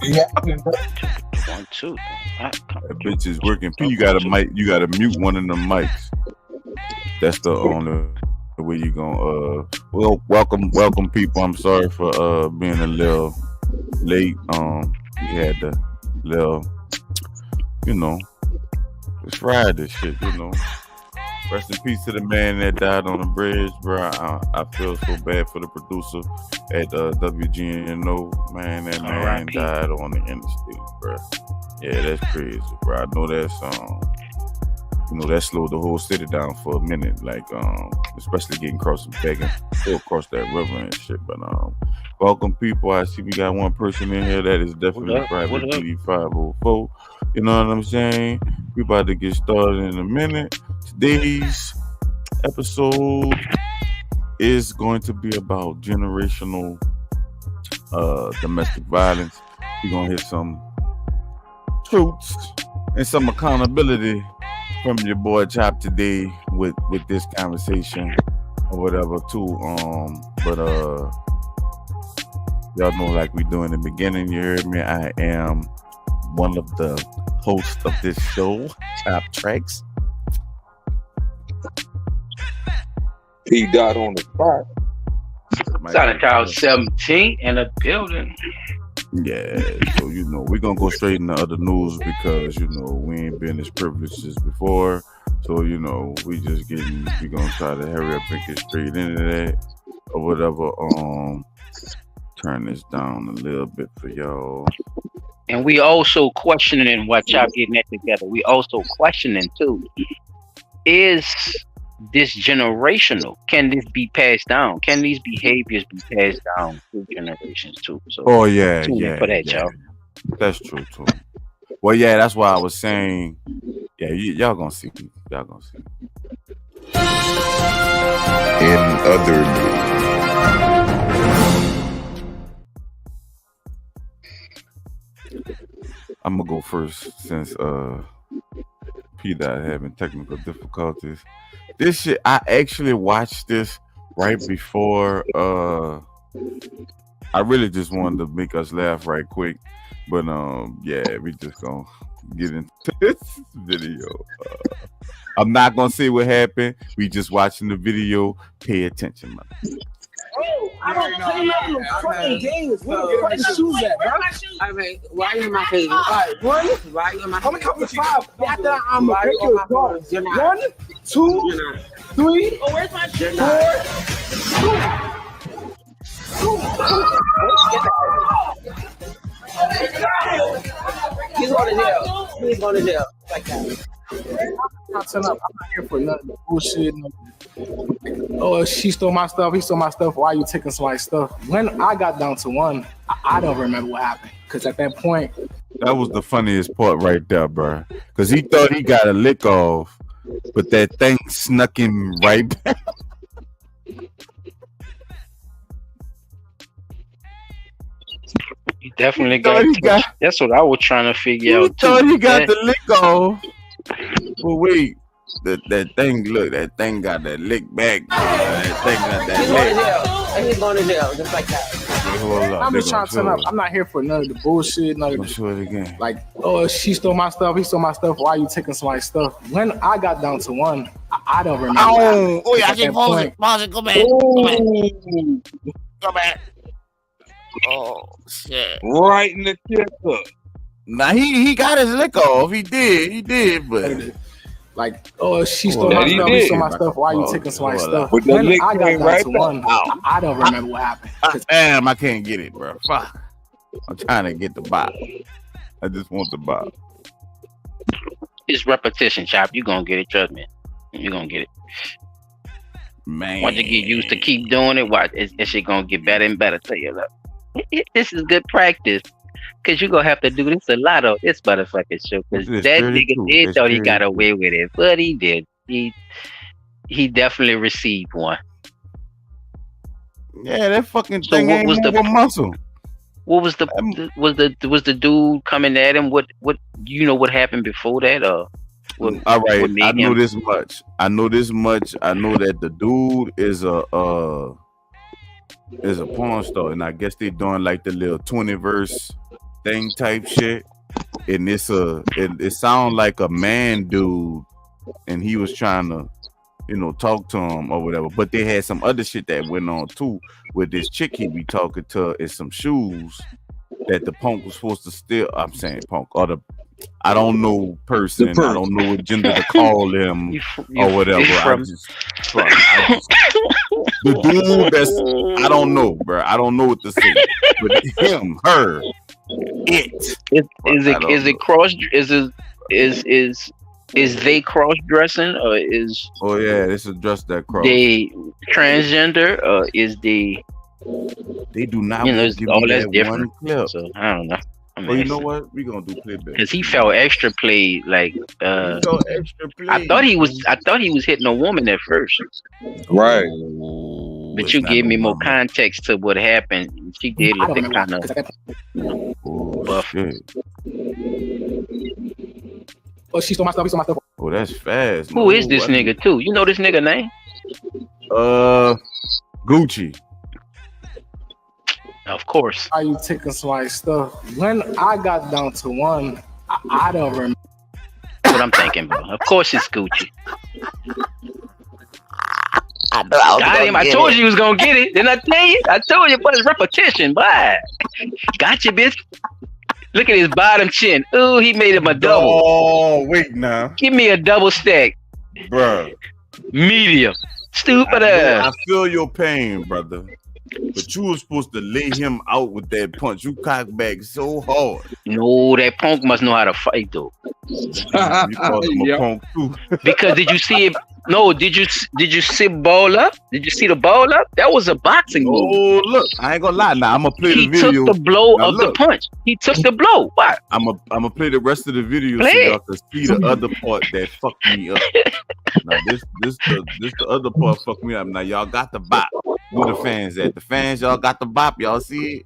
Yeah. 1, 2. That bitch is working. P, you gotta mic. You gotta mute one of the mics. That's the only way you gonna. Well, welcome people. I'm sorry for being a little late. We had the little, it's Friday shit. Rest in peace to the man that died on the bridge, bro. I feel so bad for the producer at WGNO, man. That man died on the interstate, bro. Yeah, that's crazy, bro. I know that's that slowed the whole city down for a minute, like especially getting crossing back and still across that river and shit. But welcome people. I see we got one person in here that is definitely Private PD 504. You know what I'm saying? We about to get started in a minute. Today's episode is going to be about generational domestic violence. We're gonna hit some truths and some accountability from your boy Chop today with this conversation or whatever too. But y'all know, like we do in the beginning, you heard me. I am one of the hosts of this show, Chop Tracks. P Dot on the spot. Silent Child 17 in a building. Yeah, so we're gonna go straight into other news because we ain't been as privileged as before. So we gonna try to hurry up and get straight into that or whatever. Turn this down a little bit for y'all. And we also questioning what y'all getting that together. We also questioning too. Is this generational? Can this be passed down? Can these behaviors be passed down through generations too? So tune in for that, y'all. That's true too. Well, yeah, that's why I was saying, yeah, y'all gonna see. Y'all gonna see. In other news, I'm gonna go first since P Dot having technical difficulties. This shit, I actually watched this right before. I really just wanted to make us laugh right quick, but yeah, we just gonna get into this video. I'm not gonna say what happened. We just watching the video. Pay attention, man. Oh, I don't play no fucking games. Where the fuck shoes at, bro? I mean, why you in my face? All right, one. Why you in my face? I'm gonna count to 5. After that, I'm gonna break your jaw. 1, 2, 3. Oh, where's my shit? 4. He's going to jail. He's going to jail. Like that. I'm not here for nothing bullshit. Oh, she stole my stuff. He stole my stuff. Why are you taking somebody's stuff? When I got down to 1, I don't remember what happened. Because at that point, that was the funniest part right there, bro. Because he thought he got a lick off, but that thing snuck him right back. He definitely got. That's what I was trying to figure out. Thought he got the lick off. But wait, that thing got that lick back. That thing got that lick. He's going to jail, just like that. I'm just trying to turn up. I'm not here for none of the bullshit. None of the show it again. Like, oh, she stole my stuff. He stole my stuff. Why are you taking somebody's stuff? When I got down to 1, I don't remember. Oh, yeah, I can pause it. Pause it. Go back. Go back. Oh shit! Right in the kicker. Now he got his lick off. He did, but like, oh, she stole my stuff. He stole my stuff. Why are you taking somebody's stuff? When I got down right to 1, I don't remember what happened. Damn, I can't get it, bro. Fuck. I'm trying to get the bop. I just want the bop. It's repetition, Chop. You gonna get it, trust me. You gonna get it. Man. Once you get used to keep doing it, watch it's shit gonna get better and better. Tell you that. This is good practice. Cause you gonna have to do this a lot on this motherfucking show. Cause that nigga thought he got away with it, but he did. He definitely received one. Yeah, that fucking thing ain't moving muscle. What was the dude coming at him? What what happened before that? All right, I know this much. I know that the dude is a porn star, and I guess they doing like the little 20 verse thing type shit, and it sounds like a man dude, and he was trying to, talk to him or whatever. But they had some other shit that went on too with this chick he be talking to, and some shoes that the punk was supposed to steal. I'm saying punk or I don't know person. I don't know what gender to call him or whatever. The dude that's I don't know, bro. I don't know what to say. But him, her, it. Is they cross dressing or is? Oh yeah, this is just that cross. They transgender or is they? They do not. Give all that's different. Clip. So I don't know. Well, you know what? We gonna do clip because he felt extra played. Like extra played. I thought he was hitting a woman at first. Right. But you gave me more context to what happened. She did look kind of buff. Oh, she stole my stuff. Oh, that's fast. Who is this nigga too? You know this nigga name? Gucci. Of course. Are you taking somebody's stuff? When I got down to one, I don't remember. That's what I'm thinking, bro. Of course it's Gucci. I told you was gonna get it. Didn't I tell you? I told you, but it's repetition. Bye. Gotcha, bitch. Look at his bottom chin. Ooh, he made him a double. Oh, wait now. Give me a double stack. Bro. Medium. Stupid I feel your pain, brother. But you were supposed to lay him out with that punch. You cocked back so hard. No, that punk must know how to fight, though. You called him a punk too. Because did you see it? No, did you see ball up? Did you see the ball up? That was a boxing move. Oh, look, I ain't gonna lie. Now I'm gonna play the video. He took the blow of the punch. He took the blow. What? I'm gonna play the rest of the video so y'all can see the other part that fucked me up. Now this the other part fucked me up. Now y'all got the bop. Where the fans at? The fans, y'all got the bop. Y'all see it?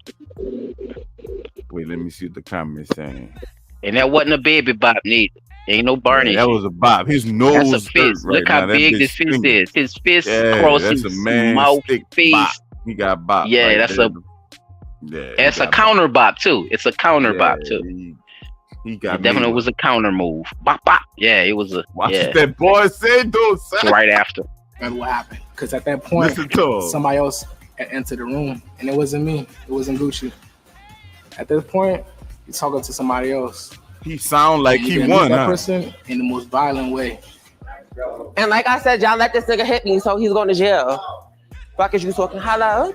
Wait, let me see what the comments saying. And that wasn't a baby bop neither. Ain't no Barney. Yeah, that was a bop. His nose. That's a fist. Right Look how big this fist is. His fist crossing his mouth, face. Bop. He got bop. Yeah, right that's there. That's a counter bop too. It's a counter bop too. He got it definitely was a counter move. Bop bop. Yeah, it was a. Watch what that boy say, dude. Right after. Remember what happened? Because at that point, somebody else had entered the room, and it wasn't me. It wasn't Gucci. At this point, he's talking to somebody else. He sound like he won, that person in the most violent way. And like I said, y'all let this nigga hit me, so he's going to jail. Fuck is you talking? Hello?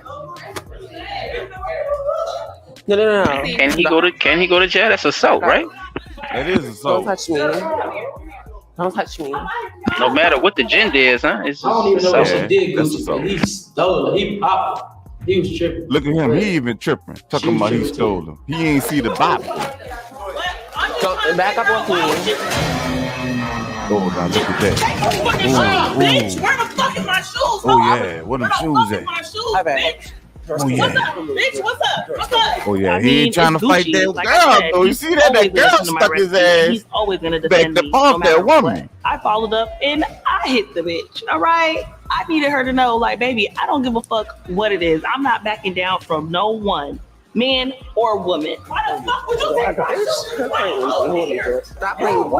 No. Can he go to jail? That's assault, right? That is assault. Don't touch me. Don't touch me. No matter what the gender is, huh? It's I don't even know what assault. she did, Gucci. He stole it. He popped. He was tripping. Look at him. He even tripping. Talking about he stole them. He ain't see the bop. Go back up on me. Oh, now look at that. Bitch, where the fuck is my shoes? Oh, yeah. Where them shoes at? My bad. Oh, yeah. What's up, bitch? What's up? Oh, yeah. He ain't trying to fight that girl, though. You see that? That girl stuck his ass. He's always going to defend me. No that woman. I followed up and I hit the bitch. All right. I needed her to know, like, baby, I don't give a fuck what it is. I'm not backing down from no one, man or woman. Why the fuck would you take my shoes? Stop playing with me.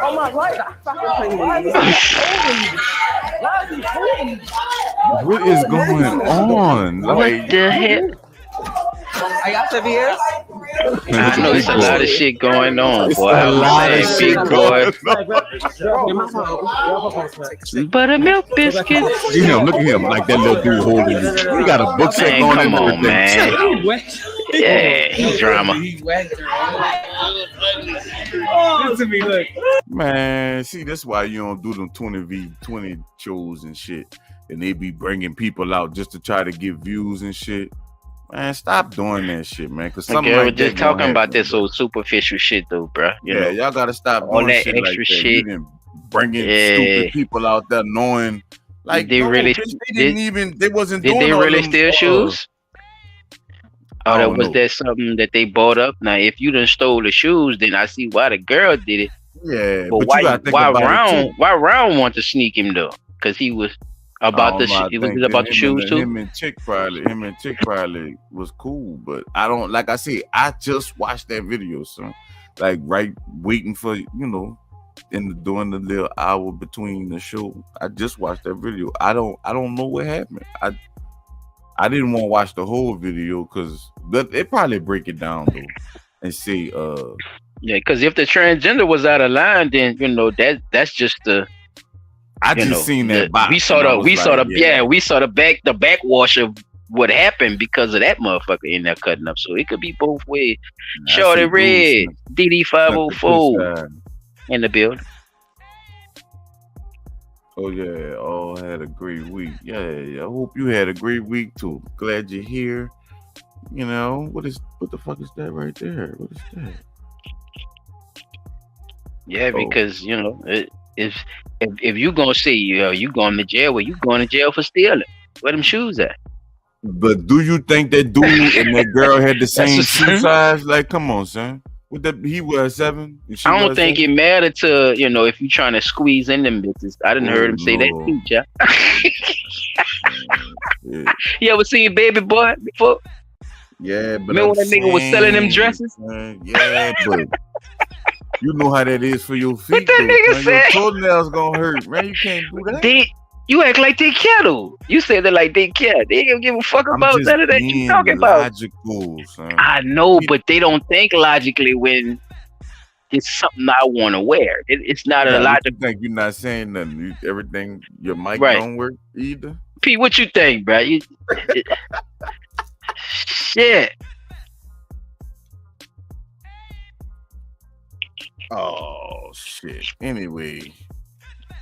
Oh my God. Stop playing with me. What is going on? What the hell? Are y'all severe? I know it's a lot of shit going on, boy. A lot of shit boy. Buttermilk biscuits. Look at him, like that little dude holding you. He got a book set on him. Come on, man. Yeah, he's drama. Man, see, that's why you don't do them 20v20 shows and shit. And they be bringing people out just to try to get views and shit. Man, stop doing that shit, man. Cause something we're like just talking about this old superficial shit, though, bro. You know? Y'all gotta stop all doing that shit extra like shit. That. Bringing stupid people out there, knowing like they really they wasn't. Did doing they all really them steal shoes? Oh, that was that something that they bought up. Now, if you done stole the shoes, then I see why the girl did it. Yeah, but why Round want to sneak him though? Because he was About the know, I it was think about the shoes too. him and Chick probably was cool, but I don't like I said, I just watched that video, son. Like right waiting for during the little hour between the show. I just watched that video. I don't know what happened. I didn't want to watch the whole video because they probably break it down though and say yeah, because if the transgender was out of line, then that's just the. I just seen that box. We saw the backwash of what happened because of that motherfucker in there cutting up. So it could be both ways. Shorty Red, DD504 in the building. Oh yeah, all had a great week. Yeah, I hope you had a great week too. Glad you're here. What the fuck is that right there? What is that? Yeah, because if you gonna say you going to jail, well, you going to jail for stealing. Where them shoes at? But do you think that dude and that girl had the same shoe size? Like, come on, son. He was 7. I don't think it mattered to if you trying to squeeze in them bitches. I didn't heard him say that too, Jack. Yeah. You ever seen Baby Boy before? Yeah, but remember when that nigga was selling them dresses? Yeah, but you know how that is for your feet. What that nigga said? Your toenails gonna hurt, man. You can't do that. You act like they kettle. You said that like they care. They don't give a fuck about none of that you talking about. Logical, son. I know, but they don't think logically when it's something I want to wear. It's not a logical. Think you're not saying nothing. Everything, your mic don't work either. Pete, what you think, bro? Shit. Oh shit. Anyway,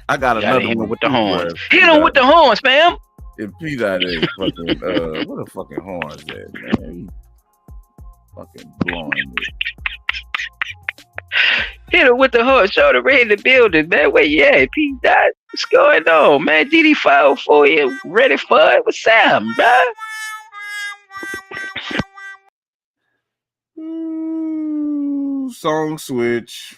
I got another one with the horns. Hit him with the horns, fam. If Pete out there fucking what the fucking horns at, man? He fucking blowing me. Hit him with the horns. Show the red in the building, man. Where you at? Pete died. What's going on, man? DD504 here, ready for it with Sam, bro. Song switch.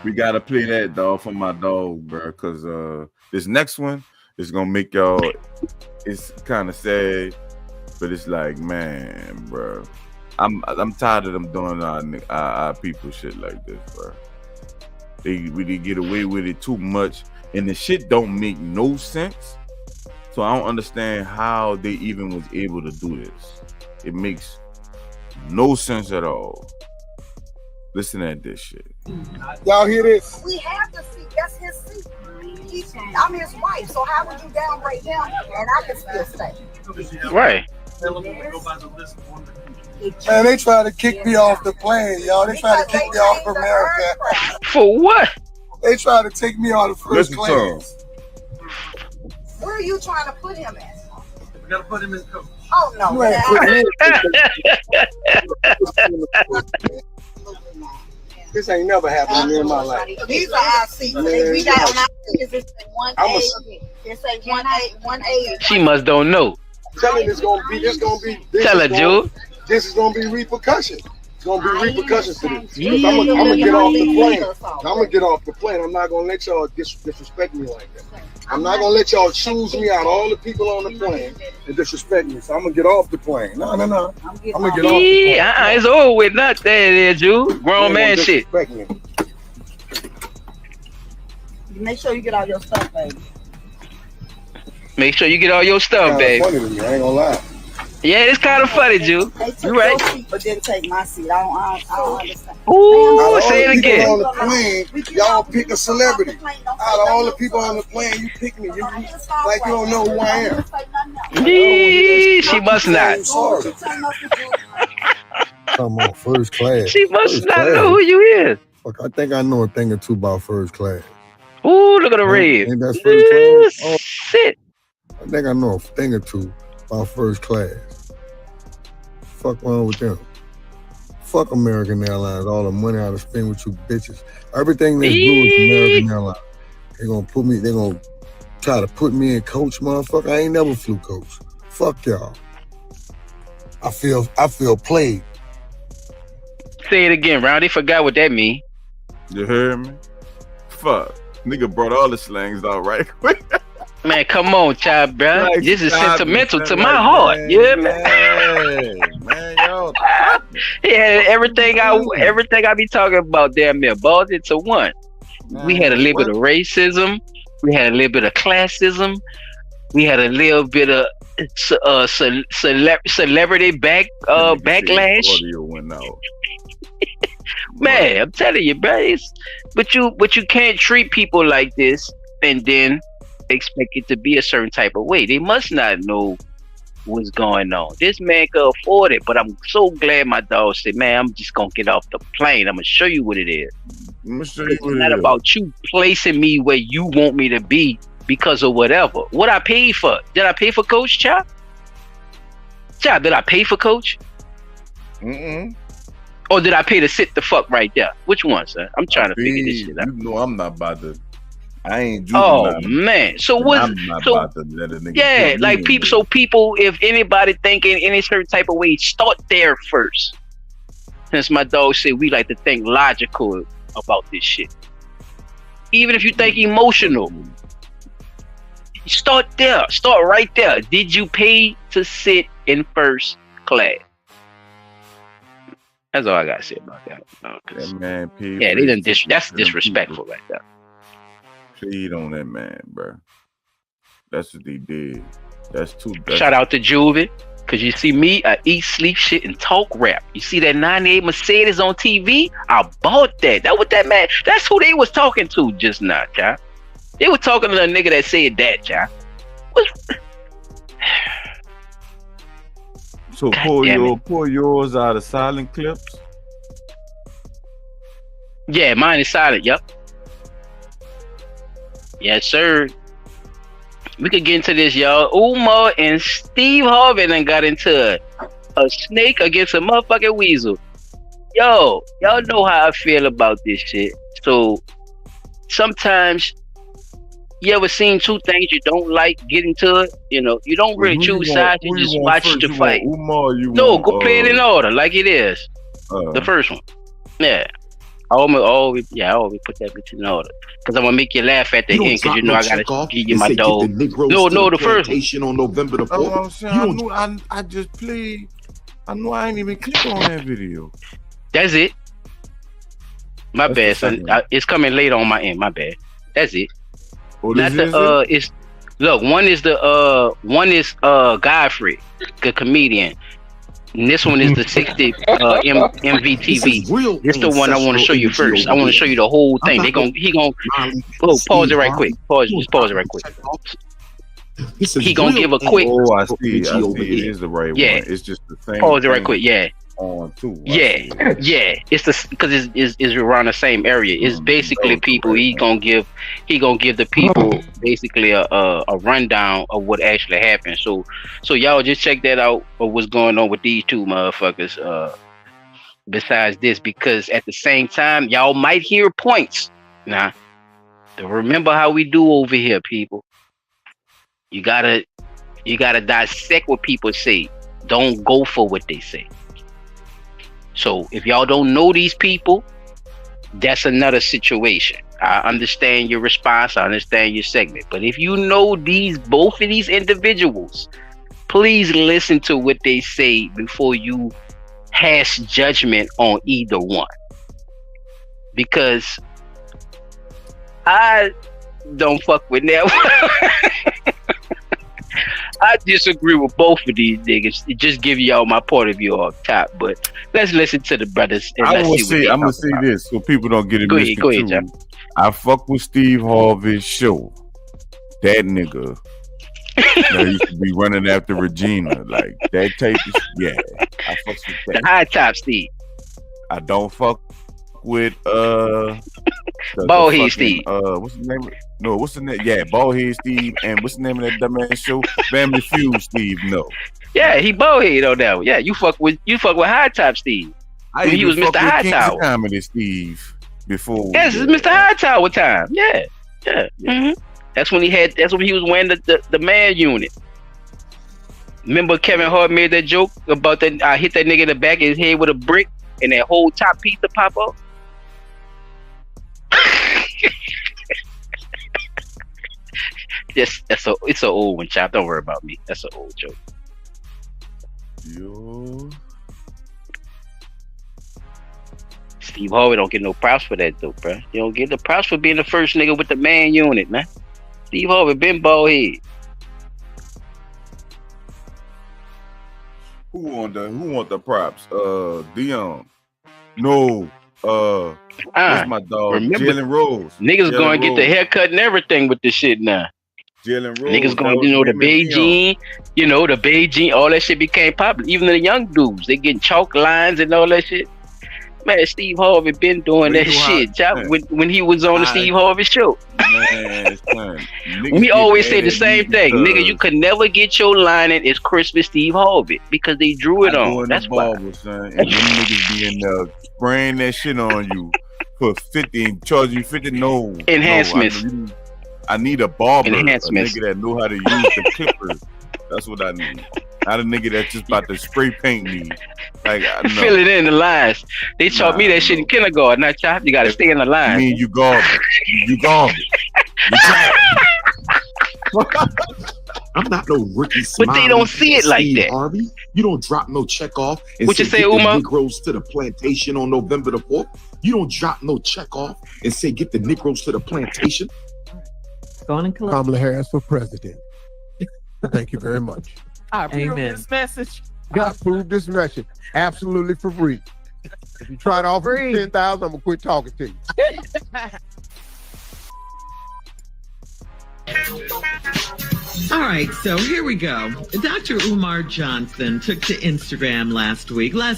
We gotta play that dog for my dog, bro. Cause this next one is gonna make y'all. It's kind of sad, but it's like, man, bro. I'm tired of them doing our people shit like this, bro. They really get away with it too much, and the shit don't make no sense. So I don't understand how they even was able to do this. It makes no sense at all. Listen at this shit. Y'all hear this? We have the seat. That's his seat. I'm his wife, so how would you downgrade him and I can still stay? Right. Man, they try to kick me off the plane, y'all. They try to kick me off America. For what? They try to take me on the first class. Where are you trying to put him at? We gotta put him in coach. Oh no. This ain't never happened in my life. These are our seats. We got on our seats. It's 180. It's like 180. She must don't know. Tell me this gonna be. Tell her, Jude. This is gonna be repercussions. It's gonna be repercussions to this. I'm gonna get off the plane. I'm gonna get off the plane. I'm not gonna let y'all disrespect me like that. I'm not gonna let y'all choose me out of all the people on the plane and disrespect me. So I'm gonna get off the plane. No. I'm gonna get off the plane. It's over with. Not there, Jude. Grown man shit. You make sure you get all your stuff, baby. Make sure you get all your stuff, baby. Funny to me, I ain't gonna lie. Yeah, it's kind of funny, Jude. You right? Seat, but didn't take my seat. I don't understand. Ooh, say it again. On the plane, y'all pick a celebrity. Out of all the people on the plane, you pick me. Like you don't know who I am. She must not. Come on, first class. She must not know who you is. Fuck, I think I know a thing or two about first class. Ooh, look at the red. Ain't that first class? Oh, shit. I think I know a thing or two about first class. Fuck wrong with them. Fuck American Airlines. All the money I spend with you bitches. Everything that's blue is American Airlines. They're gonna try to put me in coach, motherfucker. I ain't never flew coach. Fuck y'all. I feel played. Say it again, Round. They forgot what that mean. You heard me? Fuck. Nigga brought all the slangs out right quick. Man, come on, child, bro. Like, This is stop sentimental it, to man. my Like, heart. man, Yeah, man. Man, yo. Yeah, everything I be talking about damn near boiled into one. We had a little bit of racism. We had a little bit of classism. We had a little bit of celebrity backlash. Audio went out. Man, I'm telling you, bro. But you can't treat people like this and then expect it to be a certain type of way. They must not know what's going on. This man could afford it, but I'm so glad my dog said, man, I'm just gonna get off the plane. I'm gonna show you what it is. It's not about you placing me where you want me to be because of whatever. What I paid for? Did I pay for Coach Chop? Chop, did I pay for Coach? Or did I pay to sit the fuck right there? Which one, sir? I'm trying to figure this shit out. You know I'm not about to. I ain't. Oh man! So what? I'm not about to let a nigga. Yeah, like people. So people, if anybody thinking any certain type of way, start there first. Since my dog said we like to think logical about this shit. Even if you think emotional, start there. Start right there. Did you pay to sit in first class? That's all I gotta say about that. That man, yeah, they didn't. That's disrespectful right there. Feed on that man, bro. That's what they did. That's too. Shout out to Juvie, cause you see me, I eat, sleep, shit, and talk rap. You see that 98 Mercedes on TV? I bought that. That what that man. That's who they was talking to just now, child. They were talking to the nigga that said that, child. So pull yours out of silent clips. Yeah, mine is silent. Yep. Yes, sir. We could get into this, y'all. Umar and Steve Harvey done got into a snake against a motherfucking weasel. Yo, y'all know how I feel about this shit. So sometimes you ever seen two things you don't like, get into it? You know, you don't really choose sides, you just watch the fight. No, go play it in order, like it is. The first one. Yeah. I always put that bitch in order. Because I'm going to make you laugh at the end, because you know I got to give you my dog. No, the first one. On November the 4th. I just played. I know I ain't even click on that video. That's it. My bad, son. It's coming late on my end. My bad. That's it. Not the it's look. One is Godfrey, the comedian. And this one is the 60 MVTV. This is the one I want to show you first. I want to show you the whole thing. He gonna pause it right quick. Pause it right quick. He gonna give a quick. Oh, I see. It is the right one. It's just the same. Pause it right quick. Yeah. On too. Yeah. It's the because it's around the same area. It's basically people. He gonna give the people basically a rundown of what actually happened. So y'all just check that out of what's going on with these two motherfuckers. Besides this, because at the same time, y'all might hear points. Now, remember how we do over here, people. You gotta dissect what people say. Don't go for what they say. So if y'all don't know these people, that's another situation. I understand your response. I understand your segment. But if you know both of these individuals, please listen to what they say before you pass judgment on either one. Because I don't fuck with that. I disagree with both of these niggas. Just give y'all my point of view off top, but let's listen to the brothers. And I'm gonna say this so people don't get it mixed Go ahead, John. I fuck with Steve Harvey's show. That nigga that used to be running after Regina, like that tape. Yeah, I fucks with that. The high top Steve. I don't fuck with Baldhead Steve. What's the name? What's the name? Yeah, Baldhead Steve. And what's the name of that dumbass show? Family Feud Steve. No. Yeah, he baldhead on that one. Yeah, you fuck with High Top Steve. He was Mr. Hightower. Comedy Steve before. Yes, it's Mr. Hightower time. Yeah. Mm-hmm. That's when he was wearing the man unit. Remember Kevin Hart made that joke about that? I hit that nigga in the back of his head with a brick. and that whole top pizza pop up. It's an old one, Chop. Don't worry about me. That's an old joke. Yo. Steve Harvey don't get no props for that though, bro. You don't get the props for being the first nigga with the man unit, man. Steve Harvey been bald head. Who want the props? Dion. No. Where's my dog? Remember, Jalen Rose. Niggas going to get the haircut and everything with this shit now. Jalen Rose. Niggas going to, the Beijing, all that shit became popular. Even the young dudes, they getting chalk lines and all that shit. Man, Steve Harvey been doing that shit. When he was on the Steve Harvey show. Man, we always say the same thing. Nigga, you could never get your line in It's Christmas Steve Harvey because they drew it on. That's why. Son, and them niggas be in there spraying that shit on you for 50 and charge you 50. No. Enhancements. No, I need a barber. Enhancements. A nigga that know how to use the clippers. That's what I need. Not a nigga that's just about to spray paint me. Like, fill it in the lines. They taught me that shit in kindergarten. Now, Chop, you gotta stay in the line. I mean, you garbage. You garbage. I'm not no Ricky Smiley. But they don't see it like that. Harvey. You don't drop no check off and what you say, get Umar? the Negroes to the plantation on November the 4th. You don't drop no check off and say get the Negroes to the plantation. Kamala Harris for president. Thank you very much. I approve this message. God approve this message. Absolutely for free. If you try to offer 10,000, I'm gonna quit talking to you. All right, so here we go. Dr. Umar Johnson took to Instagram last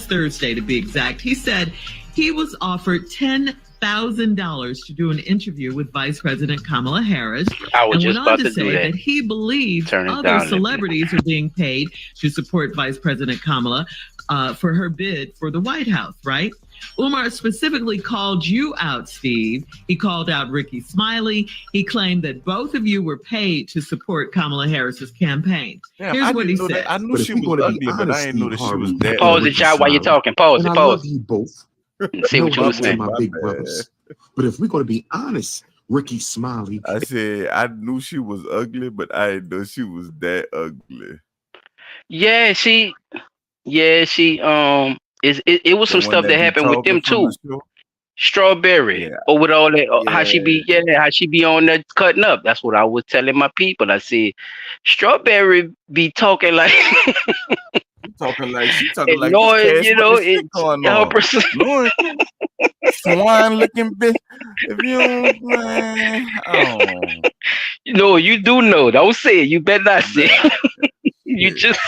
Thursday to be exact. He said he was offered $10,000 to do an interview with Vice President Kamala Harris. I was and just went on about to to do say that. that he believes Turn it other down, celebrities are being paid to support Vice President Kamala for her bid for the White House, right? Umar specifically called you out, Steve. He called out Ricky Smiley. He claimed that both of you were paid to support Kamala Harris's campaign. Damn, Here's what he said. That. I knew she was ugly, but I didn't know that she was that. Pause it, y'all, while you're talking. Pause it, I pause. love you both. See what you were saying. My big brothers. But if we're going to be honest, Ricky Smiley. I said I knew she was ugly, but I didn't know she was that ugly. Yeah, she it was some stuff that happened with them too. Strawberry, or with all that, how she be on that cutting up. That's what I was telling my people. I said, Strawberry be talking like, she talking like, Lord, you know, swine looking bitch. If you don't, man, you know, you do know. Don't say it. You better not say it. You just.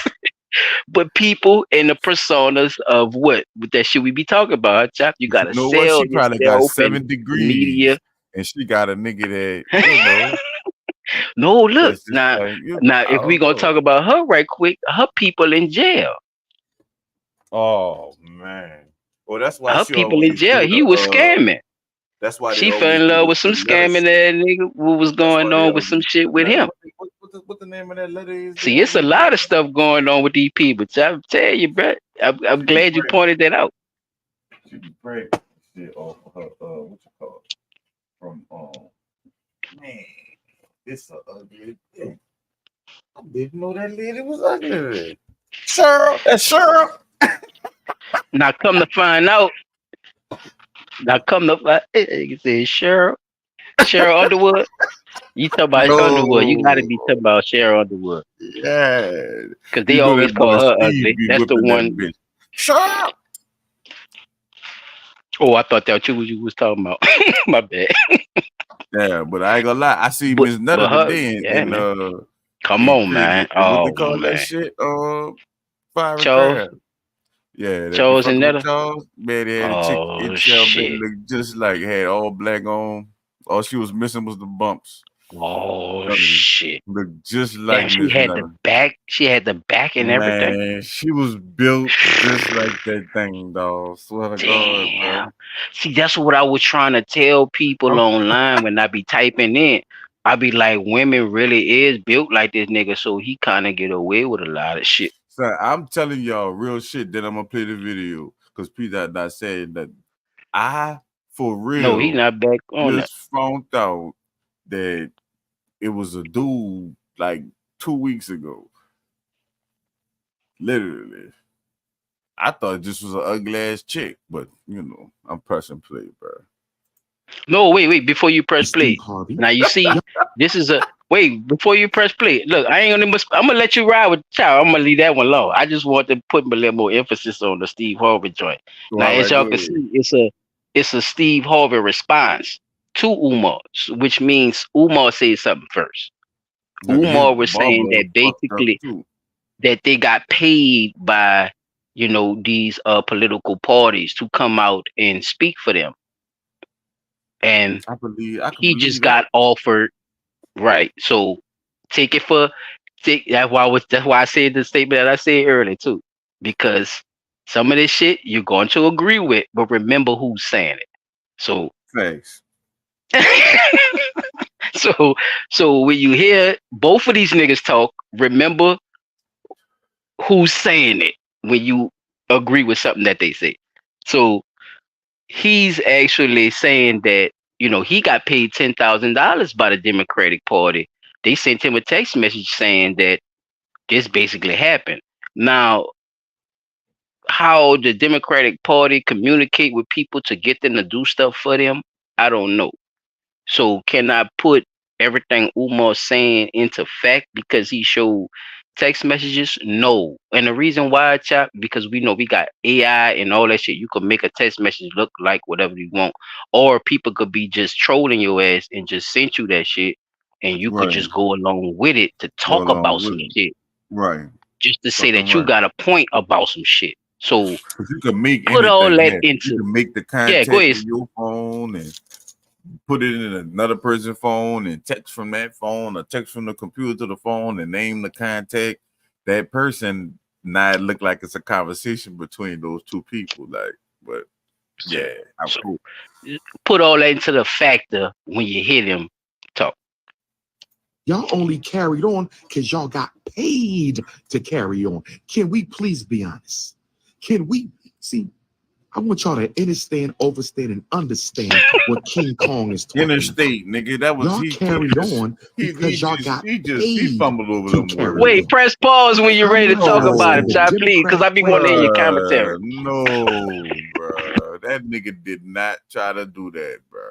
But people and the personas of what that shit we be talking about, Chop, you gotta sell. She probably got 7 degrees, media, and she got a nigga that you know. No, look now. If we gonna talk about her right quick, her people in jail. Oh man, well that's why her people in jail. He was scamming. That's why she fell in love with some scamming that nigga. What was going on with some shit with him? What the name of that letter is? See, it's a lot of stuff going on with these people. I tell you, bro. I'm glad you pointed that out. She be praying shit off her what you call it? From man, it's a ugly thing. I didn't know that lady was ugly. Cheryl, that's Cheryl. Now come to find out. You say Cheryl Underwood. You talk about Underwood. You gotta be talking about Cheryl Underwood. Yeah, because they always call her ugly. That's the one. Cheryl. Oh, I thought that you was talking about. My bad. Yeah, but I ain't gonna lie. I see Miss Nutter today. Come on, man. What they call that shit? Fire Charles. Yeah, Charles and Nutter. Charles, man, they had a chick itself looked just like had all black on. All she was missing was the bumps. Oh shit! Looked just like she had the back. She had the back and everything. Man, she was built just like that thing, dog. Swear to God, man. See, that's what I was trying to tell people online when I be typing in. I be like, women really is built like this nigga, so he kind of get away with a lot of shit. So I'm telling y'all real shit. Then I'm gonna play the video because P.Dot said that I, for real, No, he not back on that. just found out that it was a dude like 2 weeks ago. Literally. I thought this was an ugly ass chick, but you know, I'm pressing play, bro. No, wait, before you press play. Now you see, this is a wait, before you press play. Look, I ain't gonna I'm gonna let you ride with child. I'm gonna leave that one alone. I just want to put a little more emphasis on the Steve Harvey joint. Now, as y'all can see, it's a Steve Harvey response to Umar, which means Umar said something first. Umar was saying that basically that they got paid by, you know, these political parties to come out and speak for them. And I believe just got offered, right? So that's why I said the statement that I said earlier too, because some of this shit you're going to agree with, but remember who's saying it. So thanks. So when you hear both of these niggas talk, remember who's saying it when you agree with something that they say. So he's actually saying that, you know, he got paid $10,000 by the Democratic Party. They sent him a text message saying that this basically happened. Now, how the Democratic Party communicate with people to get them to do stuff for them, I don't know. So can I put everything Umar's saying into fact because he showed text messages? No. And the reason why, Chop, because we know we got AI and all that shit. You could make a text message look like whatever you want, or people could be just trolling your ass and just send you that shit, and you could just go along with it to talk about some shit, right? Just to say that you got a point about some shit. So you can make put all that into, you can make the contact in your phone and put it in another person's phone and text from that phone or text from the computer to the phone and name the contact. That person now it look like it's a conversation between those two people. Like, but yeah, so put all that into the factor when you hear them talk. Y'all only carried on because y'all got paid to carry on. Can we please be honest? Can we see? I want y'all to understand, overstand, and understand what King Kong is talking interstate, about. nigga. That was y'all carried on because y'all got he fumbled over them words. Wait, press pause when you're ready to talk about it, Chop, please, because I be wanting to hear your commentary. No, bro, that nigga did not try to do that, bro.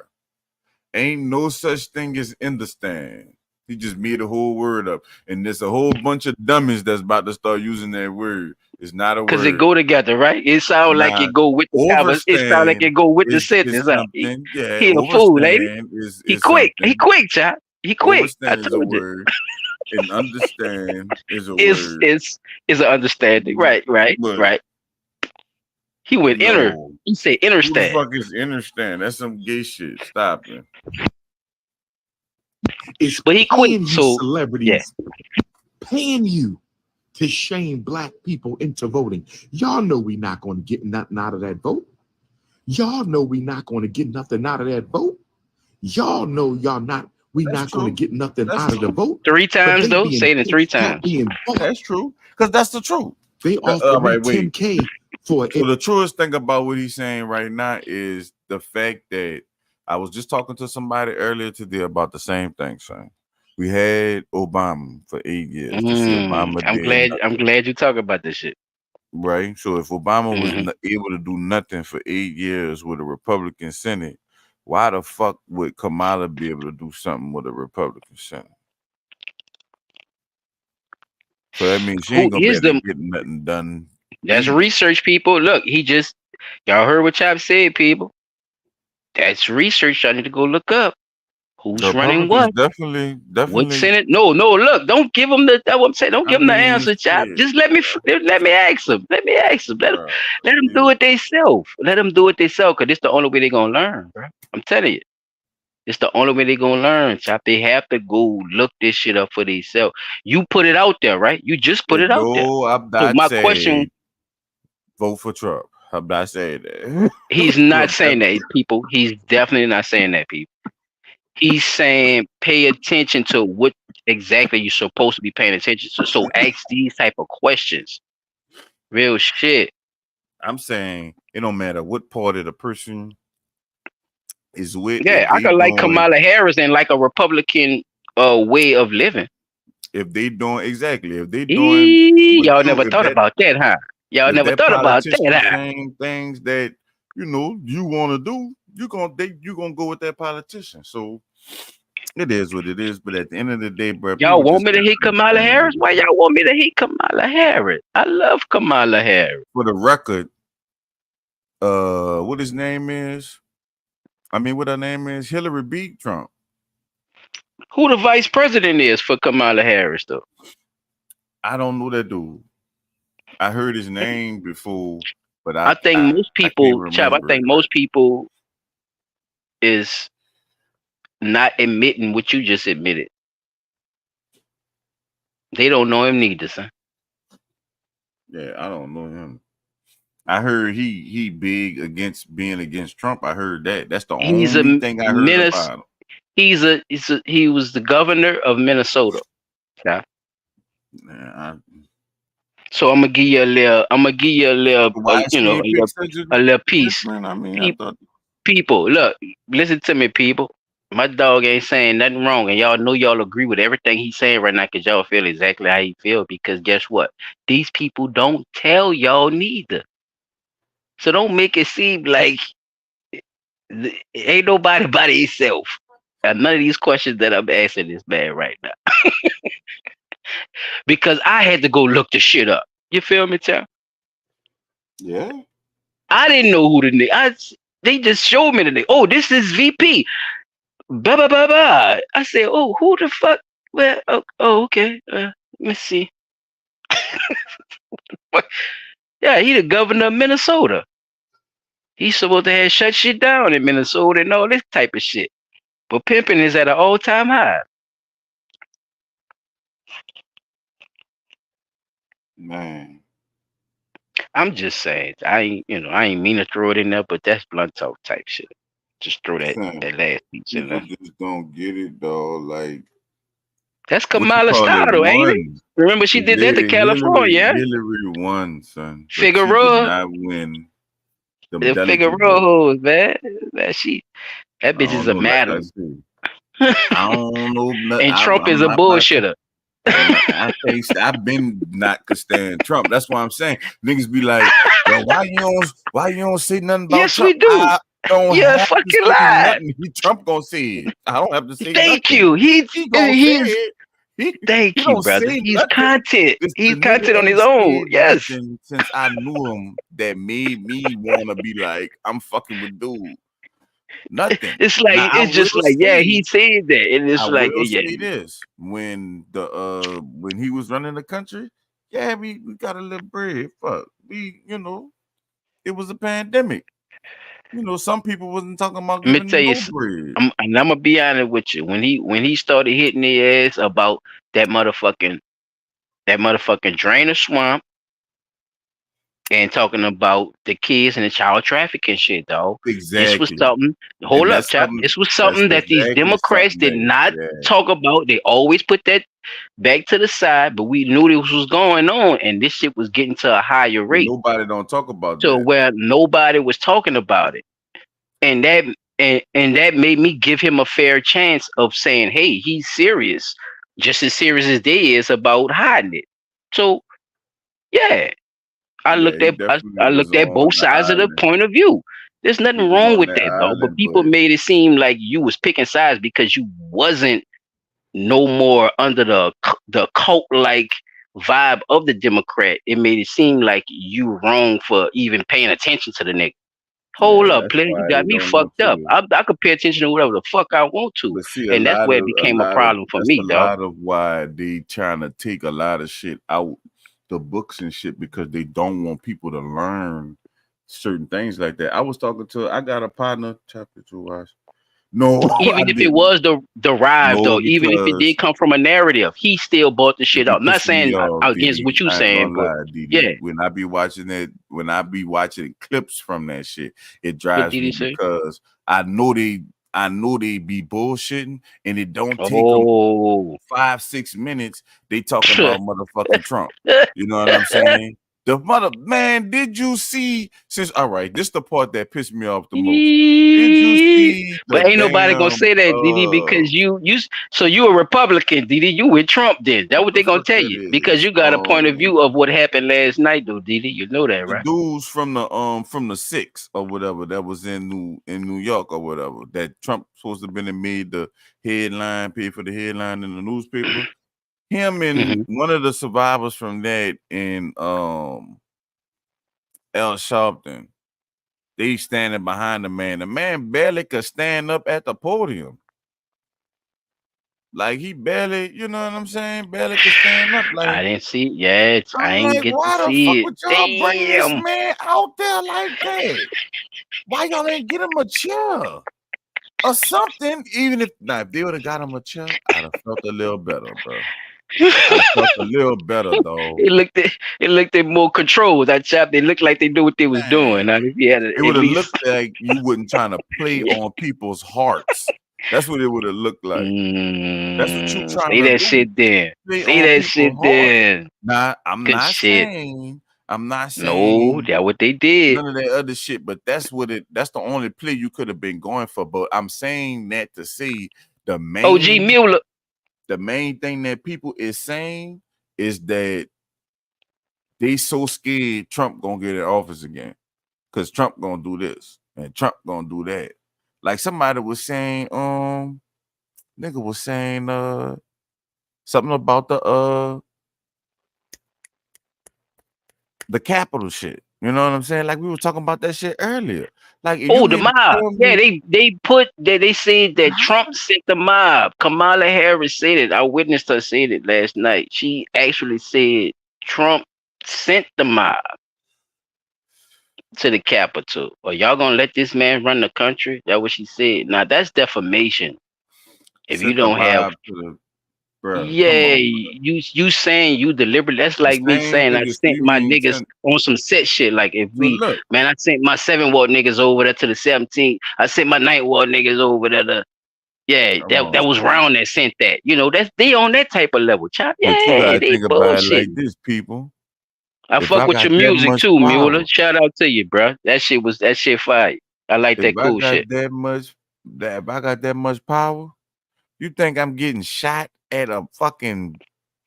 Ain't no such thing as understand. He just made a whole word up, and there's a whole bunch of dummies that's about to start using that word. It's not a word because it go together, right? It sounds like it go with the conversation. It sounds like it go with the sentence. He a fool, lady. He quick, Chop. He quick. I told you. And understand is a word. Is an understanding, right? He went inner. He said understand. Who the fuck is understand? That's some gay shit. Stop it. But he quit. So celebrities paying you to shame black people into voting. Y'all know we not going to get nothing out of that vote. Y'all know we not going to get nothing out of that vote. Y'all know we not going to get nothing out of the vote. 3 times though, saying it 3 times. That's true, because that's the truth. They offer me $10K for it. So the truest thing about what he's saying right now is the fact that I was just talking to somebody earlier today about the same thing, son. We had Obama for 8 years. I'm glad you talk about this shit. Right. So if Obama was able to do nothing for 8 years with a Republican Senate, why the fuck would Kamala be able to do something with a Republican Senate? So that means she ain't gonna be able to get nothing done. That's research, people. Look, y'all heard what Chop said, people. That's research. I need to go look up who's running what. Definitely. What Senate? No. Look, don't give them the. That's what I'm saying. Don't give them the answer, Chop. Just let me ask them. Let them do it themselves. Let them do it themselves, because it's the only way they're gonna learn, bro. I'm telling you, it's the only way they're gonna learn, Chop. They have to go look this shit up for themselves. You put it out there, right? You just put it out there. So my question: vote for Trump. I'm not saying that. He's not saying that, people. He's definitely not saying that, people. He's saying pay attention to what exactly you're supposed to be paying attention to. So ask these type of questions. Real shit. I'm saying It don't matter what part of the person is with. Yeah, I could like Kamala Harris and like a Republican way of living. If they doing exactly, if they doing, y'all never thought about that, huh? Y'all never thought about that, huh? Saying things that you want to do, you gonna go with that politician. So it is what it is. But at the end of the day, bro, y'all want me to hate Kamala Harris? Why y'all want me to hate Kamala Harris? I love Kamala Harris. For the record, what his name is? What her name is? Hillary beat Trump. Who the vice president is for Kamala Harris, though? I don't know that dude. I heard his name before, but I think most people, Chap, I think most people is not admitting what you just admitted. They don't know him neither, son. Yeah, I don't know him. I heard he big against being against Trump. I heard that. That's the only thing I heard about him. He was the governor of Minnesota. Yeah. So I'm gonna give you a little, a little piece. People, look, listen to me, people. My dog ain't saying nothing wrong, and y'all know y'all agree with everything he's saying right now because y'all feel exactly how he feel. Because guess what? These people don't tell y'all neither. So don't make it seem like ain't nobody by themselves. And none of these questions that I'm asking this man right now. Because I had to go look the shit up. You feel me, Tim? Yeah. I didn't know who the nigga. They just showed me the nigga. Oh, this is VP. Blah, blah, blah, blah. I said, oh, who the fuck? Well, oh okay. Let me see. Yeah, he the governor of Minnesota. He's supposed to have shut shit down in Minnesota and all this type of shit. But pimping is at an all-time high. Man. I'm just saying. I ain't mean to throw it in there, but that's blunt talk type shit. Just throw that last piece in there. Just don't get it, though. Like that's Kamala style, ain't it? Remember she did that to California. Hillary won, son. Figueroa. Not win. The Figueroa, man. That bitch is a madam. I don't know nothing. And Trump is a bullshitter. I've been not could stand Trump. That's why I'm saying niggas be like, well, why you don't say nothing about yes, Trump? We do. You're fucking lying. Trump gonna say it. I don't have to say Thank nothing. you. He's Thank you, brother. He's content. He's content on his own. Yes. Since I knew him, that made me wanna be like, I'm fucking with dude. Nothing. It's like now, it's just like he said that, and it's like say this when he was running the country, we got a little bread. Fuck, it was a pandemic. Some people wasn't talking about. Let me tell you, I'm gonna be honest with you. When he started hitting the ass about that motherfucking drainer swamp. And talking about the kids and the child trafficking shit, dog. Exactly. This was something. Hold up, chap. This was something that these Democrats did not talk about. They always put that back to the side, but we knew this was going on, and this shit was getting to a higher rate. Nobody don't talk about so that. Where nobody was talking about it, and that made me give him a fair chance of saying, "Hey, he's serious, just as serious as they is about hiding it." So, yeah. I looked at both sides of the point of view. There's nothing wrong with that, though. But people made it seem like you was picking sides because you wasn't no more under the cult-like vibe of the Democrat. It made it seem like you wrong for even paying attention to the nigga. Hold up, player. You got me fucked up. I could pay attention to whatever the fuck I want to. And that's where it became a problem for me, dog. A lot of why they trying to take a lot of shit out the books and shit because they don't want people to learn certain things like that. I got a partner chapter to watch. No, even if it was derived though, even if it did come from a narrative, he still bought the shit out. Not saying against what you saying, but yeah. When I be watching clips from that shit, it drives me because I know they be bullshitting, and it don't take them 5-6 minutes. They talking about motherfucking Trump. You know what I'm saying? The mother man, did you see? Since all right, this the part that pissed me off the most. Did you see? But ain't nobody gonna say that, DD, because so you a Republican, DD. You with Trump, then that's what they gonna tell you because you got a point of view of what happened last night, though, DD. You know that, right? The dudes from the 6 or whatever that was in New York or whatever that Trump supposed to have been and made the headline, paid for the headline in the newspaper. Him and one of the survivors from that in L. Sharpton, they standing behind the man. The man barely could stand up at the podium. Like he barely, you know what I'm saying? Barely could stand up. Like I didn't see it yet. I ain't like, get why to the see fuck it. would y'all bring this man out there like that? Why y'all ain't get him a chair or something? Even if they would have got him a chair, I'd have felt a little better, bro. I felt a little better though. It looked at more control. That chap, they looked like they knew what they was doing. Now, if you had It would have looked like you wasn't trying to play on people's hearts. That's what it would have looked like. That's what you trying say to that do. shit then. Play Say on that people's shit hearts. then. Nah, I'm Good not shit. saying. I'm not saying. No, that's what they did. None of that other shit, but that's the only play you could have been going for. But I'm saying that to say the main OG Mueller. The main thing that people is saying is that they so scared Trump gonna get in office again. Cause Trump gonna do this and Trump gonna do that. Like somebody was saying, nigga was saying something about the Capitol shit. You know what I'm saying? Like we were talking about that shit earlier. Like Oh, the mob. Yeah, they said that Trump sent the mob. Kamala Harris said it. I witnessed her say it last night. She actually said Trump sent the mob to the Capitol. Are y'all gonna let this man run the country? That's what she said. Now that's defamation. If you don't have yeah, you saying you deliberately. That's like me saying I sent my niggas on some set shit. Like if man, I sent my 7 ward niggas over there to the 17th. I sent my 9 ward niggas over there to that was round that sent that. You know, they on that type of level. Chop. But you gotta they think about it bullshit. like this, people. I If fuck I with got your that music much too, power- Mueller. Shout out to you, bro. That shit fire. I like that If I cool got shit. if I got that much power, you think I'm getting shot at a fucking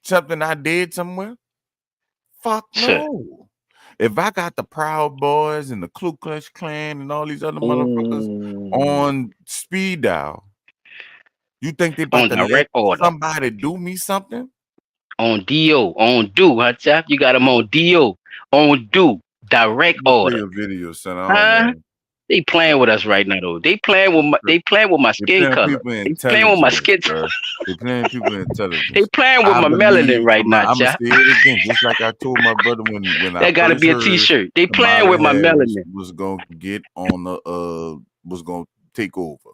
something I did somewhere? Fuck no. If I got the Proud Boys and the Ku Klux Klan and all these other motherfuckers on speed dial, you think they about On to let direct order. somebody do me something? On DO, on do, huh, chap? You got them on DO, on do, direct Play order. your video, son. I Huh? don't know. They playing with us right now, though. They playing with my skin playing color. people They playing with my intelligence, skin. bruh. They playing people intelligence. They playing with I my believe- melanin right now, I'm gonna chap. say it again, just like I told my brother when I That gotta first be a heard T-shirt. They playing Kamala with my Harris melanin. was gonna get on was gonna take over.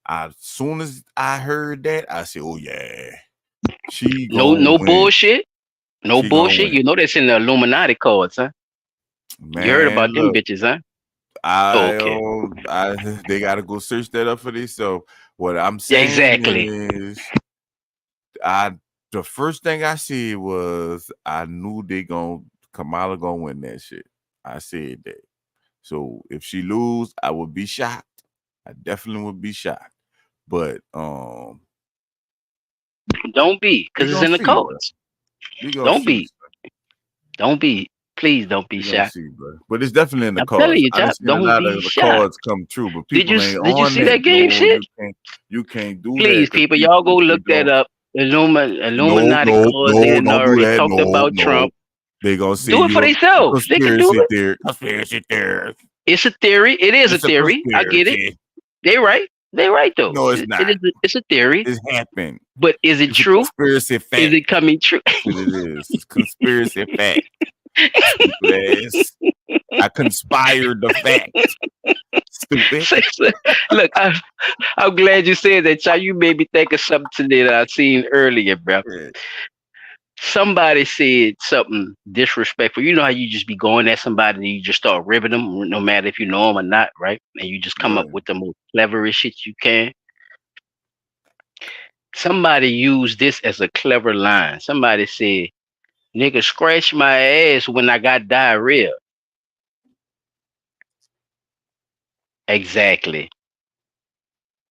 As soon as I heard that, I said, "Oh yeah, she No gonna win. bullshit. No She gonna bullshit. win. You know that's in the Illuminati cards, huh? You heard about them look, bitches, huh? They gotta go search that up for themselves. What I'm Yeah, saying exactly. is, the first thing I said was I knew Kamala gonna win that shit. I said that. So if she lose, I would be shocked. I definitely would be shocked. But Don't be, because it's in the cards. Don't be. Don't be. Please don't be shocked. But it's definitely in the I'm cards. telling you, I done Chop, seen a don't lot be of the shocked. cards come true, but people Did you ain't see that game shit? You can't do that. Please, people, y'all go look that up. Illuminati cards. They done already talked about Trump. They gonna say Do it for themselves. They can do it. Conspiracy theory. It's a theory. It is a theory. I get it. They right. They right though. No, it's not. It's a theory. It's happened. But is it true? Conspiracy fact. Is it coming true? It is. It's conspiracy fact. Stupid ass. I conspired the fact. Stupid. Look, I'm glad you said that, child. You made me think of something that I seen earlier, bro. Somebody said something disrespectful. You know how you just be going at somebody and you just start ribbing them, no matter if you know them or not, right? And you just come up with the most cleverest shit you can. Somebody used this as a clever line. Somebody said, Nigga scratched my ass when I got diarrhea. Exactly.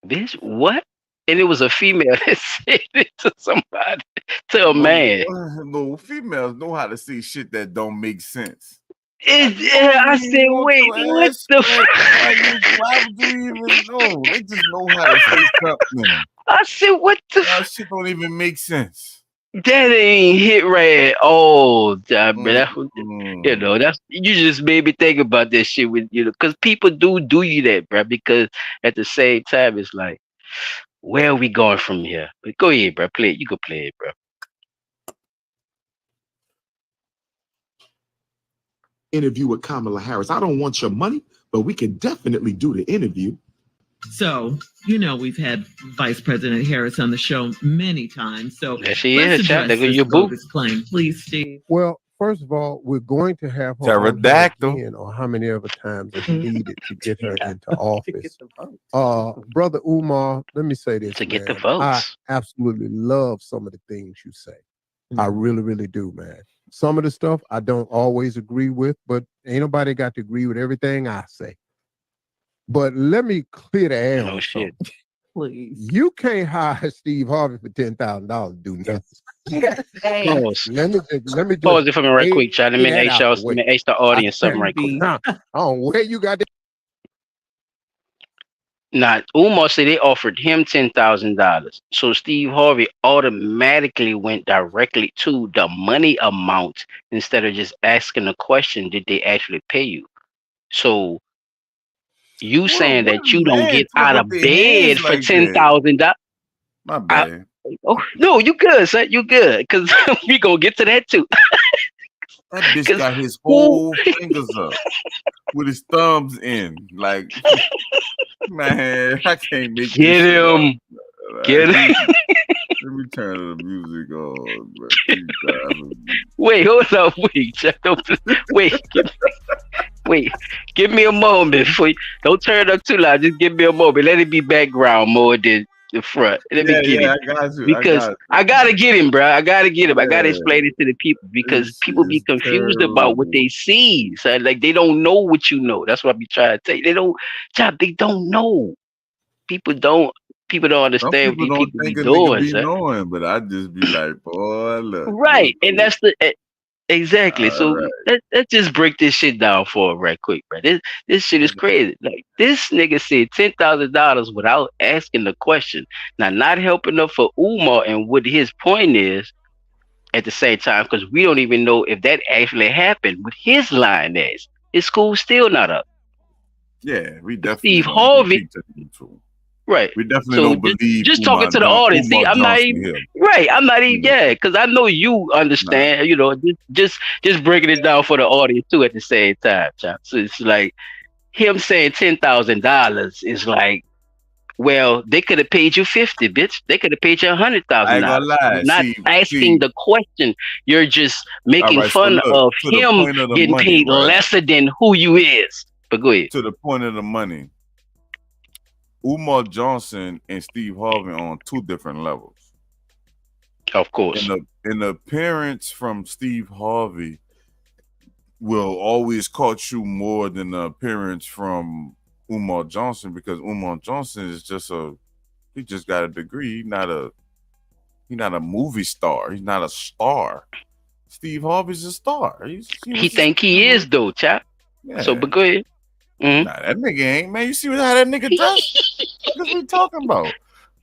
Bitch, what? And it was a female that said it to somebody, to a man. No, females know how to say shit that don't make sense. I said, wait, what the fuck? Why would you even know? They just know how to say something. I said, what the That shit don't even make sense. That ain't hit right at all, man. You know, that's you just made me think about this shit with because people do you that, bro. Because at the same time, it's like, where are we going from here? But go ahead, bro. Play it. You can play it, bro. Interview with Kamala Harris. I don't want your money, but we can definitely do the interview. So, we've had Vice President Harris on the show many times. So there she let's is. address this bogus claim, please, Steve. Well, first of all, we're going to have her Pterodactyl, or how many other times is needed to get her into office. Brother Umar, let me say this. To get man. the votes. I absolutely love some of the things you say. I really, really do, man. Some of the stuff I don't always agree with, but ain't nobody got to agree with everything I say. But let me clear the air. No shit. Please. You can't hire Steve Harvey for $10,000 to do nothing. Pause. Let me just Pause it for me right quick, Chad. Let me ask the audience something right quick. Oh, where you got that? Now, Umar said they offered him $10,000. So Steve Harvey automatically went directly to the money amount instead of just asking the question, did they actually pay you? So you saying that you don't get out of bed for $10,000? My bad. Oh no, you good, son. You good. Because we gonna get to that too. That bitch got his whole fingers up with his thumbs in. Like, man, I can't make get him. Get him. Let me turn the music on. Wait, hold up. Wait, give me a moment before you don't turn it up too loud. Just give me a moment. Let it be background more than the front. Let me get him. I got you. Because I gotta get him, bro. I gotta get him. I gotta explain it to the people because people be confused about what they see. So like they don't know what you know. That's what I be trying to tell you. They don't know. People don't understand what these people be doing. Knowing, but I just be like, boy, look. Right, and that's the exactly. So let's just break this shit down for it right quick, bro. This shit is crazy. Like this nigga said $10,000 without asking the question. Now, not helping up for Umar and what his point is at the same time, because we don't even know if that actually happened. What his line is, his school's still not up. Yeah, we definitely. Steve Harvey. Right. We definitely don't believe. Just talking to the audience. See, I'm not even right. I'm not even because I know you understand. Just breaking it down for the audience too at the same time. Chop. So it's like him saying $10,000 is like, well, they could have paid you 50, bitch. They could have paid you $100,000. Not asking the question. You're just making fun of him getting paid lesser than who you is. But go ahead. To the point of the money. Umar Johnson and Steve Harvey on two different levels. Of course. And the appearance from Steve Harvey will always cost you more than the appearance from Umar Johnson because Umar Johnson is he just got a degree. He's not a movie star. He's not a star. Steve Harvey's a star. He think he is though, chap. Yeah. So, but go ahead. Nah, that nigga ain't, man. You see how that nigga dressed? What we talking about,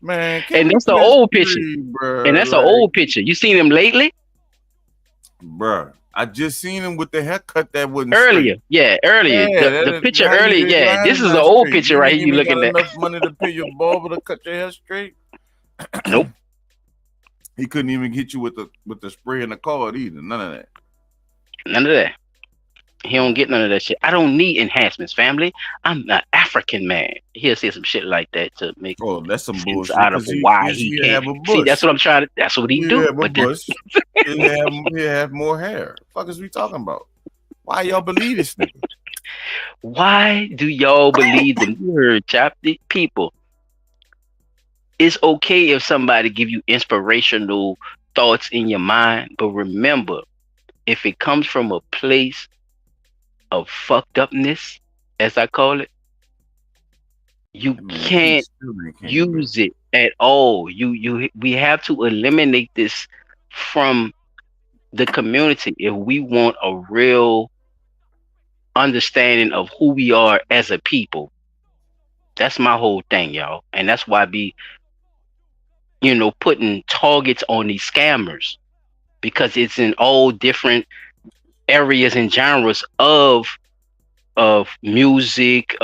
man? And that's the old picture. And that's an old picture. You seen him lately, bruh? I just seen him with the haircut that wasn't earlier. straight. Yeah, earlier. The picture earlier. Yeah, this is an old picture right here. You looking at enough money to pay your barber to cut your hair straight? Nope. He couldn't even hit you with the spray and the card either. None of that. None of that. He don't get none of that shit. I don't need enhancements, family. I'm an African man. He'll say some shit like that to make that's some bullshit out of why he can't. See, that's what I'm trying to. That's what he do. But he have more hair. Fuck is we talking about? Why y'all believe this nigga? Why do y'all believe them? You heard, chap. The people. It's okay if somebody give you inspirational thoughts in your mind, but remember, if it comes from a place of fucked upness, as I call it, you can't use it at all. We have to eliminate this from the community if we want a real understanding of who we are as a people. That's my whole thing, y'all. And that's why I be, putting targets on these scammers, because it's in all different areas and genres of music,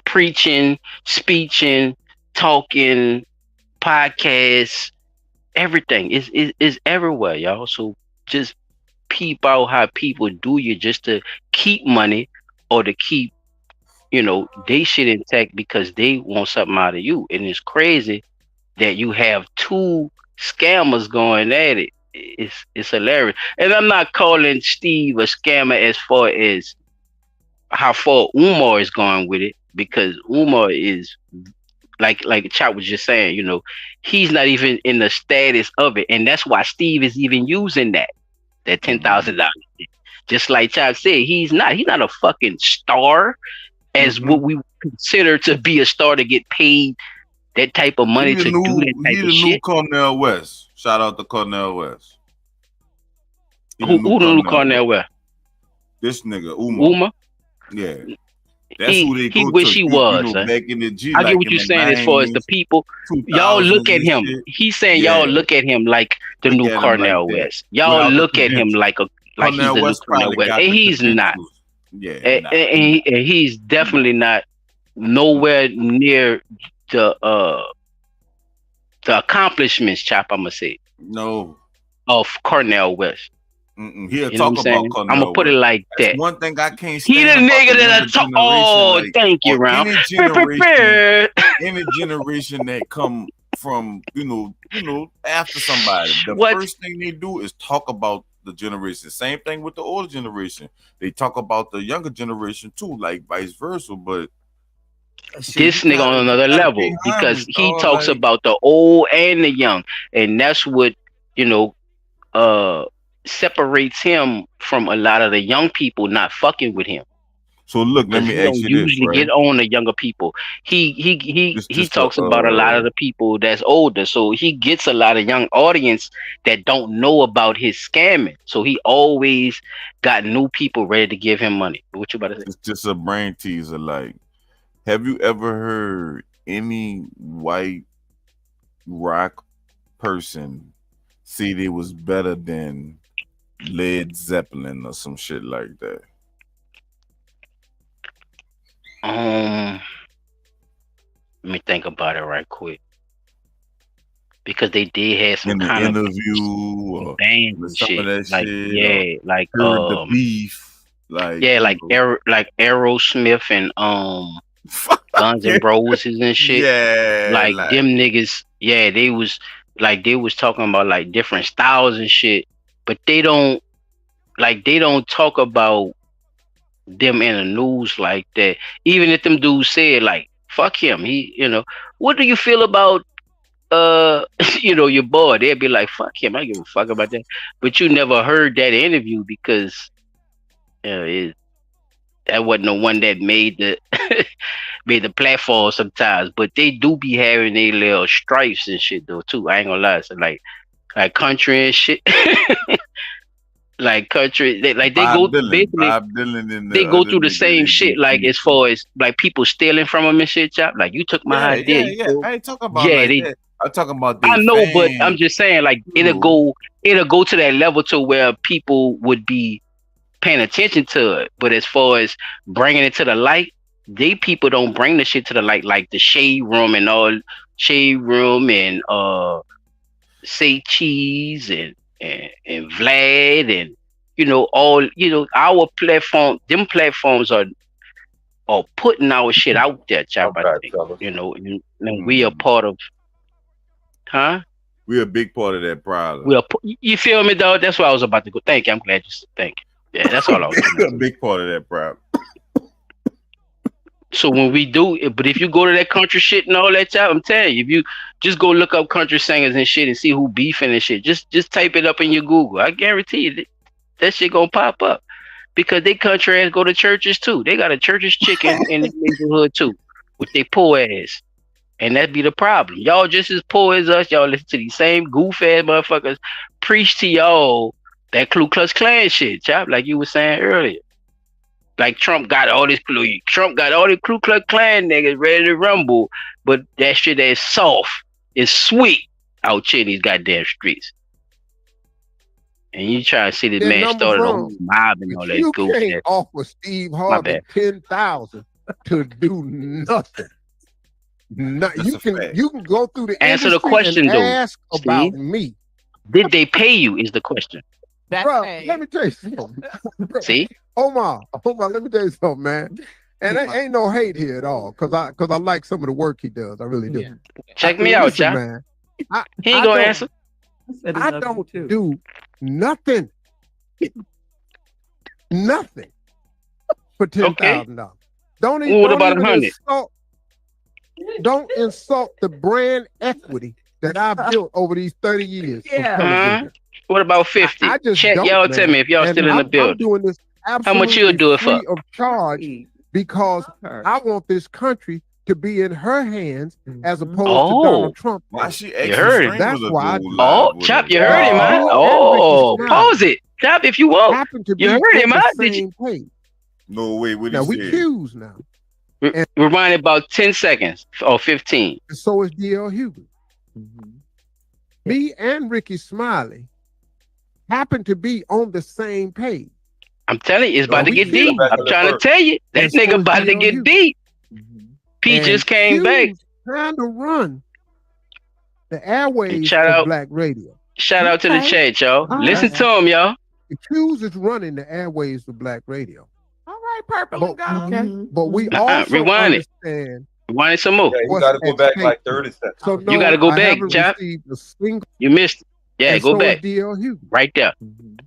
preaching, speeching, talking, podcasts, everything is everywhere, y'all. So just peep out how people do you just to keep money or to keep, they shit intact because they want something out of you. And it's crazy that you have two scammers going at it. It's hilarious. And I'm not calling Steve a scammer as far as how far Umar is going with it, because Umar is like Chop was just saying, he's not even in the status of it. And that's why Steve is even using that $10,000. Just like Chop said, he's not a fucking star as what we consider to be a star to get paid that type of money to do that type of shit. New Cornell West. Shout out to Cornell West. Who the new Cornell West? This nigga, Umar. Yeah. That's who they he go wish to. he was. Back in the G, I get like what you're saying as far as the people. Y'all look at him. He's saying y'all look at him like the new Cornell West. Y'all look at him like he's the new Cornell West. And he's not. Yeah. And he's definitely not nowhere near the accomplishments, Chop, I'm gonna say. No. Of Cornell West. He'll talk about Cornell. I'm gonna put it like that. One thing I can't stand. He the nigga that'll talk. Oh, thank you, Ron. Any generation that come from after somebody, the first thing they do is talk about the generation. Same thing with the older generation. They talk about the younger generation too, like vice versa. But this nigga on another level, because he talks about the old and the young, and that's what separates him from a lot of the young people not fucking with him. So look, let me ask you this, right? Get on the younger people. He talks about a lot of the people that's older, so he gets a lot of young audience that don't know about his scamming. So he always got new people ready to give him money. What you about to say? It's just a brain teaser. Like, have you ever heard any white rock person say they was better than Led Zeppelin or some shit like that? Let me think about it right quick, because they did have some kind of interview or band and shit. Like shit, like the beef, like like Aerosmith and Guns N' Roses and shit. Yeah, like them niggas. Yeah, they was talking about like different styles and shit, but they don't talk about them in the news like that. Even if them dudes said like fuck him, what do you feel about your boy? They'd be like fuck him, I don't give a fuck about that. But you never heard that interview because that wasn't the one that made the made the platform sometimes. But they do be having their little stripes and shit though too. I ain't gonna lie. So like country and shit. Like country, they go basically. They go through the same shit. Like as far as like people stealing from them and shit, Chop. Like you took my idea. Yeah. I ain't talking about that. I'm talking about. I know, but I'm just saying like it'll go to that level to where people would be paying attention to it. But as far as bringing it to the light, they people don't bring the shit to the light, like the Shade Room and Say Cheese and Vlad and our platform. Them platforms are putting our shit out there, Chop. I think and we are part of. Huh? We're a big part of that problem. You feel me, dog? That's why I was about to go. Thank you. I'm glad you said thank you. Yeah, that's all I was. A big part of that problem. So when we do it, but if you go to that country shit and all that, I'm telling you, if you just go look up country singers and shit and see who beefing and shit, just type it up in your Google. I guarantee you that shit gonna pop up because they country ass go to churches too. They got a church's chicken in the neighborhood too, with they poor ass, and that be the problem. Y'all just as poor as us. Y'all listen to these same goof ass motherfuckers preach to y'all that Ku Klux Klan shit, chop, like you were saying earlier. Like Trump got all the Ku Klux Klan niggas ready to rumble, but that shit is soft, is sweet out here in these goddamn streets. And you try to see this man started a whole mob and all that You goof can't shit. offer Steve Harvey bad. 10,000 to do nothing. You can go through the Answer the industry question and though. ask about Steve. me. Did they pay you? Is the question. Bro, let me tell you something. See? Omar, let me tell you something, man. And there ain't no hate here at all, cause I like some of the work he does. I really do. Check me out, listen, Chop. man. He ain't gonna answer. I don't do nothing. Nothing for $10,000. Don't even. Well, what don't about even 100? insult- Don't insult the brand equity that I've built over these 30 years. of television. What about 50? I just Check don't, y'all. man. Tell me if y'all And still in the I'm building. doing this How absolutely much you'll do it for? free of charge because I want this country to be in her hands as opposed to Donald Trump. Why she You heard him. That's why. Oh, Chop, you heard him, man. Oh, pause it. Chop, if you want. You heard him, man. Did you? No way. What Now he we said? cues now. Rewind about 10 seconds or 15. And so is D.L. Hughley. Me and Ricky Smiley happen to be on the same page. I'm telling you, it's about to we get deep. feel- I'm trying to tell you. That And so nigga is about to D.L. get Hughley. deep. P And just came back. Q's trying to run the airways Shout of out- Black radio. Shout out to the chat, y'all. Listen to him, y'all. The Q's is running the airways of Black radio. All right, purple and gold. Okay. But we also Rewind it. understand Rewind it some more. Yeah, you what's got to go at back stake. like 30 seconds. So no, You gotta go I back, haven't Chop. received a single. You missed. Yeah, and go so back. is D.L. Hughley. Right there.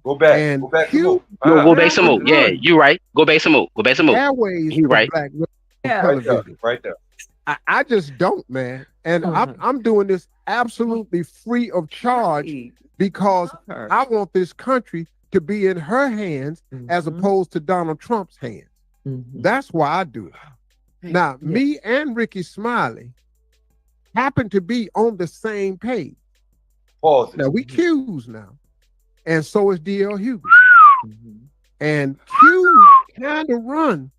Go back. And Go back. Q Go back some more. Yeah, you right. Go back some more. Go back some more. airways You of right. Black radio Yeah. television. Right there. I just don't, man. And I'm doing this absolutely free of charge because I want this country to be in her hands as opposed to Donald Trump's hands. That's why I do it. Now, me and Ricky Smiley happen to be on the same page. Pause it. Now, we Q's now. And so is D.L. Hughley. And Q kind of run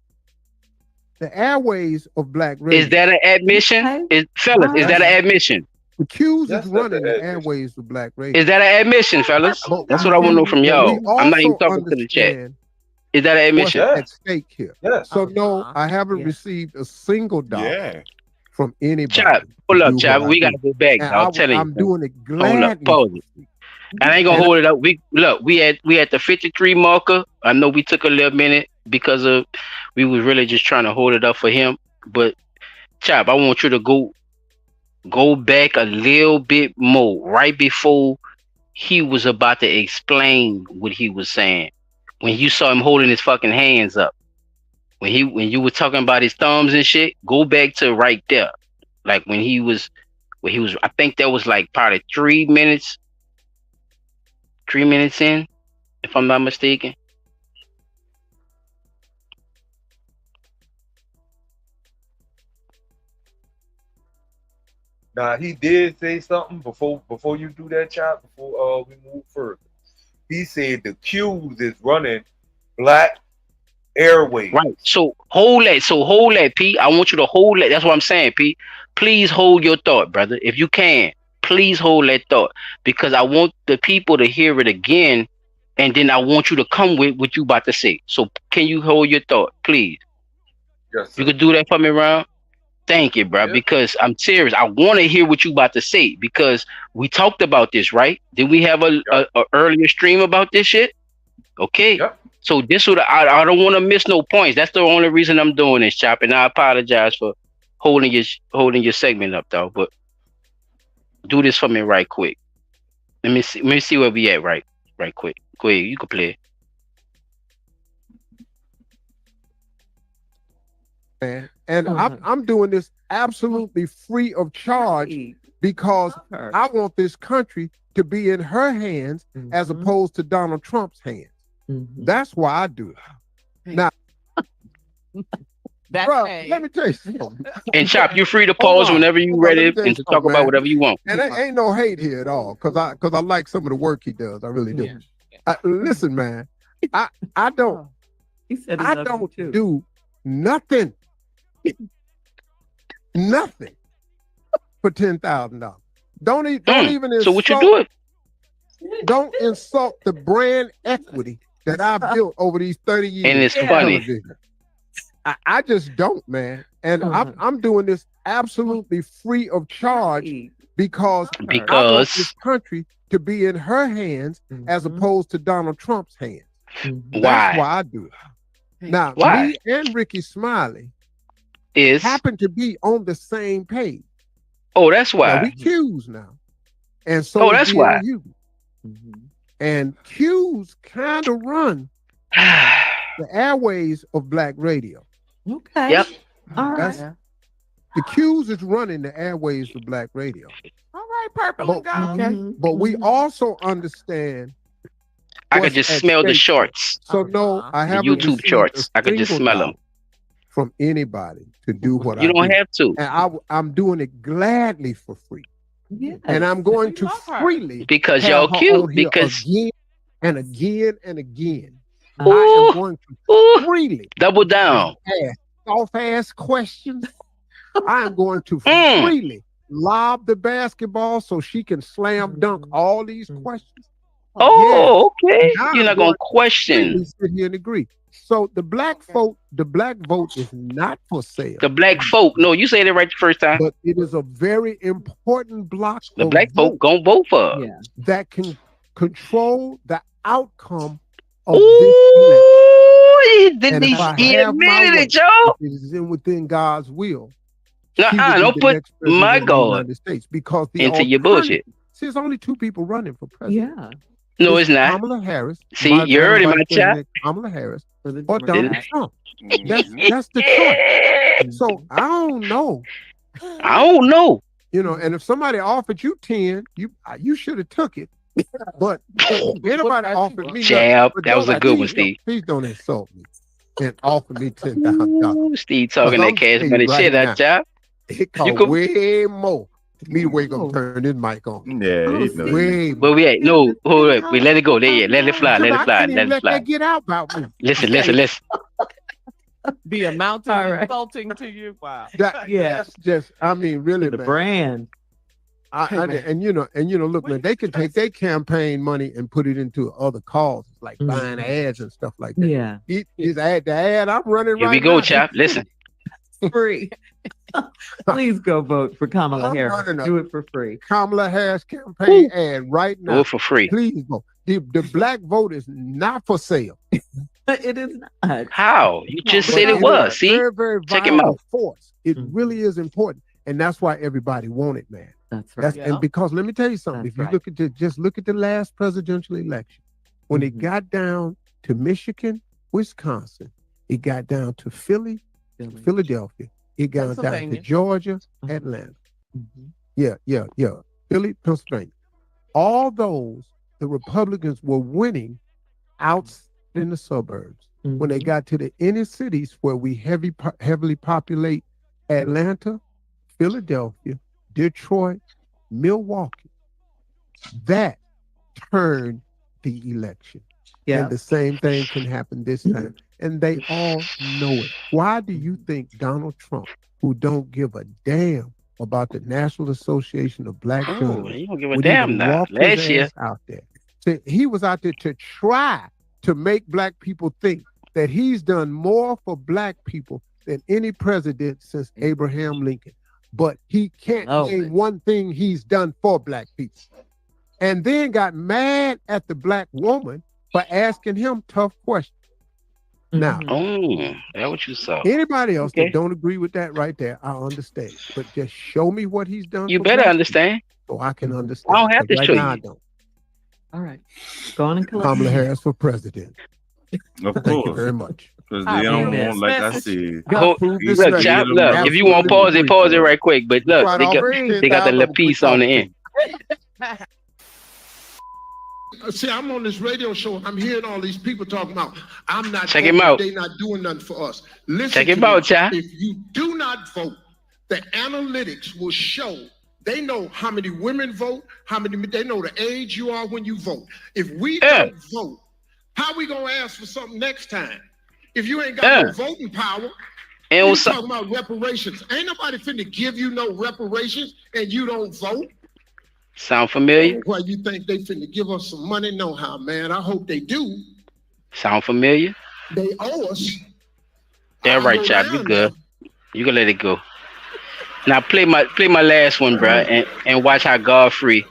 the airways of Black radio. Is that an admission? Fellas, is that an admission? The Q's Yes, is that's running an the airways of Black radio. Is that an admission, fellas? That's what I want to know from But y'all. we I'm not even also talking to the chat. understand Is that an what's admission? at stake here. Yes. So no, I haven't received a single dollar Yeah. from anybody. Chop, pull to up, do Chop. what We I gotta do. go back. And I'm telling I'm you. doing it Hold up, gladly. pause it. And I ain't gonna hold it up. We at the 53 marker. I know we took a little minute because of we was really just trying to hold it up for him. But Chop, I want you to go back a little bit more right before he was about to explain what he was saying. When you saw him holding his fucking hands up. When you were talking about his thumbs and shit, go back to right there. Like when he was I think that was like probably 3 minutes in, if I'm not mistaken. Now he did say something before you do that, Chop. Before we move further, he said the Q's is running Black Airways. Right. So hold that, P. I want you to hold that. That's what I'm saying, P. Please hold your thought, brother. If you can, please hold that thought. Because I want the people to hear it again, and then I want you to come with what you about to say. So can you hold your thought, please? Yes, sir. You could do that for me, Ron? Thank you, bro. Yeah. Because I'm serious. I want to hear what you about to say because we talked about this, right? Did we have a earlier stream about this shit? Okay. Yep. So this would I don't want to miss no points. That's the only reason I'm doing this, Chop. And I apologize for holding your segment up, though. But do this for me right quick. Let me see where we at right quick. Go ahead, you can play. man. And I'm doing this absolutely free of charge because I want this country to be in her hands as opposed to Donald Trump's hands. That's why I do it. Now, bro, let me tell you something. And Chop, you're free to pause whenever you're ready and to talk about whatever you want. And there ain't no hate here at all, because I like some of the work he does. I really do. Listen, man, I don't do nothing for $10,000. Don't even insult. So what you doing? Don't insult the brand equity that I've built over these 30 years. And it's funny. I just don't, man. And I'm doing this absolutely free of charge because I want this country to be in her hands as opposed to Donald Trump's hands. That's why I do it. Now, me and Ricky Smiley happen to be on the same page. Oh, that's why. Now, we Q's now. And so that's why. You. And Q's kind of run the airways of Black radio. Okay. Yep. All right. The Q's is running the airways of Black radio. All right, purple. But we also understand. I could just smell the shorts. So no, I haven't YouTube shorts. I could just smell them from anybody to do what you don't have to. And I'm doing it gladly for free. Yes. And I'm going to freely because y'all cute. Because again and again and again, I am going to freely double down. Ask soft-ass questions. I am going to freely lob the basketball so she can slam dunk all these questions. Okay. You're not gonna question. Sit here and agree. So the black vote is not for sale. The black vote, no, you said it right the first time. But it is a very important block. The black vote gonna vote for that can control the outcome of this election. He admitted it, Joe. It is within God's will. Don't put my God because into your bullshit. See, there's only two people running for president. Yeah. No, it's not. Kamala Harris. See, you heard him, my child. Kamala Harris or Donald Trump. That's the choice. So I don't know. You know, and if somebody offered you 10, you should have took it. But anybody offered me, that was a good one, Steve. Please don't insult me and offer me $10,000. Steve talking that cash money shit, that child. It costs way more. Me to wake up and turn this mic on. Yeah, he's but we ain't hold up. We let it go. Let it fly. Let that get out about me. Listen. The amount of insulting to you. Wow. That's just, I mean, really, the man. brand. And you know, look, man, they can take their campaign money and put it into other causes, like buying ads and stuff like that. Yeah. The ad I'm running Here right now. we go, Chop. Listen. Free. Please go vote for Kamala Harris. Do it for free. Kamala Harris campaign ad right now. Vote for free. Please vote. The black vote is not for sale. It is not. How? You just said it was. See? Very, very check him out. Force. It really is important. And that's why everybody want it, man. That's right. And because let me tell you something. If you look at look at the last presidential election, when it got down to Michigan, Wisconsin, it got down to Philadelphia, it got down to Georgia, Atlanta. Yeah. Philly, Pennsylvania. All those, the Republicans were winning out in the suburbs. When they got to the inner cities where we heavily populate Atlanta, Philadelphia, Detroit, Milwaukee, that turned the election. Yeah. And the same thing can happen this time. And they all know it. Why do you think Donald Trump, who don't give a damn about the National Association of Black Journalists, he don't give a damn now. Last year out there? So he was out there to try to make black people think that he's done more for black people than any president since Abraham Lincoln. But he can't name one thing he's done for black people. And then got mad at the black woman for asking him tough questions. Now, that's what you saw. Anybody else that don't agree with that right there, I understand. But just show me what he's done. You better understand. So I can understand. I don't have to show you. I don't. All right. Go on and collect. Kamala Harris for president. Of course. Thank you very much. Because they don't want, like I said. Look, Chop, look. If you want to pause it right quick. But look, they got the little piece on the end. See, I'm on this radio show. I'm hearing all these people talking about I'm not Check voting, him out. They not doing nothing for us. Listen Check to him out, me. Chop. If you do not vote, the analytics will show. They know how many women vote, they know the age you are when you vote. If we don't vote, how we gonna ask for something next time? If you ain't got no voting power, and you talking about reparations. Ain't nobody finna give you no reparations and you don't vote. Sound familiar? Why you think they finna give us some money? No, how, man? I hope they do. Sound familiar? They owe us. Yeah, right, Chop. You good? You can let it go. Now play my last one, bro, and watch how Godfrey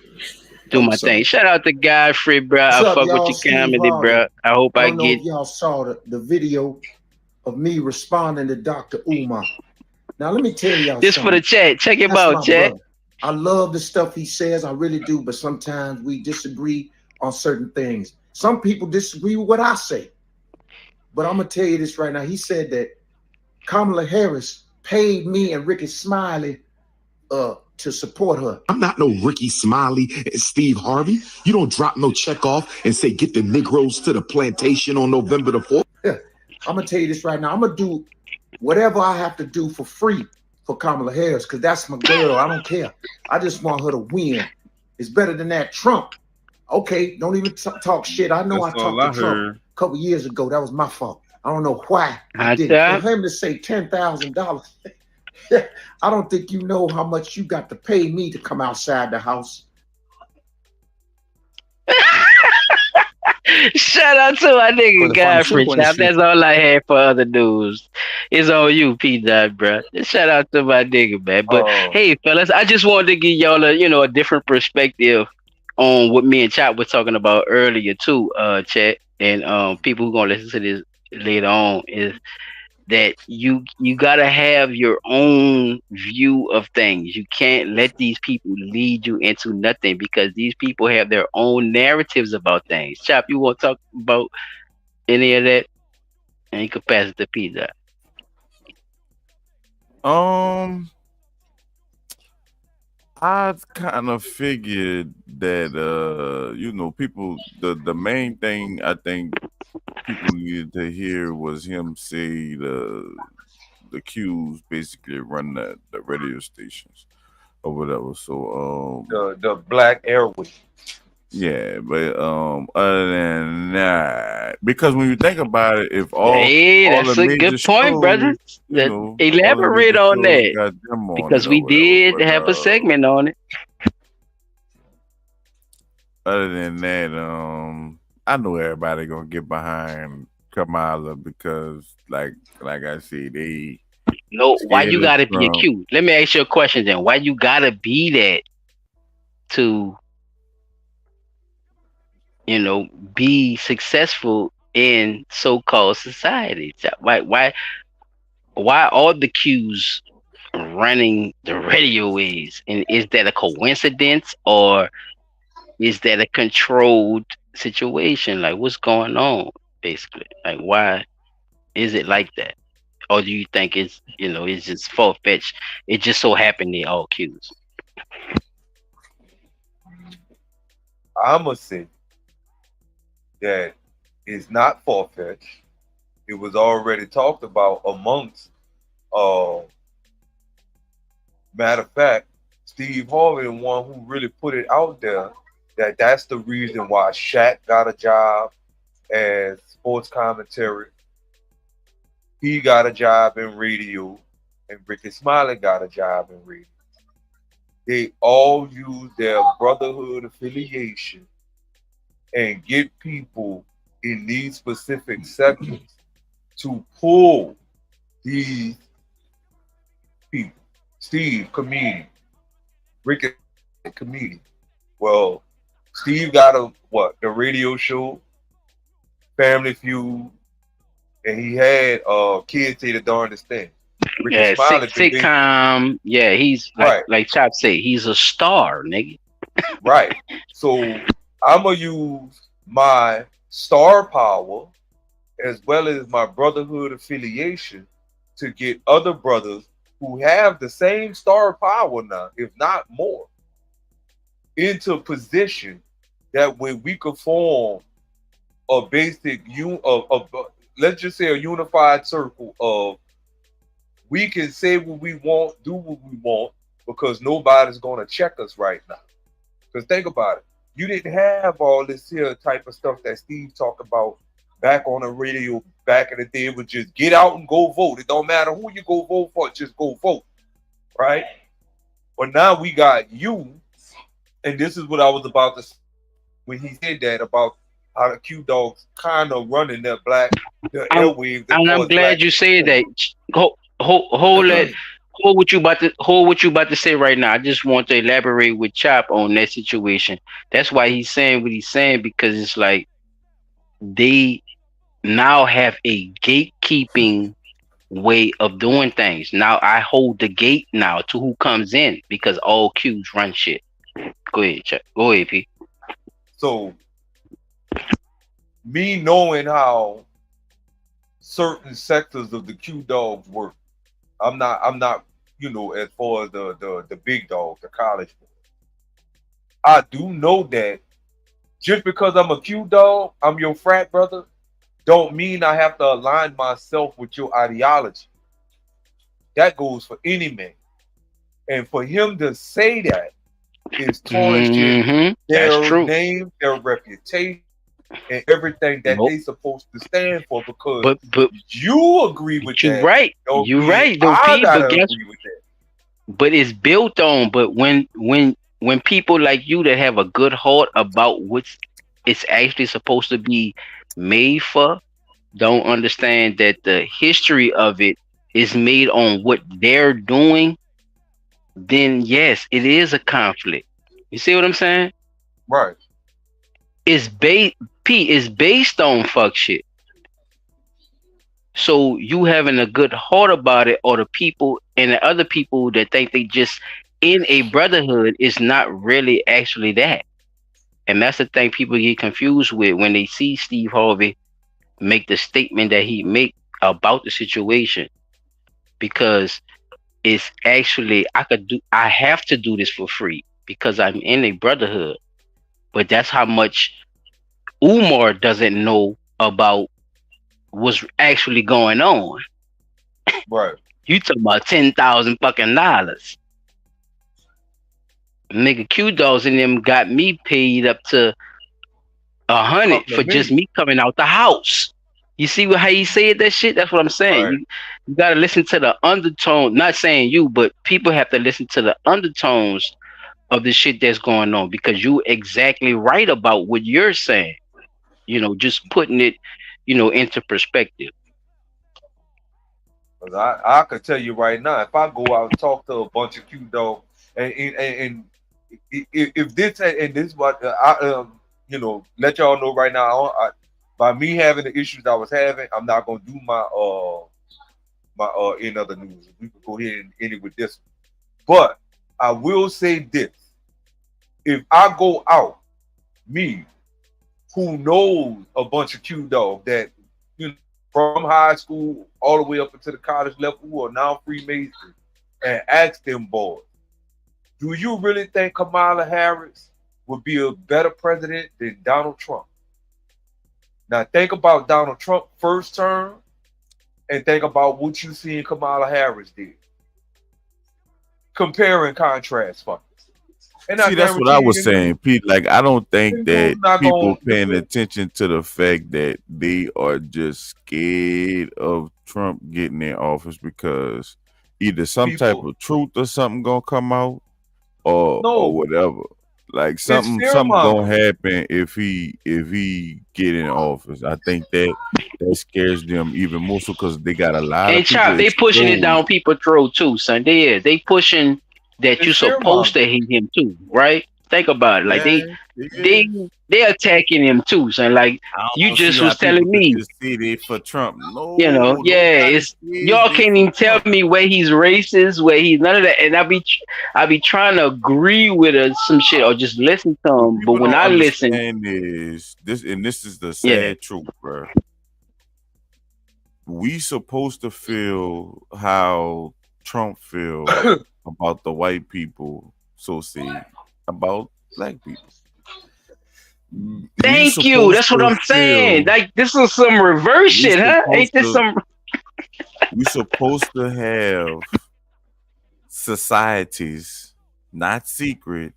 do my thing. Shout out to Godfrey, bro. I fuck with your comedy, bro. I hope I don't know get. if y'all saw the video of me responding to Dr. Umar. Now let me tell y'all This something. for the chat. Check him That's out, my chat. brother. I love the stuff he says. I really do. But sometimes we disagree on certain things. Some people disagree with what I say. But I'm going to tell you this right now. He said that Kamala Harris paid me and Ricky Smiley to support her. I'm not no Ricky Smiley and Steve Harvey. You don't drop no check off and say, get the Negroes to the plantation on November the 4th. Yeah. I'm going to tell you this right now. I'm going to do whatever I have to do for free for Kamala Harris, because that's my girl. I don't care. I just want her to win. It's better than that Trump. Okay, don't even talk shit. I know That's I all talked to I Trump heard. a couple years ago. That was my fault. I don't know why I did that? For him to say $10,000. I don't think you know how much you got to pay me to come outside the house. Shout out to my nigga Godfrey, Chop. That's all I had for other news. It's on you, P-Dot, bro. Shout out to my nigga, man. But hey, fellas, I just wanted to give y'all a different perspective on what me and Chop were talking about earlier too, chat, and people who gonna listen to this later on is that you gotta have your own view of things. You can't let these people lead you into nothing because these people have their own narratives about things. Chop, you want to talk about any of that? And you can pass it to Pizza. I kind of figured that people the main thing I think people needed to hear was him say the Qs basically run the radio stations or whatever. So the Black Airways. Yeah, but other than that, because when you think about it, if all that's the a major good point, shows, brother. Elaborate on that because we did have a segment on it. Other than that, I know everybody gonna get behind Kamala because, like I said, they. No, why you gotta be Trump. accused? Let me ask you a question then. Why you gotta be that to, be successful in so-called society? Why all the Qs running the radio waves? And is that a coincidence or is that a controlled situation? Like, what's going on, basically? Like, why is it like that? Or do you think it's just far-fetched? It just so happened they all Qs. I'ma say that it's not far-fetched. It was already talked about amongst matter of fact, Steve Harvey, the one who really put it out there, that's the reason why Shaq got a job as sports commentary. He got a job in radio, and Ricky Smiley got a job in radio. They all use their brotherhood affiliation and get people in these specific sections to pull these people. Steve, comedian. Ricky, comedian. Well, Steve got the radio show, Family Feud, and he had Kids Say the Darndest Thing. Ricky Smiley sitcom. Yeah, he's like Chop say, he's a star, nigga. Right. So I'm gonna use my star power as well as my brotherhood affiliation, to get other brothers who have the same star power now, if not more, into a position that when we could form a basic let's just say a unified circle of, we can say what we want, do what we want, because nobody's going to check us right now. Because think about it, you didn't have all this here type of stuff that Steve talked about back on the radio back in the day. It was just get out and go vote. It don't matter who you go vote for, just go vote, right? But now we got you, and this is what I was about to say when he said that about how the Q Dogs kind of running the airwaves. And I'm glad you said that. Hold what you about to say right now. I just want to elaborate with Chop on that situation. That's why he's saying what he's saying, because it's like they now have a gatekeeping way of doing things. Now I hold the gate now to who comes in, because all Qs run shit. Go ahead, Chop. Go ahead, P. So me knowing how certain sectors of the Q Dogs work, I'm not, as far as the big dogs, the college boys. I do know that just because I'm a Q Dog, I'm your frat brother, don't mean I have to align myself with your ideology. That goes for any man. And for him to say that is tarnishing their name, their reputation, and everything that they supposed to stand for, because but you agree with that. You're right. But it's built on. But when people like you that have a good heart about what it's actually supposed to be made for, don't understand that the history of it is made on what they're doing, then yes, it is a conflict. You see what I'm saying? Right. It's based on fuck shit. So you having a good heart about it, or the people and the other people that think they just in a brotherhood, is not really actually that. And that's the thing people get confused with when they see Steve Harvey make the statement that he make about the situation, because it's actually I have to do this for free because I'm in a brotherhood. But that's how much Umar doesn't know about what's actually going on. Right. You talking about $10,000 fucking dollars. Nigga, Q Dogs and them got me paid up to 100 for just me coming out the house. You see how he said that shit? That's what I'm saying. Right. You gotta listen to the undertone. Not saying you, but people have to listen to the undertones of the shit that's going on, because you exactly right about what you're saying. Just putting it, into perspective. I could tell you right now, if I go out and talk to a bunch of Q Dogs, and if this and this what let y'all know right now, by me having the issues I was having, I'm not gonna do my in other news. We could go ahead and end it with this, but I will say this: if I go out, me, who knows a bunch of Q Dogs that from high school all the way up into the college level, who are now Freemasons, and ask them boys, do you really think Kamala Harris would be a better president than Donald Trump? Now think about Donald Trump first term, and think about what you see in Kamala Harris did. Compare and contrast, fuck. And see, that's what I was saying, Pete. Like, I don't think that people paying attention to the fact that they are just scared of Trump getting in office because either some type of truth or something gonna come out, or whatever. Like something gonna happen if he get in office. I think that scares them even more so because they got a lot of people. And they pushing it down people's throat too, son. They pushing that you're supposed to hate him too, right? Think about it. Like they attacking him too, son. Like you just was telling me. For Trump, no, it's y'all can't even tell me where he's racist, where he's none of that. And I be trying to agree with some shit or just listen to him. But when I listen, this is the sad truth, bro. we supposed to feel how Trump feel about the white people, so say about black people. Thank you. That's what I'm saying. Like this is some reverse shit, huh? Ain't this some? We supposed to have societies, not secret,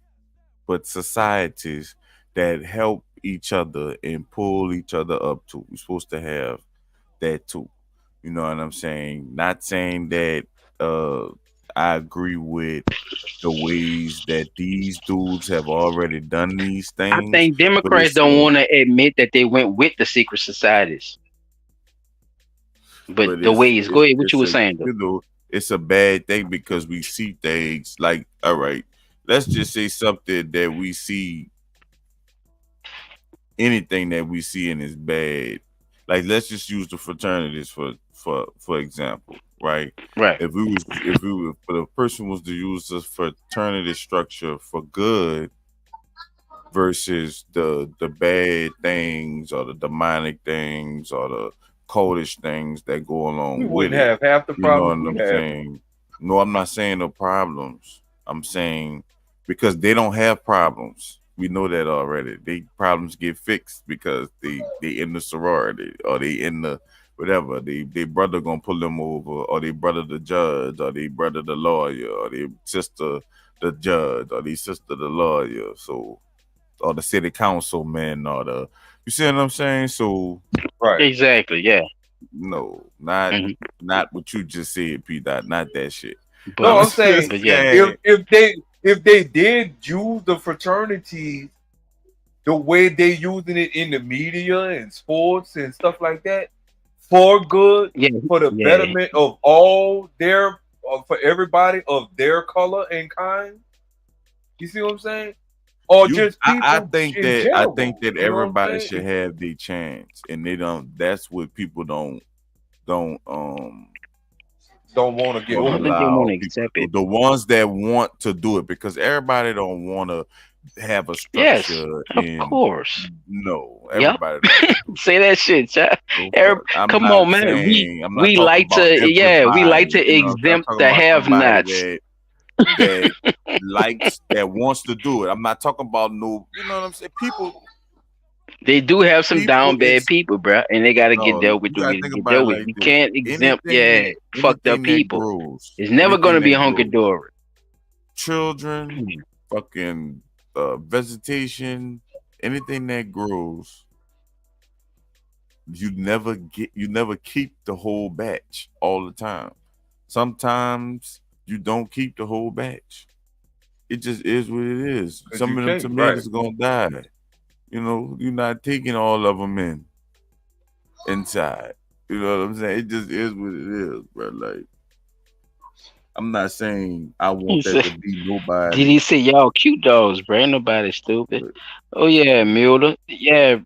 but societies that help each other and pull each other up too. We're supposed to have that too. You know what I'm saying? Not saying that I agree with the ways that these dudes have already done these things. I think Democrats don't want to admit that they went with the secret societies. But the ways, go ahead, what you were saying though. You know, it's a bad thing because we see things like, all right, let's just say something that we see, anything that we see in is bad. Like, let's just use the fraternities for example, right? Right. If the person was to use the fraternity structure for good versus the bad things or the demonic things or the cultish things that go along with wouldn't it. have half the You know what problems I'm we have. saying? No, I'm not saying no problems. I'm saying because they don't have problems. We know that already. They problems get fixed because they in the sorority or they in the whatever. They brother gonna pull them over, or they brother the judge, or they brother the lawyer, or they sister the judge, or they sister the lawyer. So, or the city councilman, or the, you see what I'm saying? So, right, exactly, yeah. No, not what you just said, P. Dot. Not that shit. No, I'm saying yeah. if they did use the fraternity the way they using it in the media and sports and stuff like that for good, for the betterment of all their, for everybody of their color and kind. You see what I'm saying? Or just people I think that general, I think that you know what I'm everybody saying? should have their chance, and they don't. That's what people don't want to get don't over. They allow want to people accept to. it. The ones that want to do it, because everybody don't want to have a structure. Yes, of course. No, Yep. everybody. Say that shit, child. I'm Come not on, man. saying- I'm not We talking like about to, we like to everybody, you know, I'm exempt talking the about have-nots. somebody that likes, that wants to do it. I'm not talking about no, you know what I'm saying? People, They do have some People down bad is- people, bro, and they gotta get no, dealt with you the gotta way think to get about dealt it with. like You this. can't exempt, Anything fucked up anything that people. grows, It's never gonna anything be that hunky grows, dory. children, fucking vegetation, anything that grows, you never keep the whole batch all the time. Sometimes you don't keep the whole batch. It just is what it is. 'Cause Some you of them can't, tomatoes are gonna die. You know, you're not taking all of them inside. You know what I'm saying? It just is what it is, bro. Like, I'm not saying I want that to be nobody. Did he say y'all cute dogs, bro? Ain't nobody stupid. Oh yeah, Mulder. Yeah.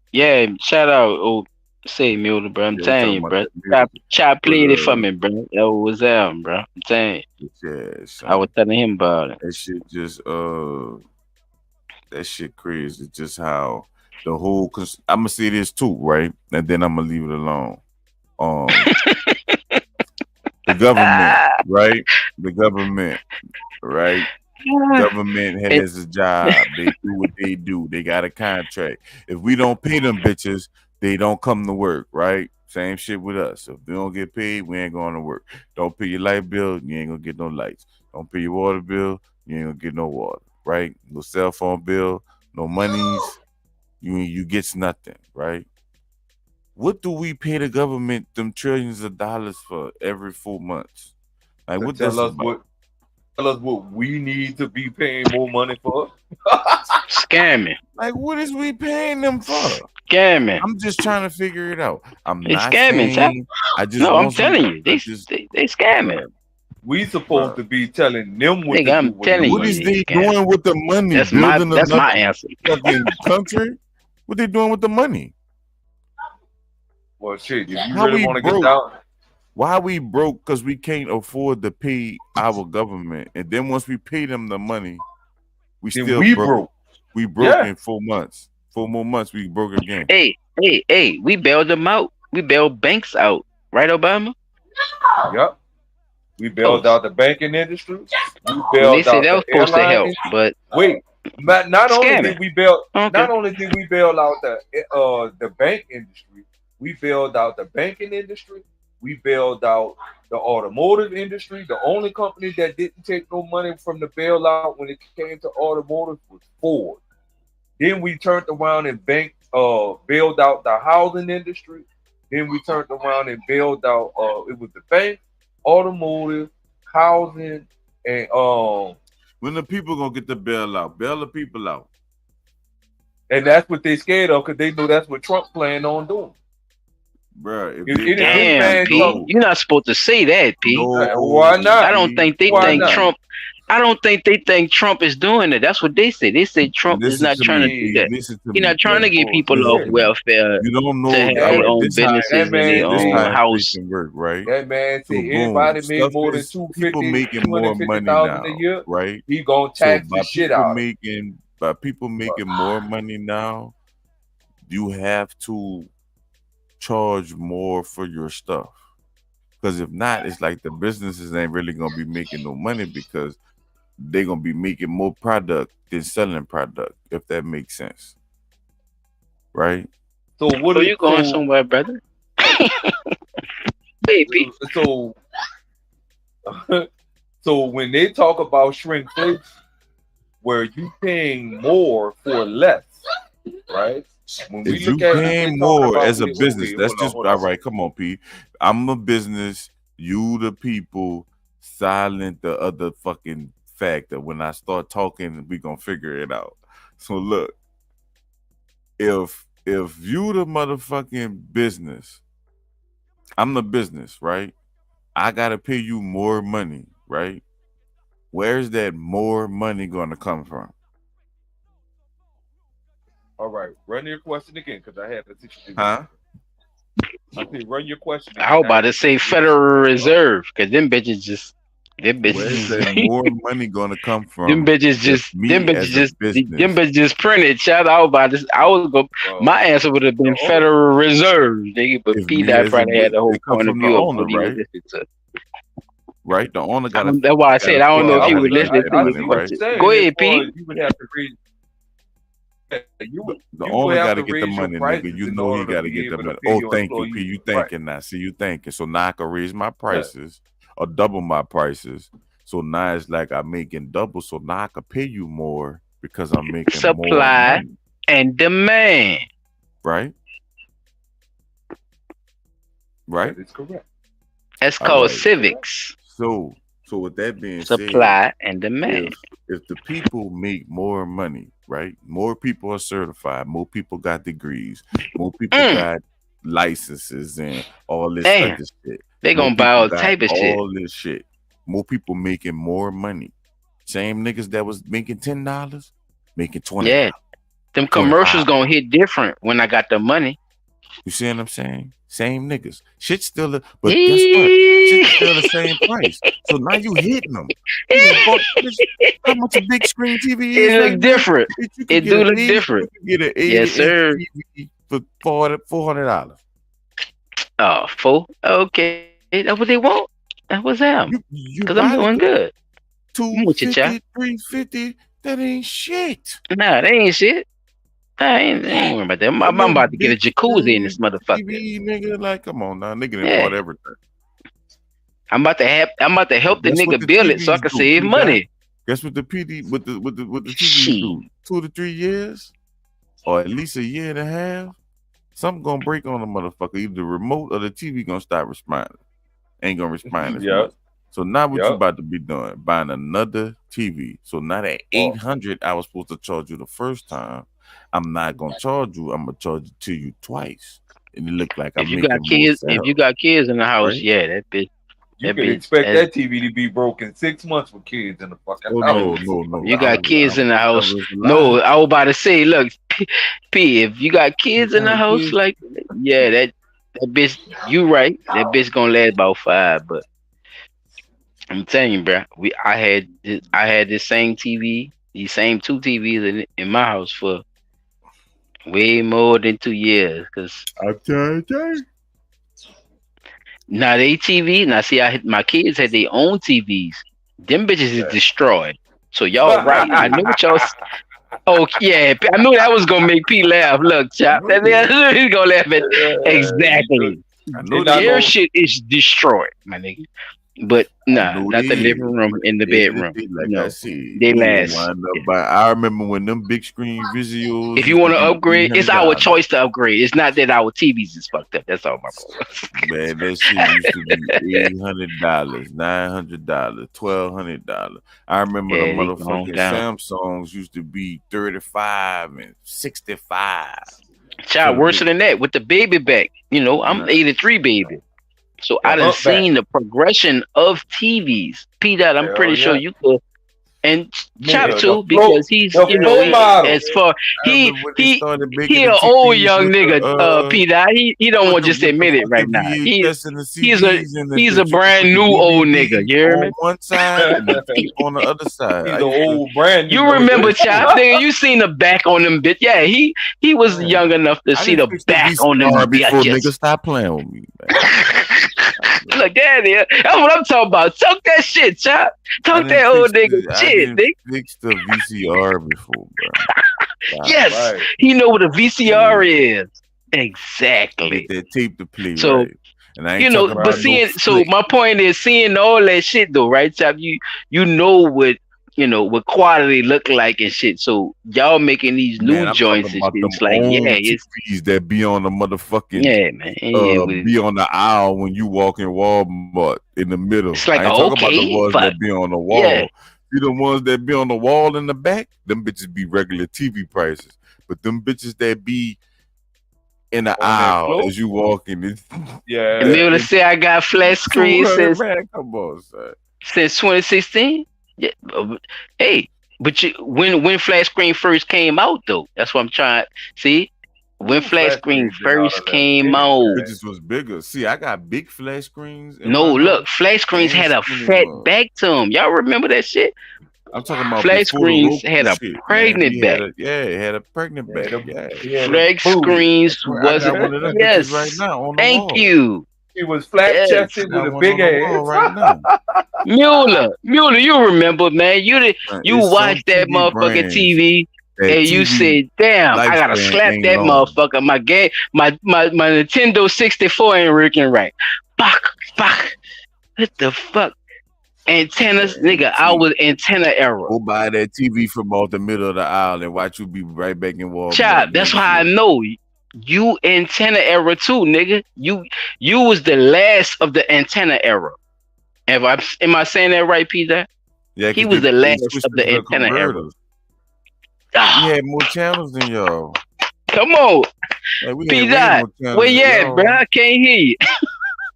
Shout out. Oh, say Mulder, bro. I'm Yeah, we telling talking you, about bro. that music. Chop played it for But, me, bro. That was them, bro. I'm telling you. yeah, I was telling him about it. that shit just that shit crazy. Just how the whole I'm gonna say this too, right? And then I'm gonna leave it alone. The government, right? The government, right? Government has a job. They do what they do. They got a contract. If we don't pay them bitches, they don't come to work, right? Same shit with us. If we don't get paid, we ain't going to work. Don't pay your light bill, you ain't gonna get no lights. Don't pay your water bill, you ain't gonna get no water, right? No cell phone bill, no monies, you gets nothing, right? What do we pay the government them trillions of dollars for every 4 months? Like, what that's about? Tell us what we need to be paying more money for. Scamming. Like, what is we paying them for? Scamming. I'm just trying to figure it out. I'm They not scamming, saying. child. I just No, I'm want some- telling you, I just- they scamming. We supposed to be telling them what Nigga, to I'm do with telling the you, What money. is they they scamming. doing with the money? That's Building my another answer. fucking country? What they doing with the money? Well, shit, if you How really we want to get broke? down, Why we broke? Because we can't afford to pay our government, and then once we pay them the money, we then still we broke. broke. We broke Yeah. in 4 months. 4 more months, we broke again. Hey, we bailed them out. We bailed banks out. Right, Obama? Yep. We bailed out the banking industry. We They bailed said out that was the supposed to airline help, industry. but Wait, not only scamming. did we bail, Okay. not only did we bail out the bank industry, we bailed out the banking industry. We bailed out the automotive industry. The only company that didn't take no money from the bailout when it came to automotive was Ford. Then we turned around and bailed out the housing industry. Then we turned around and bailed out it was the bank, automotive, housing, and when the people gonna get the bailout? Bail the people out. And that's what they scared of because they know that's what Trump planned on doing. Bruh, damn, P, you're not supposed to say that, P. Why not? I don't think they think Trump. I don't think they think Trump is doing it. That's what they say. They say Trump is not trying to do that. He's not trying to get people off welfare. You don't know to have their own businesses and their own house. Work, right? That man So said boom, anybody made stuff more than is- people making more money 250,000 now, a year, right? he gonna tax the shit out. By people making more money now, you have to charge more for your stuff. Because if not, it's like the businesses ain't really gonna be making no money because they're gonna be making more product than selling product, if that makes sense. Right? So what are you going somewhere, brother? Baby. So so when they talk about shrinkflation, where you paying more for less, right? When If you paying more as a business, that's just all right. Come on, P. I'm a business. You the people. Silent the other fucking factor. When I start talking, we gonna figure it out. So look, if you the motherfucking business, I'm the business, right? I gotta pay you more money, right? Where's that more money gonna come from? All right, run your question again because I had to teach you. Huh? I said, run your question. I was about to say Federal Reserve because them bitches just. Where's that more money gonna come from? Them bitches just printed. Child, I was going. My answer would have been Federal Reserve, nigga. But P that probably had the whole point of view of what he was listening to. Right, the owner got. That's why I said I don't know if he was listening to me. Go ahead, P. You would have to read. The owner got to get the money, nigga. You know he got to get the money. Oh, thank you, P. You thinking now? See, you thinking. So now I can raise my prices or double my prices. So now it's like I'm making double. So now I can pay you more because I'm making more supply money. and demand. Right. Right. That is correct. That's called civics. So with that being supply said, and demand. If the people make more money, right? More people are certified. More people got degrees. More people got licenses and all this other shit. They gonna buy all type of shit. All this shit. More people making more money. Same niggas that was making $10, making $20. Yeah, them commercials gonna hit different when I got the money. You see what I'm saying? Same niggas. Shit's still but guess what? Shit's still the same price. So now you hitting them. How much a big screen TV is? It look different. It do look different. You can get an yes, sir. TV for $400. Oh, $400. Okay. That's what they want. That was them. Because I'm doing good. $250, $350. That ain't shit. Nah, that ain't shit. I ain't worried about that. I'm about to get a jacuzzi in this motherfucker. TV, nigga, like, come on now, nigga done bought everything. I'm about to help the nigga build it so I can save money. Guess what the PD with the TV do? 2 to 3 years, or at least a year and a half. Something gonna break on the motherfucker. Either the remote or the TV gonna stop responding. Ain't gonna respond as much. So now what you about to be doing? Buying another TV. So now that $800 I was supposed to charge you the first time, I'm not gonna charge you. I'm gonna charge it to you twice, and it look like I'm making more sales. If you got kids in the house, right? Yeah, that bitch. You can expect that TV to be broken 6 months with kids in the fucking house. No. You got kids in the house. No, I was about to say, look, P, if you got kids in the house, like, yeah, that bitch, you right. That bitch gonna last about 5, but I'm telling you, bro, I had this same TV, these same 2 TVs in my house for way more than 2 years, cause I'm telling you. Now they TV. Now see, my kids had their own TVs. Them bitches is destroyed. So y'all right. I knew what y'all. Oh yeah, I knew that was gonna make P laugh. Look, Chop, he's gonna laugh at exactly. Their shit is destroyed, my nigga. But nah, not the living room, in the bedroom. Like I said, they last. I remember when them big screen visuals. If you want to upgrade, it's our choice to upgrade. It's not that our TVs is fucked up. That's all my fault. Man, that shit used to be $800, $900, $1,200. I remember the motherfucking Samsungs used to be $35 and $65. Child, worse than that with the baby back. You know, I'm 83 baby. So I done seen the progression of TVs. P-Dot, I'm pretty sure you could. And Chop too, because he's, you know, as far he an old young nigga, P-Dot. He don't want to just admit it right now. He's a brand new old nigga. You hear me? One side and on the other side. He's an old brand new. You remember Chop? Nigga, you seen the back on them bitch. Yeah, he was young enough to see the back on them before bitches. Nigga, stop playing with me, man. Look, daddy, that's what I'm talking about. Talk that shit, Chop. Talk that old nigga shit, nigga. Fixed the VCR before, bro. Yes, right. He know what a VCR is. Exactly. That tape to play, so, right? And I ain't you know, but seeing, so my point is seeing all that shit though, right, Chop? You know what, you know, what quality look like and shit. So y'all making these new joints and shit. It's like, yeah, it's TVs that be on the motherfucking man. Be on the aisle when you walk in Walmart in the middle. It's like, I ain't talking about the ones that be on the wall. Yeah. See the ones that be on the wall in the back, them bitches be regular TV prices. But them bitches that be in the aisle as you walk in, yeah. And be able to say I got flat screen since come on, son. Since 2016. Yeah. Hey, but when flat screen first came out though, that's what I'm trying. See, when flat screen first came out, bitches was bigger. See, I got big flat screens. No, look, flat screens had a fat back to them. Y'all remember that shit? I'm talking about flat screens had a pregnant back. It had a pregnant back. Yeah. Flat screens wasn't. Yes, right now on the thank wall. you. He was flat chested with a big ass. Right now. Mueller, you remember, man? You watched that motherfucking TV. And you said, "Damn, I gotta slap that motherfucker." My game, my Nintendo 64 ain't working right. Fuck. What the fuck? Antennas, nigga. I was antenna era. Go buy that TV from off the middle of the aisle and watch you be right back in Walmart. Chop, that's why I know you antenna era too, nigga. You was the last of the antenna era. Am I saying that right, Peter? Yeah, he was the last of the antenna era. We had more channels than y'all. Come on, P-Dot. Where you at, bro? I can't hear you.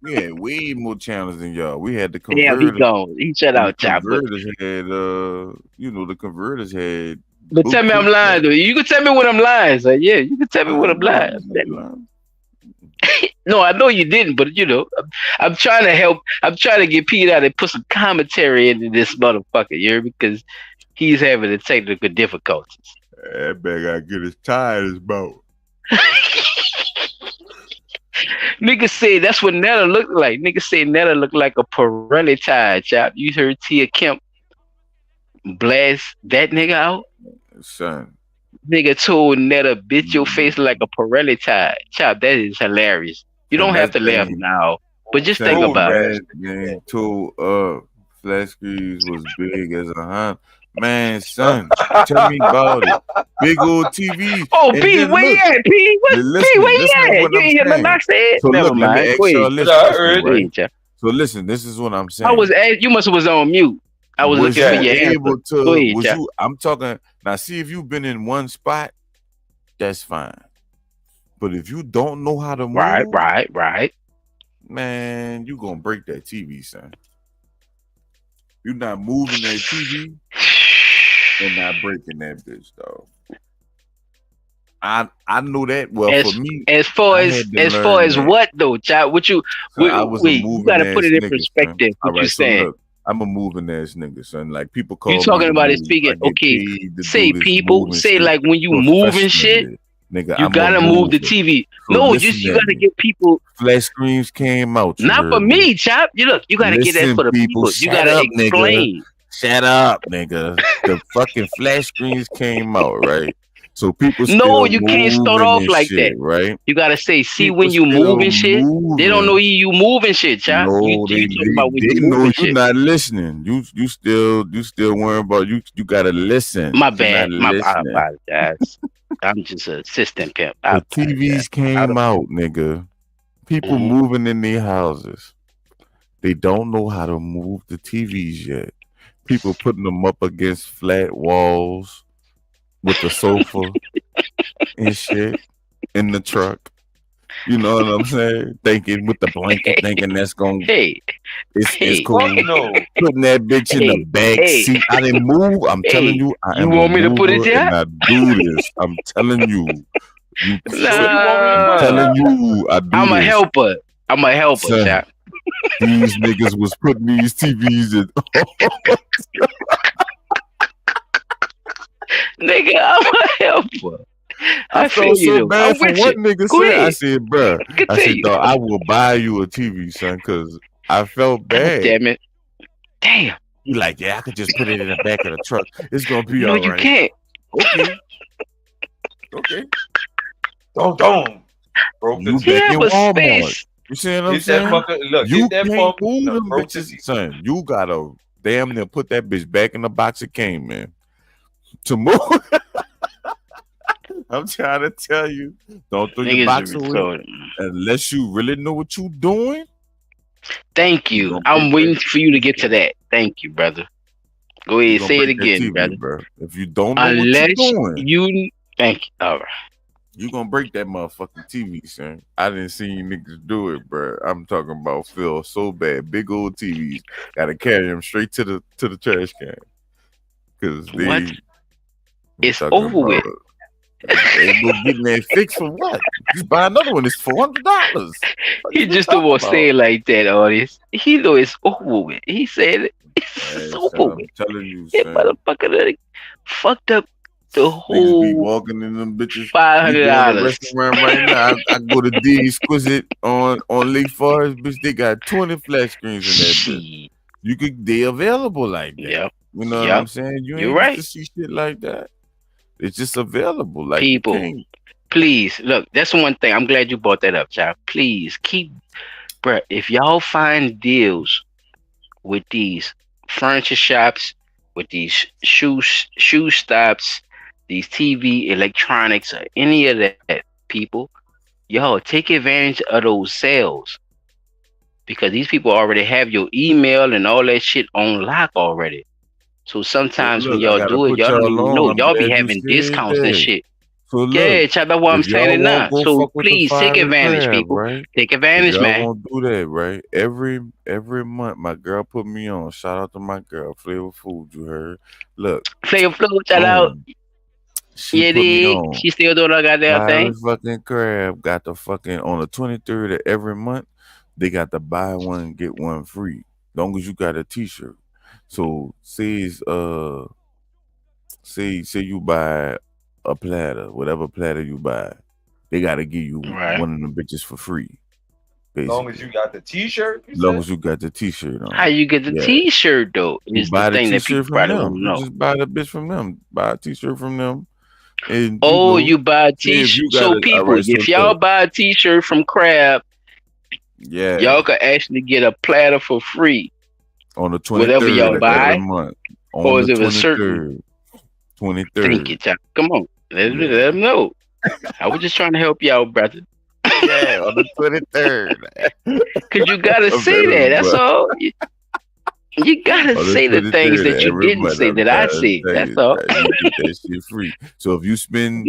We had way more channels than y'all. We had the converters. Yeah, he gone. He shut out, Chop. Converters had, the converters had. But tell me I'm lying, though. You can tell me when I'm lying. So yeah, you can tell me when I'm lying. No, I know you didn't, but you know, I'm trying to help. I'm trying to get Pete out and put some commentary into this motherfucker, you hear me? Because he's having the technical difficulties. That man gotta get his tires boat. Nigga said that's what Netta looked like. Nigga said Netta looked like a Pirelli tire, Chop. You heard Tia Kemp blast that nigga out? Son. Nigga told Netta, bitch, your face like a Pirelli tire. Chop, that is hilarious. You don't have to laugh now, but just think about it. Man, told flat screens was big as a hunt. Man, son, tell me about it. Big old TV. Oh, P, where you at, P? P, where you at? You ain't hear nothing I said? So never mind. So listen, this is what I'm saying. You must have was on mute. I was looking for your answer. I'm talking now. See, if you've been in one spot, that's fine. But if you don't know how to move, right, man, you gonna break that TV, son. You're not moving that TV and not breaking that bitch, dog. I know that. Well, for me, as far as what though, Chop? What you? You gotta put it in perspective. What you saying? I'm a moving ass nigga, son. Like people call you talking about it speaking. Okay, say people say like when you moving shit. Nigga, You gotta move the TV. No, you gotta get people. Flash screens came out. Not for me, Chop. You gotta get that for the people. You gotta explain. Nigga. Shut up, nigga. The fucking flash screens came out, right? So people no, you can't start off like shit, that, right? You gotta say, see People when you moving shit. moving. They don't know you moving shit, Chop. No, you they talking about when you know moving you're shit. not listening. You still worrying about you. You gotta listen. My You're bad. not I listening. apologize. I'm just an assistant pimp. The TVs came out, nigga. People moving in their houses. They don't know how to move the TVs yet. People putting them up against flat walls with the sofa and shit in the truck. You know what I'm saying? Thinking with the blanket, thinking that's gonna it's cool. No. Putting that bitch in the back seat. I didn't move. I'm telling you, I am want me to put it mover there? and I do this. I'm telling you. Nah. Telling you, I do I'm a this. helper. I'm a helper, Son, Chop. These niggas was putting these TVs in. Nigga, I'm a helper. I feel felt you, so though. bad I'm for with what you. nigga Go said. I ahead. said, bruh, I said, Continue. dog, I will buy you a TV, son, because I felt bad. Damn it. Damn. You like, yeah, I could just put it in the back of the truck. It's gonna be No, all you right. can't. Okay. Okay. Don't. Broke the You TV. back in but Walmart. space. You see what I'm Get saying? that fucking look. You Get that can't pump. move No, them broke the bitches, son. You gotta damn near put that bitch back in the box it came in to move. I'm trying to tell you, don't throw your Niggas box are away retarded. unless you really know what you doing. Thank you. I'm waiting for you to get to that. Thank you, brother. Go You ahead, gonna say it break that again, TV, brother. bro. If you don't know Unless what you're doing, you thank you. All right. you gonna break that motherfucking TV, son. I didn't see you niggas do it, bro. I'm talking about feel so bad. Big old TVs, gotta carry them straight to the trash can. Cause they, What? I'm It's talking over with. about- They go getting that fixed for what? Just buy another one. It's $400. He just don't want to say it like that, audience. He know it's over with. He said it. It's over I'm with. telling you, That son. motherfucker done fucked up the Niggas be whole walking in them bitches. $500. You go in the restaurant right now. I go to D Exquisite on Lake Forest, bitch. They got 20 flat screens in that bitch. You could they available like that. Yep. You know what Yep. I'm saying? You You're ain't right. used to see shit like that. It's just available. Like you People, can't- please look. That's one thing. I'm glad you brought that up, child. Please keep, bruh. If y'all find deals with these furniture shops, with these shoe stops, these TV electronics, or any of that, people, y'all take advantage of those sales because these people already have your email and all that shit on lock already. So sometimes when Look, I y'all gotta do it, put y'all don't even on. know. I'm Y'all be glad you having said discounts and that. shit. So look, Yeah, child, that's why I'm if y'all saying it won't now. go So fuck with the please take Fire advantage, Crab, people. right? Take If advantage, y'all man. won't do that, right? Every month, my girl put me on. Shout out to my girl, Flavor Food. You heard? Look, Flavor Food, shout out. boom. She Yeah, put me dig. on. She still doing her goddamn Fire thing. fucking Crab got the fucking on the 23rd of every month. They got the buy one get one free. Long as you got a T-shirt. So say you buy a platter, whatever platter you buy, they gotta give you Right. one of them bitches for free. As long as you got the T-shirt. As long as you got the T-shirt on. How you get the Yeah. T-shirt though? You Is buy the the thing that T-shirt people from probably them. don't You know. just buy the bitch from them. Buy a T-shirt from them. And Oh, know, you buy a say if T-shirt. you So got it- people, alright, so if y'all look, buy a T-shirt from Crab, yeah, y'all could actually get a platter for free. on the 23rd Whatever y'all of buy, every month. On or is the it a certain? 23rd. Thank you, child. Come on, let them know. I was just trying to help you out, brother. Yeah, on the 23rd. Cause you gotta I'm say better, that. That's bro. all. You gotta On the say the things 23rd that you every didn't month, say I'm that I trying to said. tell That's you, all. you get that shit free. So if you spend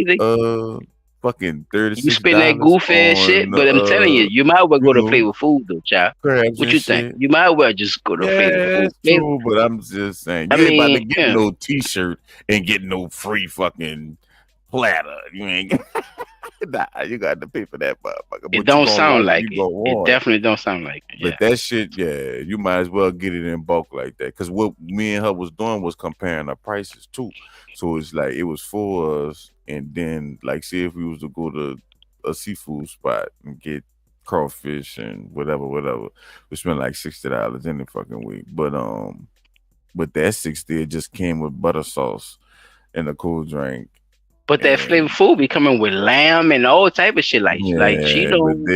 fucking $36 You spend that goofy ass shit, but I'm telling you, you might well go to Flavor Food though, child. crabs What and you think? shit. You might well just go to Flavor Yeah, Food. it's true, but I'm just saying, I you ain't about to mean, get yeah. no T-shirt and get no free fucking platter. You ain't. Nah, you got to pay for that motherfucker. It don't sound like it. It definitely don't sound like it. But that shit, yeah, you might as well get it in bulk like that. Because what me and her was doing was comparing our prices too. So it's like it was for us, and then like, see if we was to go to a seafood spot and get crawfish and whatever, we spent like $60 in the fucking week. But that 60 it just came with butter sauce and a cool drink. But that flavor food be coming with lamb and all type of shit. Like she don't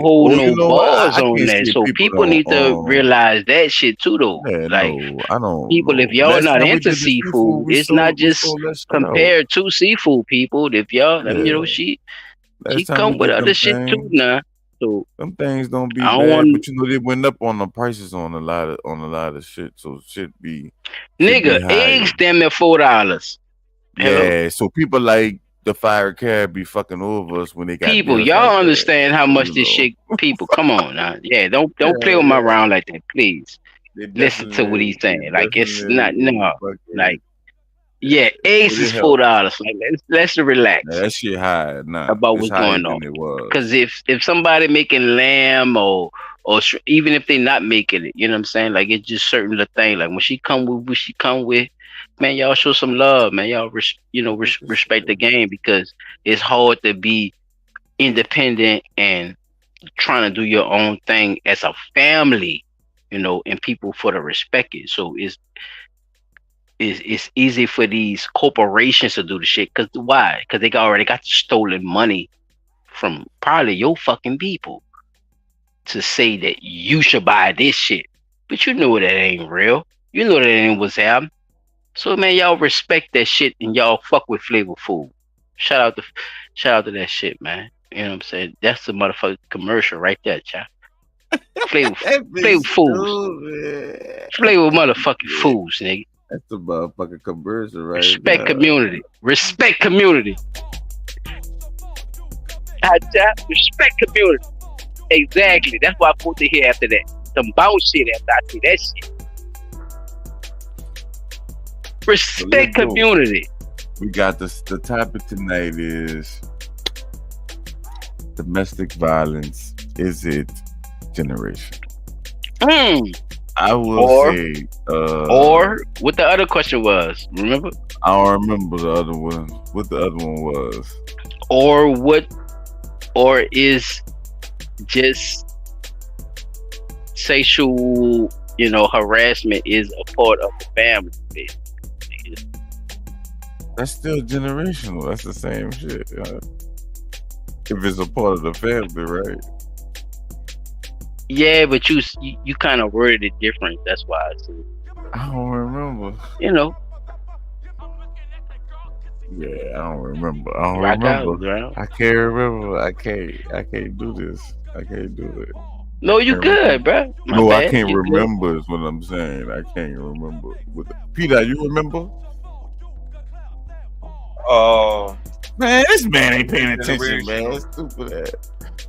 hold no balls on that. So people need to realize that shit too, though. I don't. People, if y'all not into seafood, it's not just compared to seafood. People, if y'all, you know, she come with other shit too now. So them things don't be bad, but you know they went up on the prices on a lot of shit. So shit be eggs damn near $4. Yeah, so people like the Fire Cab be fucking over us when they got people. Y'all understand how much this shit. People, come on now. Yeah, don't play with my round like that, please. Listen to what he's saying. Like it's not like. Yeah, eggs is $4. Like let's relax. Yeah, that shit high about what's going on. Because if somebody making lamb or even if they not making it, you know what I'm saying? Like it's just certain little thing. Like when she come with, man, y'all show some love, man. Y'all respect the game, because it's hard to be independent and trying to do your own thing as a family, you know, and people for to respect it. So it's easy for these corporations to do the shit. Cause why? Because they already got the stolen money from probably your fucking people to say that you should buy this shit. But you know that ain't real. You know that ain't what's happening. So man, y'all respect that shit and y'all fuck with flavor food. Shout out to that shit, man. You know what I'm saying? That's the motherfucking commercial right there, child. Flavor foods. Flavor motherfucking foods, nigga. That's the motherfucking commercial, right? Respect community. Respect community. Respect community. Exactly. That's why I put it here after that. Some bounce shit after I see that shit. Respect community. We got this. The topic tonight is domestic violence. Is it generation? I will say. Or what the other question was? Remember? I don't remember the other one. What the other one was? Or is just sexual, you know, harassment is a part of the family. That's still generational. That's the same shit. If it's a part of the family, right? Yeah, but you kind of worded it different. That's why I said. I don't remember. You know. Yeah, I don't remember. I can't remember. I can't do this. I can't do it. No, you good, bro. I can't remember is what I'm saying. I can't remember. Peter, you remember? Man, this man ain't paying attention, man. What's stupid at?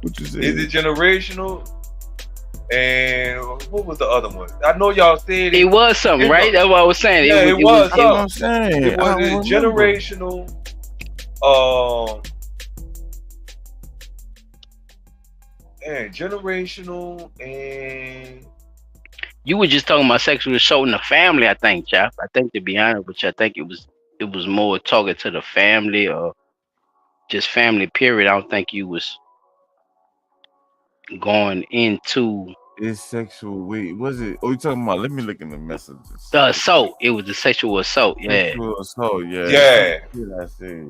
What you say? Is it generational? And what was the other one? I know y'all said it was something, right? That's what I was saying. Yeah, it was something. It was generational. Generational, and you were just talking about sexual assault in the family. I think, Jeff. I think, to be honest with you, I think it was more talking to the family or just family. Period. I don't think you was going into. It's sexual. Wait, was it? Oh, you talking about? Let me look in the messages. The assault. It was the sexual assault. Yeah. Sexual assault. Yeah. Yeah. I said.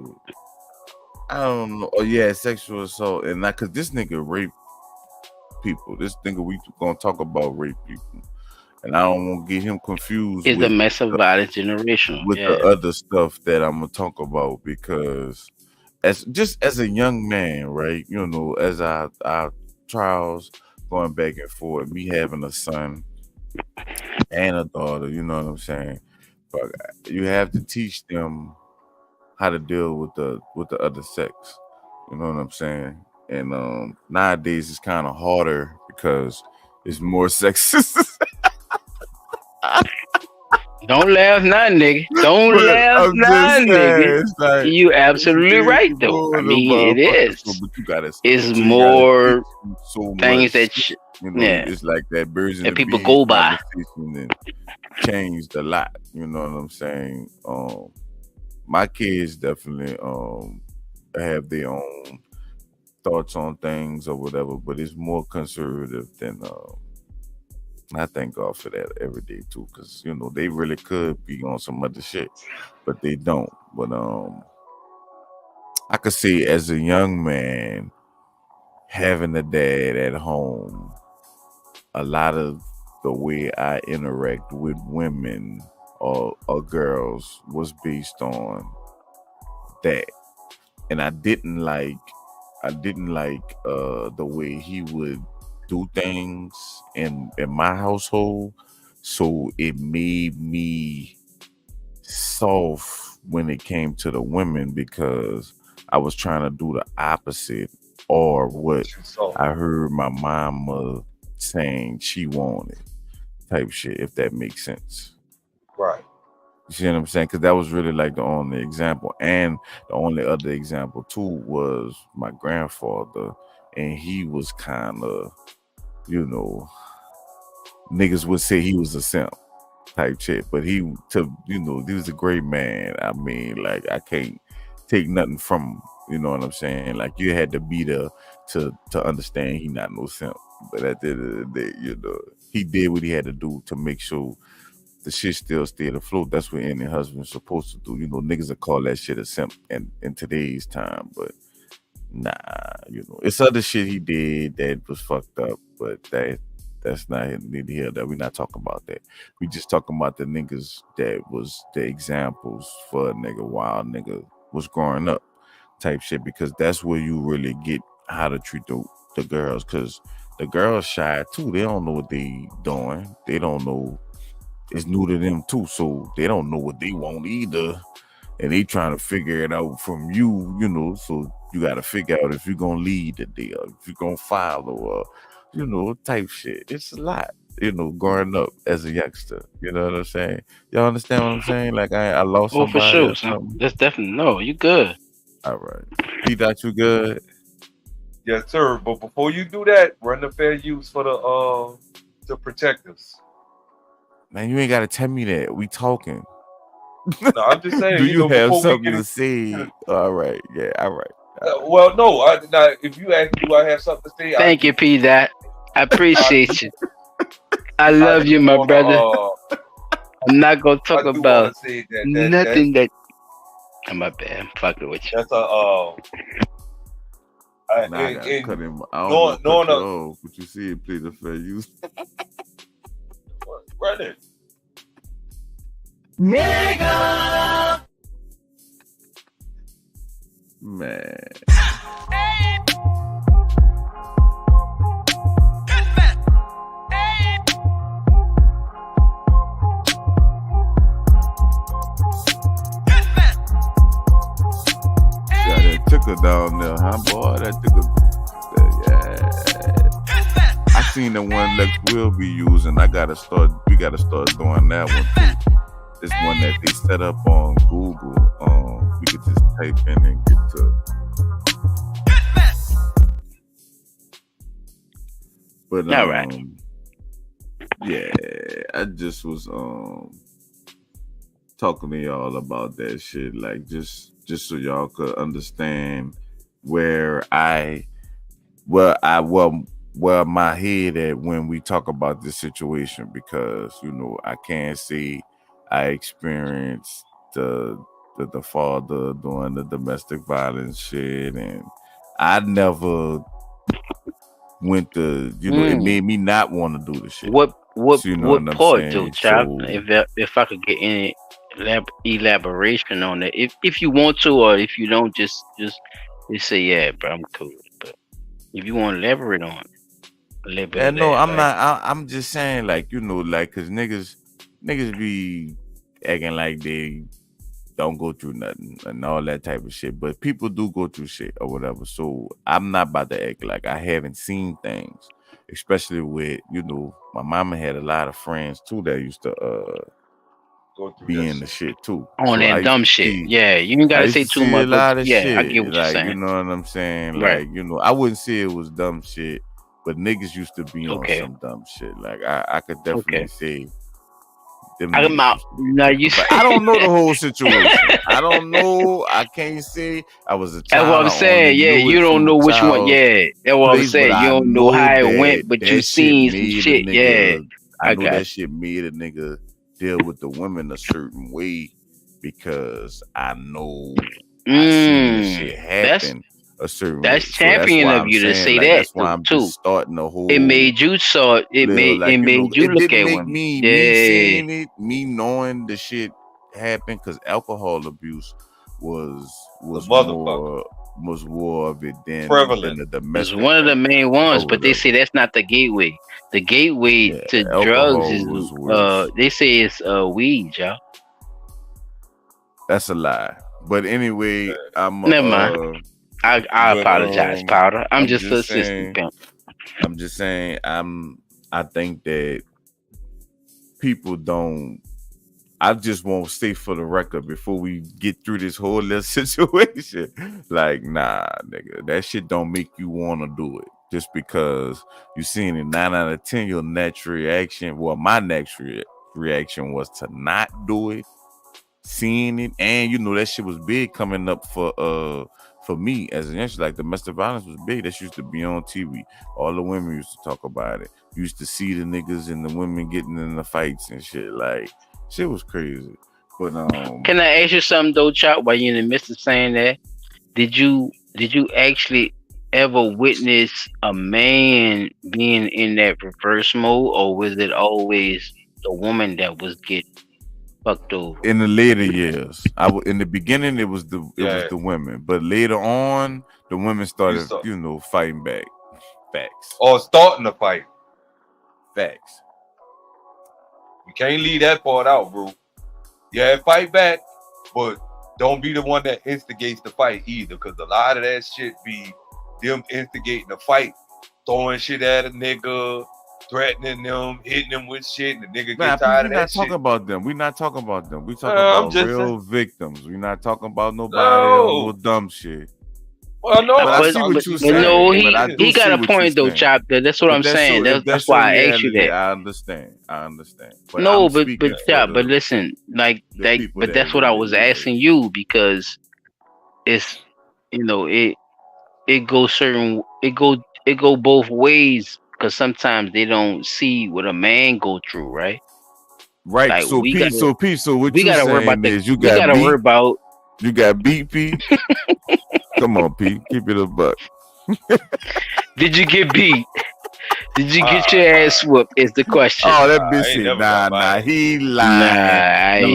I don't know. Oh yeah, sexual assault, and not because this nigga raped people. This nigga we gonna talk about rape people, and I don't want to get him confused. It's a mess of violence generation with the other stuff that I'm gonna talk about, because as a young man, right? You know, as our trials going back and forth, me having a son and a daughter, you know what I'm saying? But you have to teach them how to deal with the other sex. You know what I'm saying? And nowadays it's kind of harder because it's more sexist. Don't laugh now, nigga. Don't But laugh I'm now, just saying, nigga. it's like You absolutely right, though. I mean, it is. But you gotta, It's so you more gotta teach so things much, that, you know, yeah, it's like that birds and that the people bees go by. conversation and changed a lot. You know what I'm saying? My kids definitely have their own thoughts on things or whatever, but it's more conservative than I thank God for that every day too, because you know they really could be on some other shit, but they don't. But I could say as a young man, having a dad at home, a lot of the way I interact with women or girls was based on that, and I didn't like the way he would do things in my household, so it made me soft when it came to the women because I was trying to do the opposite or what I heard my mama saying she wanted, type shit, if that makes sense. Right. You see what I'm saying? Because that was really like the only example. And the only other example too was my grandfather, and he was kind of, you know, niggas would say he was a simp type shit, but he was a great man. I mean, like, I can't take nothing from him. You know what I'm saying? Like, you had to be there to understand he not no simp. But at the end of the day, you know, he did what he had to do to make sure the shit still stayed afloat. That's what any husband's supposed to do. You know, niggas will call that shit a simp in today's time, but nah, you know, it's other shit he did that was fucked up, but that's not neither here that we're not talking about that. We just talking about the niggas that was the examples for a nigga while nigga was growing up type shit, because that's where you really get how to treat the girls, because the girls shy too. They don't know what they doing. They don't know. It's new to them too, so they don't know what they want either, and they trying to figure it out from you, you know. So you got to figure out if you're gonna lead the deal, if you're gonna follow, or you know, type shit. It's a lot, you know, growing up as a youngster. You know what I'm saying? Y'all understand what I'm saying? Like I lost Oh, somebody. for sure, Or son. something. That's definitely no. You good? All right, P. Dot, you good? Yes, sir. But before you do that, run the fair use for the protectives. Man, you ain't gotta tell me that. We talking. No, I'm just saying. Do you have before we something get to say? All right, yeah, all right. well, no. Now, if you ask, do I have something to say? Thank you, P. Dot. I appreciate you. I love you, my brother. I'm not gonna talk about nothing that. I'm my bad. I'm fucking with you. That's I gotta cut him. I don't know cut you off, but you see it play the fair use. Run it. Nigga. Man. Yeah, that took her down there, huh, boy? That took her. Yeah. I seen the one Lex will be using. We gotta start doing that one too. This one that they set up on Google. We could just type in and get to. But all right. Yeah, I just was talking to y'all about that shit, like just so y'all could understand where my head at when we talk about this situation, because you know I can't say I experienced the father doing the domestic violence shit, and I never went to, you know, it made me not want to do the shit. What So, you know what part I'm though, saying? child? So, If I could get any elaboration on it, if you want to, or if you don't, just say yeah, bro, I'm cool. But if you want to elaborate on it, a little bit. yeah, no, that, I'm like, not. I'm just saying, like, you know, like, cause niggas be acting like they don't go through nothing and all that type of shit, but people do go through shit or whatever. So I'm not about to act like I haven't seen things, especially with, you know, my mama had a lot of friends too that used to being the shit too. On that dumb shit. Yeah, you ain't gotta say too much. A lot of yeah, shit. I get what you're like, saying. you know what I'm saying? Right. Like, you know, I wouldn't say it was dumb shit, but niggas used to be on some dumb shit. Like, I could definitely say them. I'm out. No, you. But I don't know the whole situation. I don't know. I can't say I was a child. That's what I'm saying. Yeah, you don't know which one. Yeah, that's what I'm saying. You don't know how it went, but you seen some shit. Yeah, I know that shit made a nigga deal with the women a certain way because I know I seen this shit happen a certain way. That's champion of you to say that. That's why I'm just starting the whole. It made you saw. It made you look at women. Me seeing it, me knowing the shit happened because alcohol abuse was more of it than the domestic. It's one of the main ones, but they say that's not the gateway. The gateway to drugs is they say it's weed, y'all. That's a lie. But anyway, I'm never mind. I apologize, Powder. I'm just an assistant pimp. I'm just saying I think that people don't. I just won't say for the record before we get through this whole little situation. Like, nah, nigga, that shit don't make you want to do it. Just because you seen it 9 out of 10, your natural reaction. Well, my natural reaction was to not do it. Seeing it, and you know that shit was big coming up for me as an issue. Like domestic violence was big. That used to be on TV. All the women used to talk about it. You used to see the niggas and the women getting in the fights and shit. Like, shit was crazy. But can I ask you something though, Chop? While you're in the midst of saying that, did you actually ever witness a man being in that reverse mode, or was it always the woman that was getting fucked over? In the later years, in the beginning it was the women, but later on the women started fighting back. Facts. Or starting to fight. Facts. You can't leave that part out, bro. Yeah, fight back, but don't be the one that instigates the fight either, because a lot of that shit be them instigating the fight, throwing shit at a nigga, threatening them, hitting them with shit, and the nigga get tired of that shit. We're not talking about them. We talking about real victims. We're not talking about nobody no dumb shit. Well, no, but I see what you're saying. No, he got a point though, Chop. That's what I'm saying. That's why I asked you that. I understand. But no, but Chop. But listen, like that. But that's what I was asking you, because it's it go both ways, because sometimes they don't see what a man go through, right? Right. Like, so what you saying is you gotta worry about. You got beat, P. Come on, P. Keep it a buck. Did you get beat? Did you get your ass whooped? Is the question. Oh, that bitch said, nah, he lied.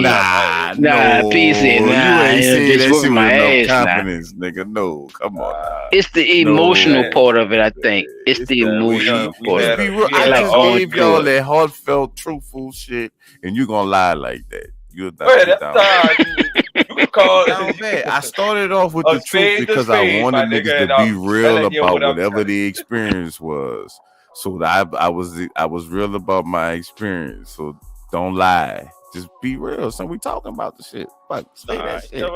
Nah, P said, nah, you ain't saying that shit with no confidence, nigga. No, come on. It's the emotional part of it, I think. It's the emotional part of it. I just gave y'all that heartfelt, truthful shit, and you gonna lie like that. You're not I started off with the truth because I wanted niggas to be real about whatever the experience was. So I was real about my experience. So don't lie. Just be real. So we talking about the shit. Fuck, say that shit.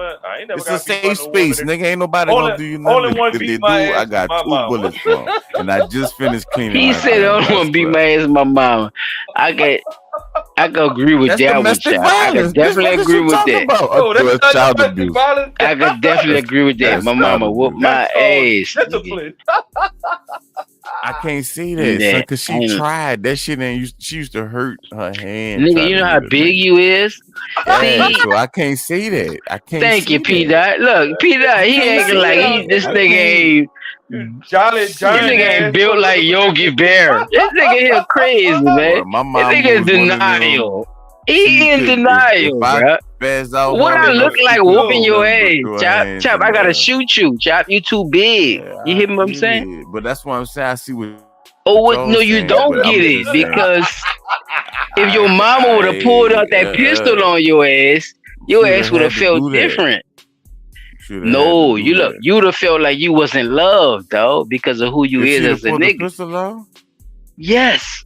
It's a safe space, nigga. Ain't nobody gonna do you nothing. If they do, I got 2 bullets from, and I just finished cleaning. He said, "I don't want to beat my ass, my mama." I can agree with that one, child. I can definitely agree with that. That's child abuse. I can definitely agree with that. My mama whooped my ass. I can't see that, son, because she tried. That shit she used to hurt her hand. Nigga, you know how big you is? Yeah, so I can't say that. I can't. Thank you, P. Dot. Look, P. Dot, he acting like this nigga ain't. This nigga ain't built like Yogi Bear. This nigga here crazy, man. This nigga in denial. He in denial, bro. What I look like whooping your ass? Chop, I gotta shoot you. Chop, you too big. You hear what I'm saying? But that's what I'm saying. I see what. Oh, what? No, you don't get it, because if your mama would have pulled out that pistol on your ass would have felt different. No, you would have felt like you wasn't loved, though, because of who you is as a nigga. Yes.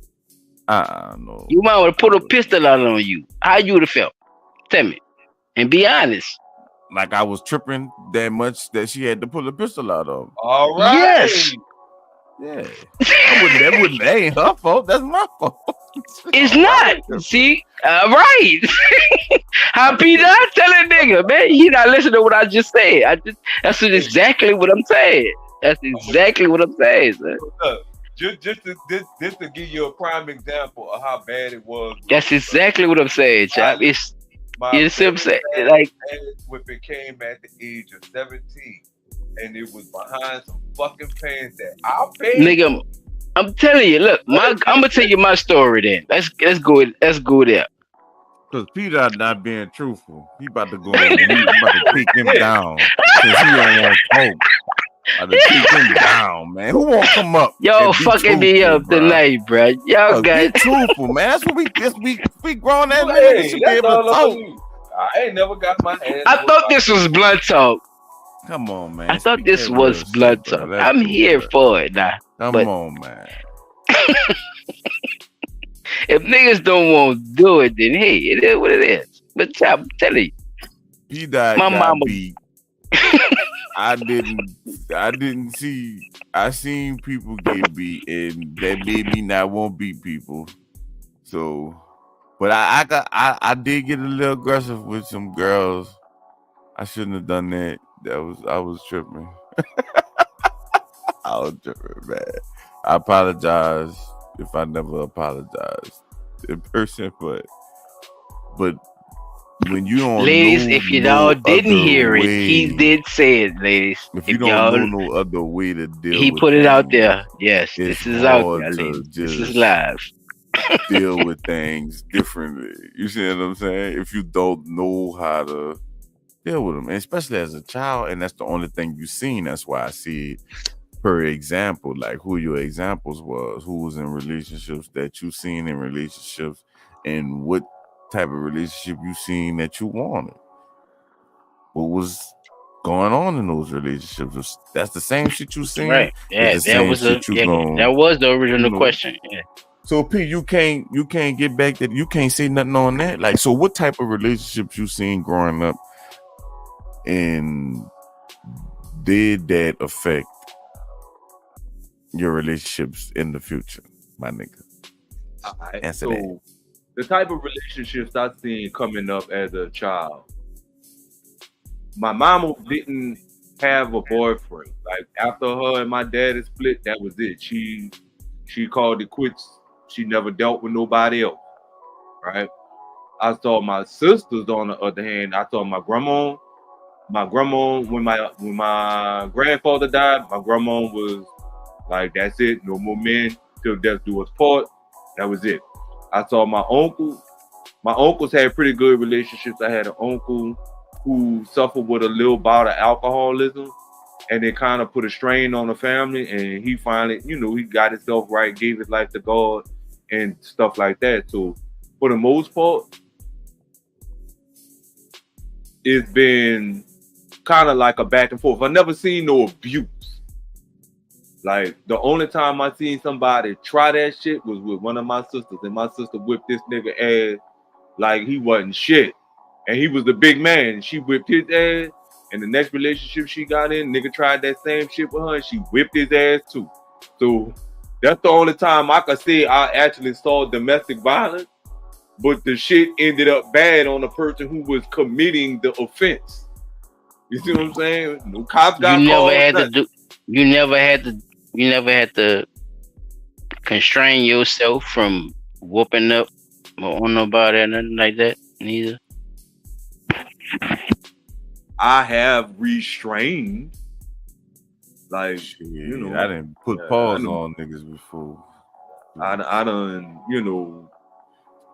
No. You might would have put a pistol out on you. How you would have felt? Tell me, and be honest. Like I was tripping that much that she had to pull a pistol out of. All right. Yes. Yeah. That ain't her fault. That's my fault. It's not. See, right. How P Dot telling nigga, man, he not listening to what I just said. That's exactly what I'm saying. That's exactly what I'm saying, sir. Just to give you a prime example of how bad it was. That's exactly what I'm saying, chap. It's you see what I'm saying? Like whipping came at the age of 17, and it was behind some fucking pants that I paid. Nigga, I'm telling you, look, I'm gonna tell you my story then. Let's go there. Cause Peter not being truthful. He about to go and he about to take him down. Cause he don't want to talk. About to take him down, man. Who won't come up? Yo, fucking me up tonight, bro. Y'all got be truthful, man. That's what we grown that Hey, niggas should be that's able to all talk. I ain't never got my hands. I thought this was blood talk. Come on, man. I thought Speak this that was real blood shit, bro. talk. That's I'm cool, here bro. for it now. Come on, man. If niggas don't want to do it, then hey, it is what it is. But I'm telling you, He died. my got mama beat. I didn't see. I seen people get beat, and that made me not want to beat people. So, but I did get a little aggressive with some girls. I shouldn't have done that. I was tripping. I was tripping, man. I apologize if I never apologized in person, but when you don't, ladies, know if you no all didn't other hear it, way, he did say it, ladies. if you y'all, don't know no other way to deal, he with put it out things, there. Yes, it's this is out hard there, to ladies. This is just live. deal with things differently. You see what I'm saying? If you don't know how to deal with them, and especially as a child, and that's the only thing you've seen. That's why I see it per example, like who your examples was, who was in relationships that you seen in relationships, and what type of relationship you seen that you wanted. What was going on in those relationships? That's the same shit you seen. Right. Yeah, that was the original question. Yeah. So P, you can't get back that, you can't say nothing on that. Like, so what type of relationships you seen growing up, and did that affect your relationships in the future, my nigga? Answer that. The type of relationships I seen coming up as a child, my mama didn't have a boyfriend. Like after her and my dad split, that was it. She called it quits. She never dealt with nobody else. Right? I saw my sisters on the other hand. I saw my grandma. My grandma, when my grandfather died, my grandma was like, that's it, no more men till death do us part. That was it. I saw my uncle. My uncles had pretty good relationships. I had an uncle who suffered with a little bout of alcoholism, and it kind of put a strain on the family. And he finally, he got himself right, gave his life to God and stuff like that. So for the most part, it's been kind of like a back and forth. I never seen no abuse. Like, the only time I seen somebody try that shit was with one of my sisters, and my sister whipped this nigga ass like he wasn't shit. And he was the big man. She whipped his ass, and the next relationship she got in, nigga tried that same shit with her, and she whipped his ass too. So that's the only time I could say I actually saw domestic violence, but the shit ended up bad on the person who was committing the offense. You see what I'm saying? No cops got called. You never had to constrain yourself from whooping up on nobody or nothing like that, neither. I have restrained. Like, I didn't put pause on niggas before. I done,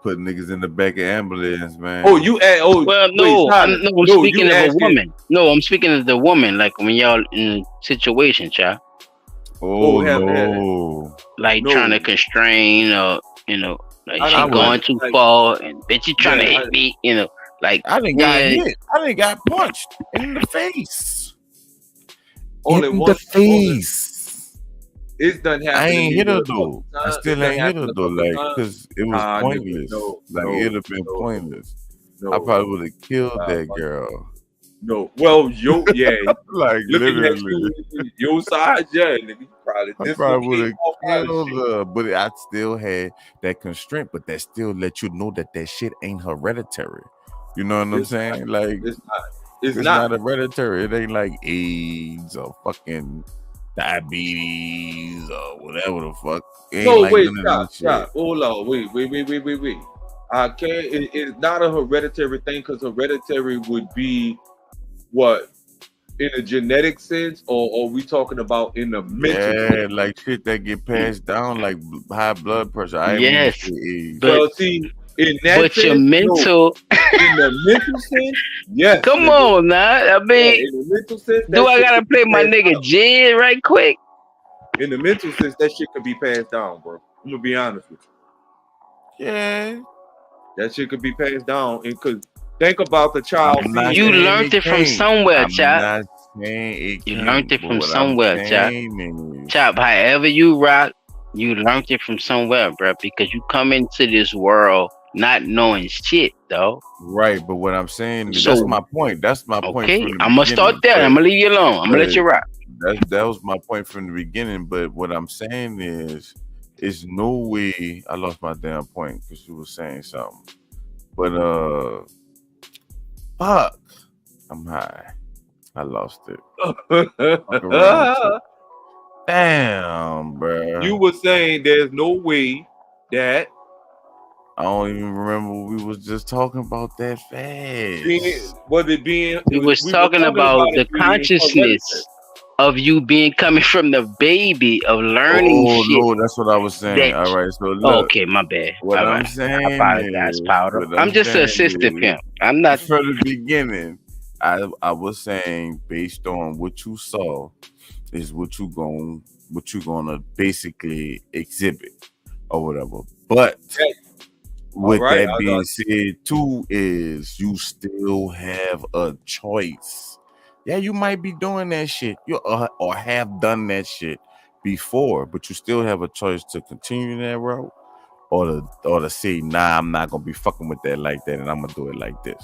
put niggas in the back of ambulance, man. Well, no, I'm speaking of a woman. No, I'm speaking of the woman. Like when y'all in a situation, child. No. Like trying to constrain, or like she going too far, and bitch, you trying to hit me, like I didn't got hit. I didn't got punched in the face. In the face. It's done happened. I ain't hit her though. I still ain't hit her though, like, because it was pointless. It'd have been pointless. No. I probably would have killed that girl. No, well, yeah, like looking at literally. your side, yeah, nigga, probably. I probably would have killed her, but I still had that constraint. But that still let you know that shit ain't hereditary. You know what I'm saying? Like it's not hereditary. It ain't like AIDS or fucking diabetes or whatever the fuck. It ain't No, like wait, none of that stop. Hold on, wait. I can't. It's not a hereditary thing because hereditary would be what in a genetic sense, or are we talking about in the mental sense? like shit that get passed down, like high blood pressure. Yes, well, see, in that but sense, your mental, in the mental sense, yes. Come on, now. I mean, in the mental sense, do I gotta play my nigga Jid right quick? In the mental sense, that shit could be passed down, bro. I'm gonna be honest with you. Yeah, that shit could be passed down, and because think about the child. You learned it from somewhere, Chop. You learned it from somewhere, Chop. Chop, however you rock, you learned it from somewhere, bro. Because you come into this world not knowing shit, though. Right, but what I'm saying, that's my point. That's my point. Okay, I'm gonna start there. I'm gonna leave you alone. I'm gonna let you rock. That was my point from the beginning. But what I'm saying is, it's no way. I lost my damn point because you were saying something. But fuck, I'm high. I lost it. Damn, bro. You were saying there's no way that. I don't even remember what we was just talking about that fast. We was talking about the consciousness of you coming from the baby of learning shit. Oh, no, that's what I was saying. All right, so look. Okay, my bad. What All I'm right. saying I apologize, Powder. I'm just an assistant pimp. I'm not. From the beginning, I was saying based on what you saw is what you gonna basically exhibit or whatever. But with that being said, too, is you still have a choice. Yeah, you might be doing that shit, or have done that shit before, but you still have a choice to continue that route, or to say, nah, I'm not gonna be fucking with that like that, and I'm gonna do it like this.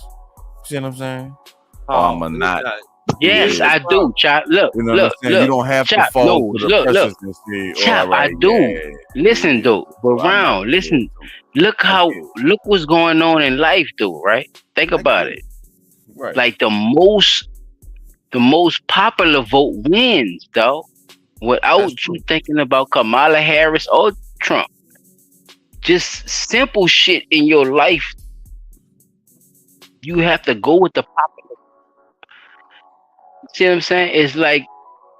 See what I'm saying? Or I'm gonna not. Yes, I do, Chop. Look, you know look. You don't have Chop, to fall to the pressures and say, Chop, I do. Listen, though, but Round, listen. Look what's going on in life, though, right? Think about it. Right. Like the most popular vote wins, though, without you thinking about Kamala Harris or Trump. Just simple shit in your life. You have to go with the popular. See what I'm saying? It's like,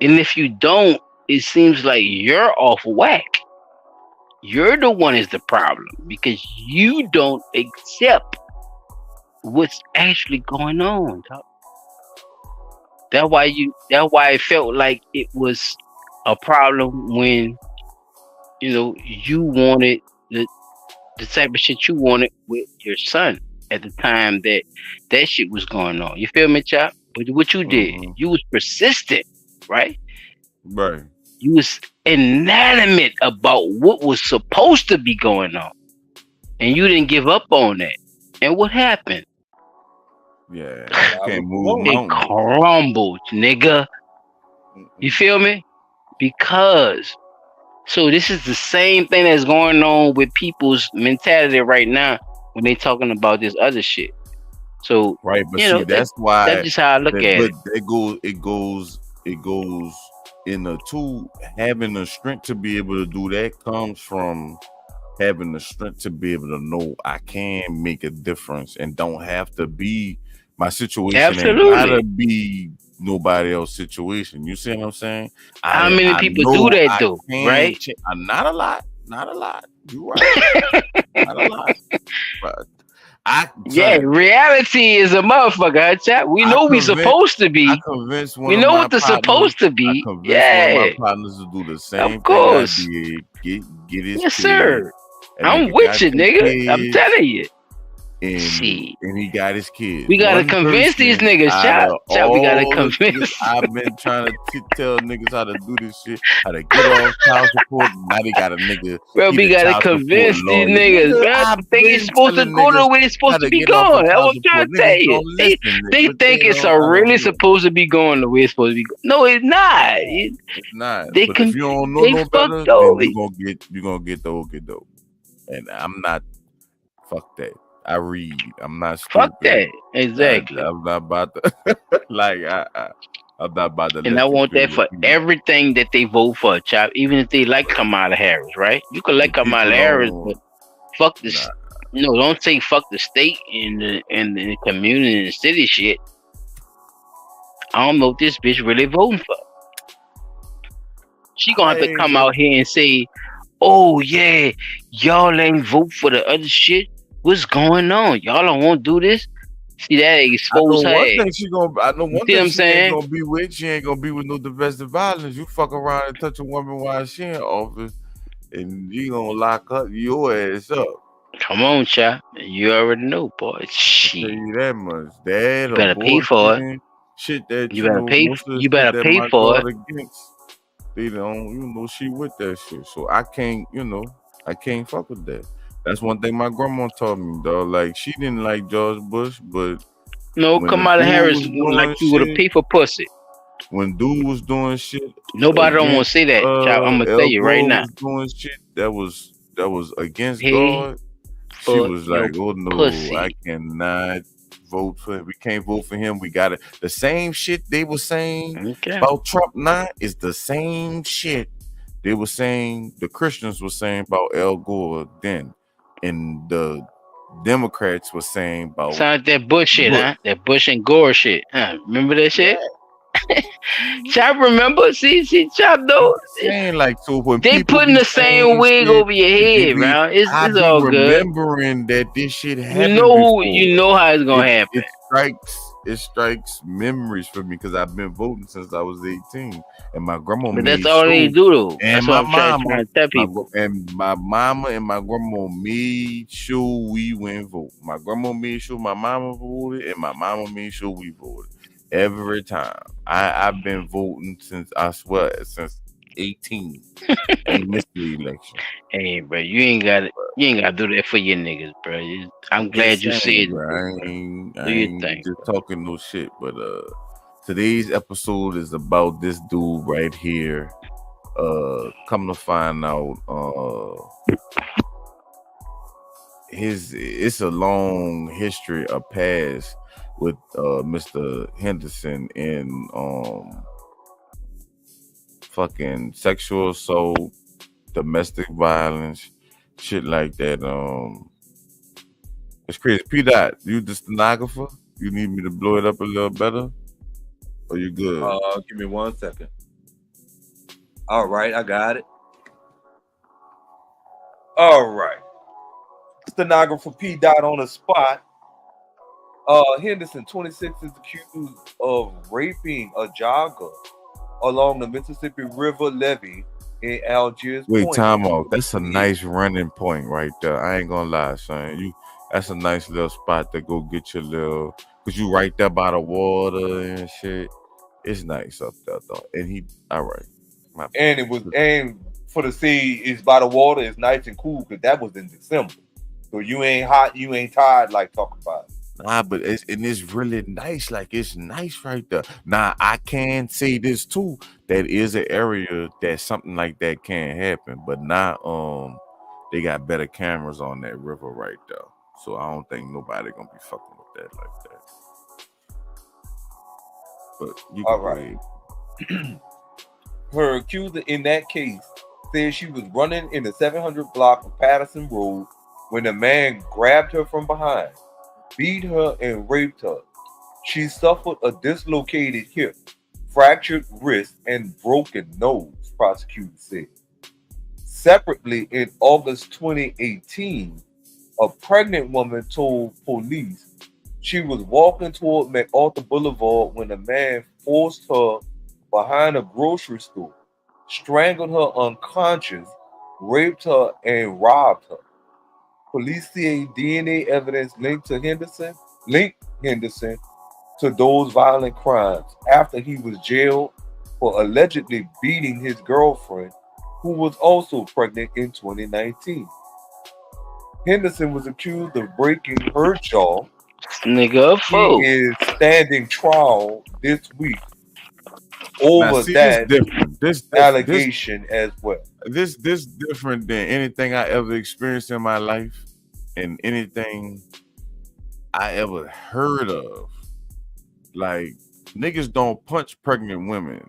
and if you don't, it seems like you're off whack. You're the one is the problem because you don't accept what's actually going on, dog. That's why it felt like it was a problem when you wanted the type of shit you wanted with your son at the time that shit was going on. You feel me, Chop? But what you did, you was persistent, right? Right. You was inanimate about what was supposed to be going on. And you didn't give up on that. And what happened? Yeah, can't move. It crumbled, nigga. You feel me? Because so this is the same thing that's going on with people's mentality right now when they talking about this other shit. So right, but see, that's why that's just how I look at it. But it goes in the two. Having the strength to be able to do that comes from having the strength to be able to know I can make a difference and don't have to be my situation. Absolutely. Ain't gotta be nobody else's situation. You see what I'm saying? How many people do that though? Right? Not a lot. You're right. Not a lot. But reality is a motherfucker, Chap. We know we supposed to be. We know what they're supposed to be. One of my partners to do the same. Of course. Thing I did. Get his yes, sir. I'm with you, nigga. I'm telling you. and he got his kids. We gotta convince these niggas, Chop. We gotta convince. I've been trying to tell niggas how to do this shit, how to get off child support. Now they got a nigga. Bro, we gotta convince these niggas. Bro, I think it's supposed to go the way it's supposed to be going. That's what I'm trying to tell you. They think it's really supposed to be going the way it's supposed to be going. No, it's not. It's not. They but if you don't know no better, then you gonna get the okie doke. And I'm not. Fuck that. I read. I'm not stupid. Fuck that. Exactly. I'm not about to like I'm not about to. And I want that for everything that they vote for, Chop. Even if they like Kamala Harris, right? You can like Kamala Harris, but fuck this. No, don't say fuck the state and the community and the city shit. I don't know what this bitch really voting for. She gonna have to come out here and say, "Oh yeah, y'all ain't vote for the other shit. What's going on? Y'all don't want to do this." See that expose her. I know one thing she saying? Ain't gonna be with. She ain't gonna be with no domestic violence. You fuck around and touch a woman while she in office, and you gonna lock up your ass up. Come on, child. You already know, boy. Shit. Tell you that much. That you better pay for it. Shit that you better pay. You better pay for it. They don't, she with that shit. So I can't, I can't fuck with that. That's one thing my grandma taught me, dog. Like, she didn't like George Bush, but no, Kamala Harris like you with a pay for pussy. When dude was doing shit, nobody don't want to say that. I'm gonna tell you right now. Doing shit that was against God. She was like, "Oh no, pussy. I cannot vote for him. We can't vote for him. We got it." The same shit they were saying about Trump now is the same shit they were saying. The Christians were saying about Al Gore then. And the Democrats were saying about sounds like that Bush shit, huh? That Bush and Gore shit. Huh? Remember that shit? Chop, remember? See, Chop though. Saying like so when they putting the same wig over your head, bro. It's all good. Remembering that this shit happened. You know how it's gonna happen. It strikes memories for me because I've been voting since I was 18, and my grandma. But that's all they do, though. And that's what I'm trying to tell people. And my mama and my grandma made sure we went vote. My grandma made sure my mama voted, and my mama made sure we voted every time. I've been voting since 18. Ain't missed the election. Hey, bro, you ain't gotta do that for your niggas, bro. I'm glad you said it. I ain't just talking no shit, but today's episode is about this dude right here. Come to find out, it's a long history, a past with Mr. Henderson in fucking sexual assault, domestic violence, shit like that. It's crazy. P-Dot, you the stenographer? You need me to blow it up a little better? Or you good? Give me 1 second. All right, I got it. All right. Stenographer P-Dot on the spot. Henderson, 26, is accused of raping a jogger along the Mississippi River levee in Algiers. Wait, time out. That's a nice running point right there. I ain't gonna lie, son. That's a nice little spot to go get your little, cause you right there by the water and shit. It's nice up there though. And all right. And for the sea, it's by the water. It's nice and cool because that was in December. So you ain't hot, you ain't tired like talking about it. Nah, but it's really nice. Like, it's nice right there. Now, I can say this too. That is an area that something like that can happen. But now, they got better cameras on that river right there. So I don't think nobody gonna be fucking with that like that. But you can all right. Her accuser in that case said she was running in the 700 block of Patterson Road when a man grabbed her from behind, beat her, and raped her. She suffered a dislocated hip, fractured wrist, and broken nose, prosecutors said. Separately, in August 2018, a pregnant woman told police she was walking toward MacArthur Boulevard when a man forced her behind a grocery store, strangled her unconscious, raped her, and robbed her. police see DNA evidence linked Henderson to those violent crimes after he was jailed for allegedly beating his girlfriend, who was also pregnant in 2019. Henderson was accused of breaking her jaw. Nigga, he is standing trial this week over this allegation as well. This different than anything I ever experienced in my life and anything I ever heard of. Like, niggas don't punch pregnant women,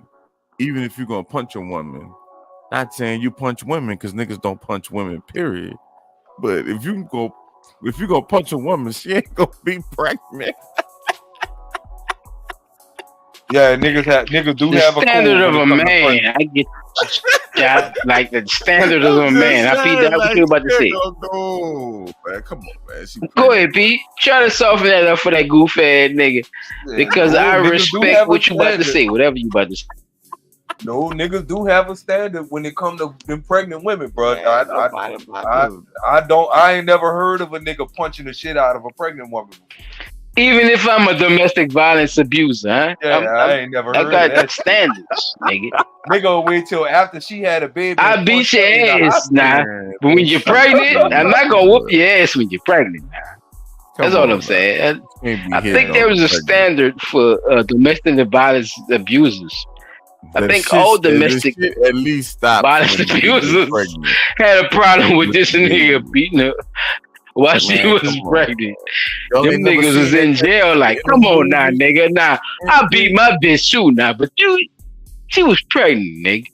even if you're gonna punch a woman. Not saying you punch women, because niggas don't punch women, period. But if you go punch a woman, she ain't gonna be pregnant. Yeah, niggas do have a standard of a man. I get that, like the standard of a man. I Pete, that's what you about to say. No, man, come on, man. Go ahead, Pete. Try to soften that up for that goof ass nigga, because I respect what you about to say. Whatever you about to say. No, niggas do have a standard when it comes to them pregnant women, bro. I ain't never heard of a nigga punching the shit out of a pregnant woman. Even if I'm a domestic violence abuser, huh? Yeah, I ain't never heard of I got that. the standards, nigga. Nigga wait till after she had a baby. I beat your ass now. But when you're pregnant, I'm not gonna whoop your ass when you're pregnant now. That's all I'm saying. I think there was a standard for domestic violence abusers. I think all domestic at least stop violence abusers had a problem with this nigga beating her while she was pregnant. Them niggas was in jail like, come on now, nigga. Nah, I beat my bitch too now, but she was pregnant, nigga.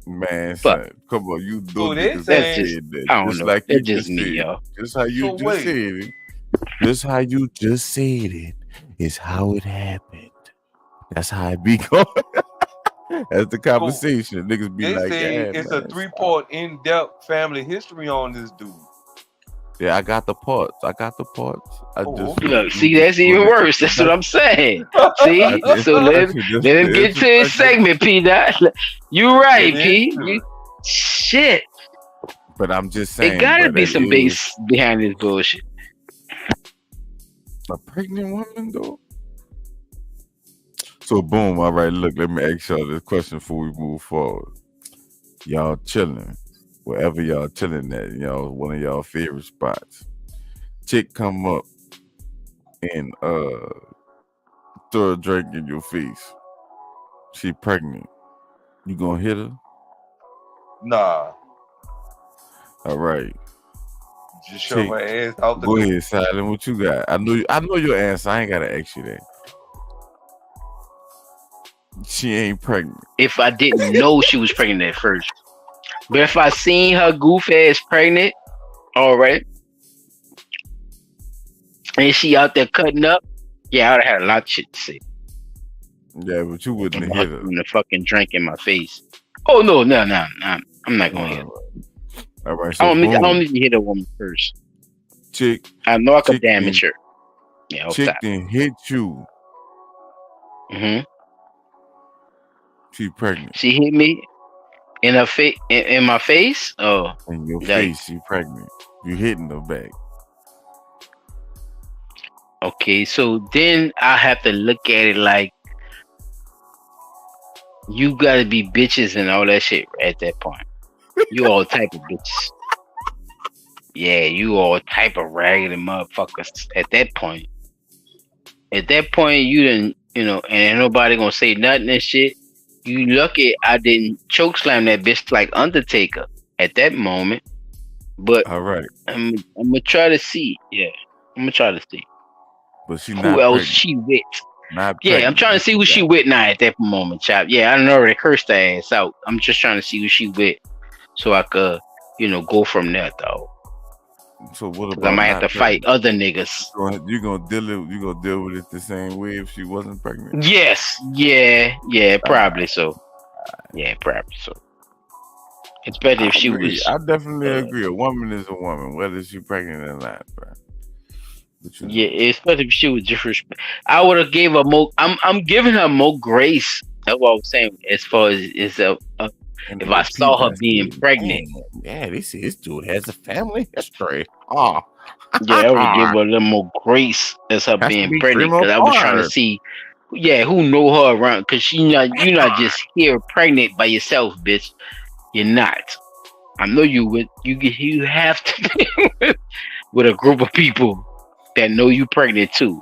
Man, son, come on, you do that's just, I don't know. Like that's just me, y'all. Just how you just said it. Just how you just said it is how it happened. That's how it be going. That's the conversation. Niggas be they like, say it's a 3-part in-depth family history on this dude. Yeah, I got the parts. Look, see, that's even worse. That's what I'm saying. See, so let him get to his segment, P. Dot. You right, P. Shit. But I'm just saying, it gotta be some base behind this bullshit. A pregnant woman, though. So boom, all right, look, let me ask y'all this question before we move forward. Y'all chilling, wherever y'all chilling at, y'all, one of y'all favorite spots. Chick come up and throw a drink in your face. She pregnant. You gonna hit her? Nah. All right. Just show my ass out the door. Go door. ahead, Silent. What you got? I know your answer. I ain't gotta ask you that. She ain't pregnant. If I didn't know she was pregnant at first. But if I seen her goof ass pregnant, all right, and she out there cutting up, yeah, I would have had a lot of shit to say. Yeah, but you wouldn't have hit her. The fucking drink in my face. Oh, no. I'm not going to hit her. All right, so I don't need to hit a woman first. Chick. I know I could damage her. Yeah, Chick then hit you. Mm-hmm. She pregnant. She hit me in her face, in my face. Oh, in your face, she pregnant. You hitting her back. Okay, so then I have to look at it like you gotta be bitches and all that shit at that point. You all type of bitches. Yeah, you all type of raggedy motherfuckers at that point. At that point, you didn't, and ain't nobody gonna say nothing and shit. You lucky I didn't choke slam that bitch like Undertaker at that moment. But all right, I'm gonna try to see. Yeah, I'm gonna try to see. But she who not else pregnant. she with? Not yeah, pregnant. I'm trying to see who she with now at that moment, chop. Yeah, I done already cursed her ass out. I'm just trying to see who she with, so I could, go from there though. So what about? I might have to fight other niggas. You gonna deal with it the same way if she wasn't pregnant? Yes. Yeah. Probably so. Yeah, probably so. It's better if she was. I definitely agree. A woman is a woman, whether she's pregnant or not, bro. Yeah, it's better if she was disrespect. I would have gave her more. I'm giving her more grace. That's what I was saying. As far as if I saw her being pregnant. Yeah, they see this dude has a family history. Oh, yeah, I would give her a little more grace as her being pregnant, because I was trying to see, who know her around, because you're not just here pregnant by yourself, bitch. You're not. I know you would. You have to be with a group of people that know you pregnant too.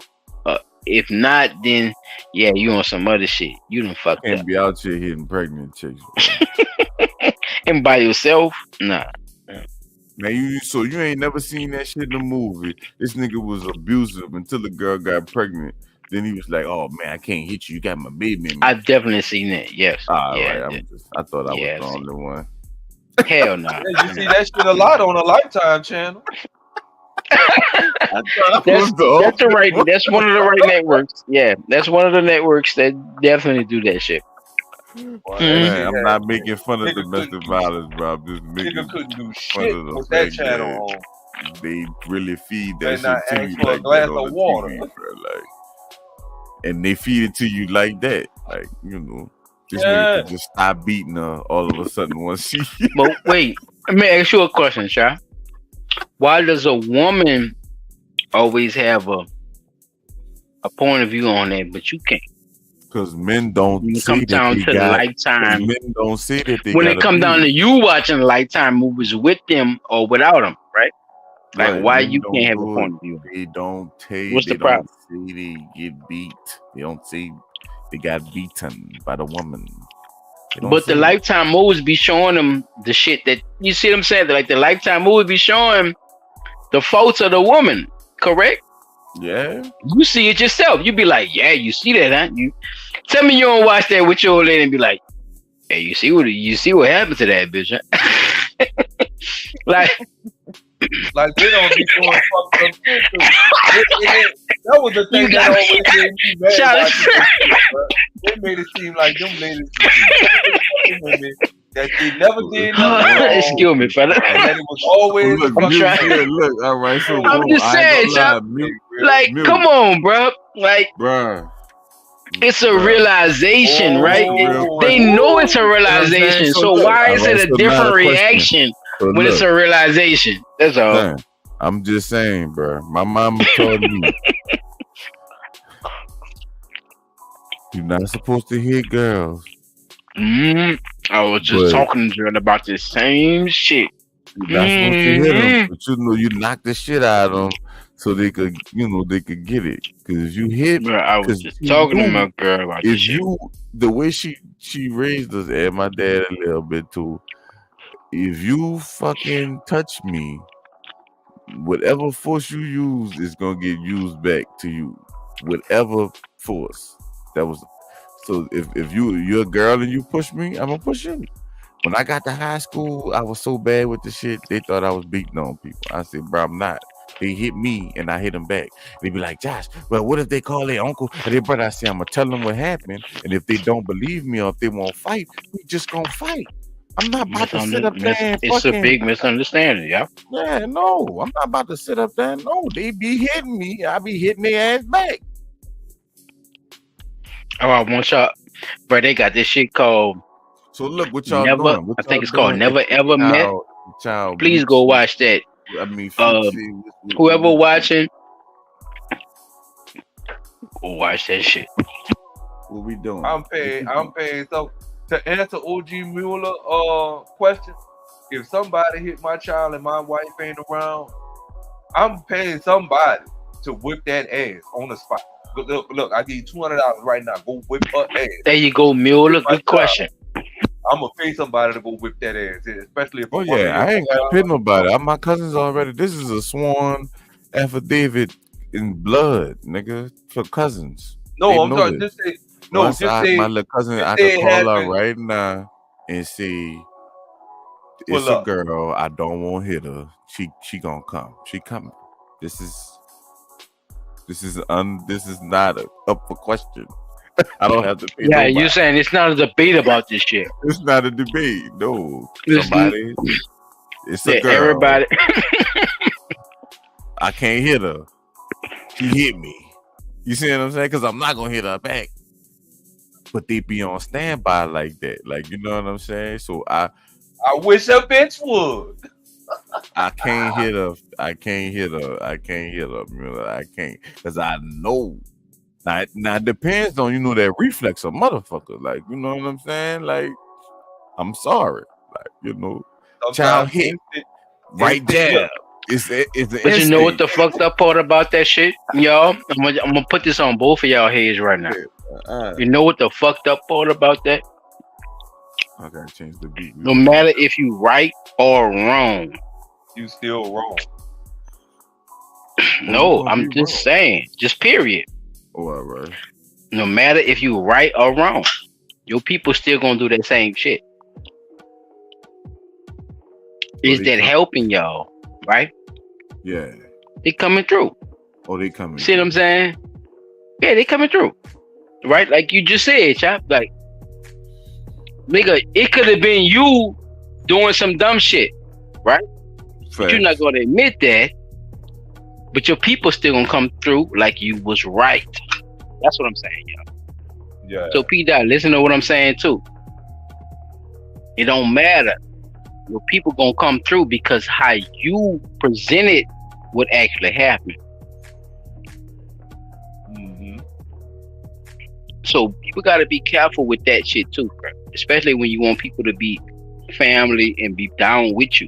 If not, then you on some other shit. You done fucked up. Can't be out here hitting pregnant chicks. And by yourself, nah. Man, you ain't never seen that shit in the movie. This nigga was abusive until the girl got pregnant. Then he was like, "Oh man, I can't hit you. You got my baby in me." I've definitely seen that. Yes. Right. I thought I was the only one. Hell no. You see that shit a lot on the Lifetime channel. That's one of the right networks. Yeah, that's one of the networks that definitely do that shit. Man, I'm not making fun of domestic violence, bro. I'm just making couldn't do fun shit of the with that fact channel that on. they really feed They that not shit to ask you for a like glass that on of the water. TV, bro. And they feed it to you like that. Like, this nigga could just stop beating her all of a sudden once she. But wait, let me ask you a question, Sha. Why does a woman always have a point of view on that, but you can't? Because men don't. When it comes down to Lifetime, men don't see that. When it comes down to you watching Lifetime movies with them or without them, right? Like, why you can't have a point of view? They don't take. What's the problem? Don't say they get beat. They don't say they got beaten by the woman. But the Lifetime movies be showing them the shit that you see. What I'm saying, like the Lifetime movie be showing the faults of the woman. Correct? Yeah. You see it yourself. You be like, yeah, you see that, huh? You tell me you don't watch that with your old lady and be like, hey, you see what happened to that bitch? Huh? like they don't be doing fucked up shit too. That was the thing that always made me mad. They made it seem like them ladies women that they never did nothing. Excuse me, fella. And it was always look, all right. So I'm just saying, Chuck. Like, come on, bro. Like, bro. It's a realization, right? They know it's a realization. So why is it a different reaction when it's a realization? That's all. Man, I'm just saying, bro. My mama told me you're not supposed to hit girls. I was just talking to her about the same shit. You're not supposed to hit them, but you knock the shit out of them so they could, they could get it. Because if you hit, bro, I was just talking to my girl about this shit. The way she raised us and my dad a little bit too. If you fucking touch me, whatever force you use is gonna get used back to you. Whatever force. That was so. If you're a girl and you push me, I'm gonna push you. When I got to high school, I was so bad with the shit. They thought I was beating on people. I said, bro, I'm not. They hit me and I hit them back. They be like, Josh, well, what if they call their uncle or their brother? I say, I'm gonna tell them what happened. And if they don't believe me or if they won't fight, we just gonna fight. I'm not about to sit up there and it's a big misunderstanding, yeah. Yeah, no, I'm not about to sit up there. No, they be hitting me. I be hitting their ass back. Oh, I want y'all, bro. They got this shit called. So look, what y'all doing? What I think y'all it's called doing? Never Ever Met. Child, please go watch that. I mean, whoever watching, go watch that shit. What we doing? I'm paying. So to answer OG Mueller question, if somebody hit my child and my wife ain't around, I'm paying somebody to whip that ass on the spot. Look, I give you $200 right now. Go whip her ass. There you go, Mueller. Good question. I'm gonna pay somebody to go whip that ass, especially if. Oh yeah, I ain't gotta pay nobody. My cousins already. This is a sworn affidavit in blood, nigga, for cousins. No, I'm talking. Just say no. Just say my little cousin. I can call her right now and say it's a girl. I don't want to hit her. She gonna come. She coming. This is not up for question. I don't have to pay. Yeah, you're saying it's not a debate about this shit. It's not a debate. No, somebody. It's a girl. Everybody. I can't hit her. She hit me. You see what I'm saying? Because I'm not gonna hit her back. but they be on standby like that. Like, you know what I'm saying? So I wish a bitch would. I can't hit her. I can't hit her. I can't hit her. I can't, because I know. Now it depends on, you know, that reflex of motherfucker. Like, you know what I'm saying? Like, I'm sorry. Like, you know, child hit right there. But you know what the fucked up part about that shit, y'all? I'm gonna put this on both of y'all heads right now. You know what the fucked up part about that? I gotta change the beat. No matter if you right or wrong, you still wrong. No, I'm just saying, just period. Oh, all right. No matter if you right or wrong, your people still gonna do that same shit. Is that helping y'all? Right? Yeah. They coming through. Oh, they coming. See what I'm saying? Yeah, they coming through. Right? Like you just said, chap. Like, nigga, it could have been you doing some dumb shit, right? But you're not gonna admit that. But your people still gonna come through like you was right. That's what I'm saying, y'all. Yeah. So P-Dot, listen to what I'm saying too. It don't matter. Your people gonna come through because how you presented what actually happened. So people gotta be careful with that shit too, bro. Especially when you want people to be family and be down with you.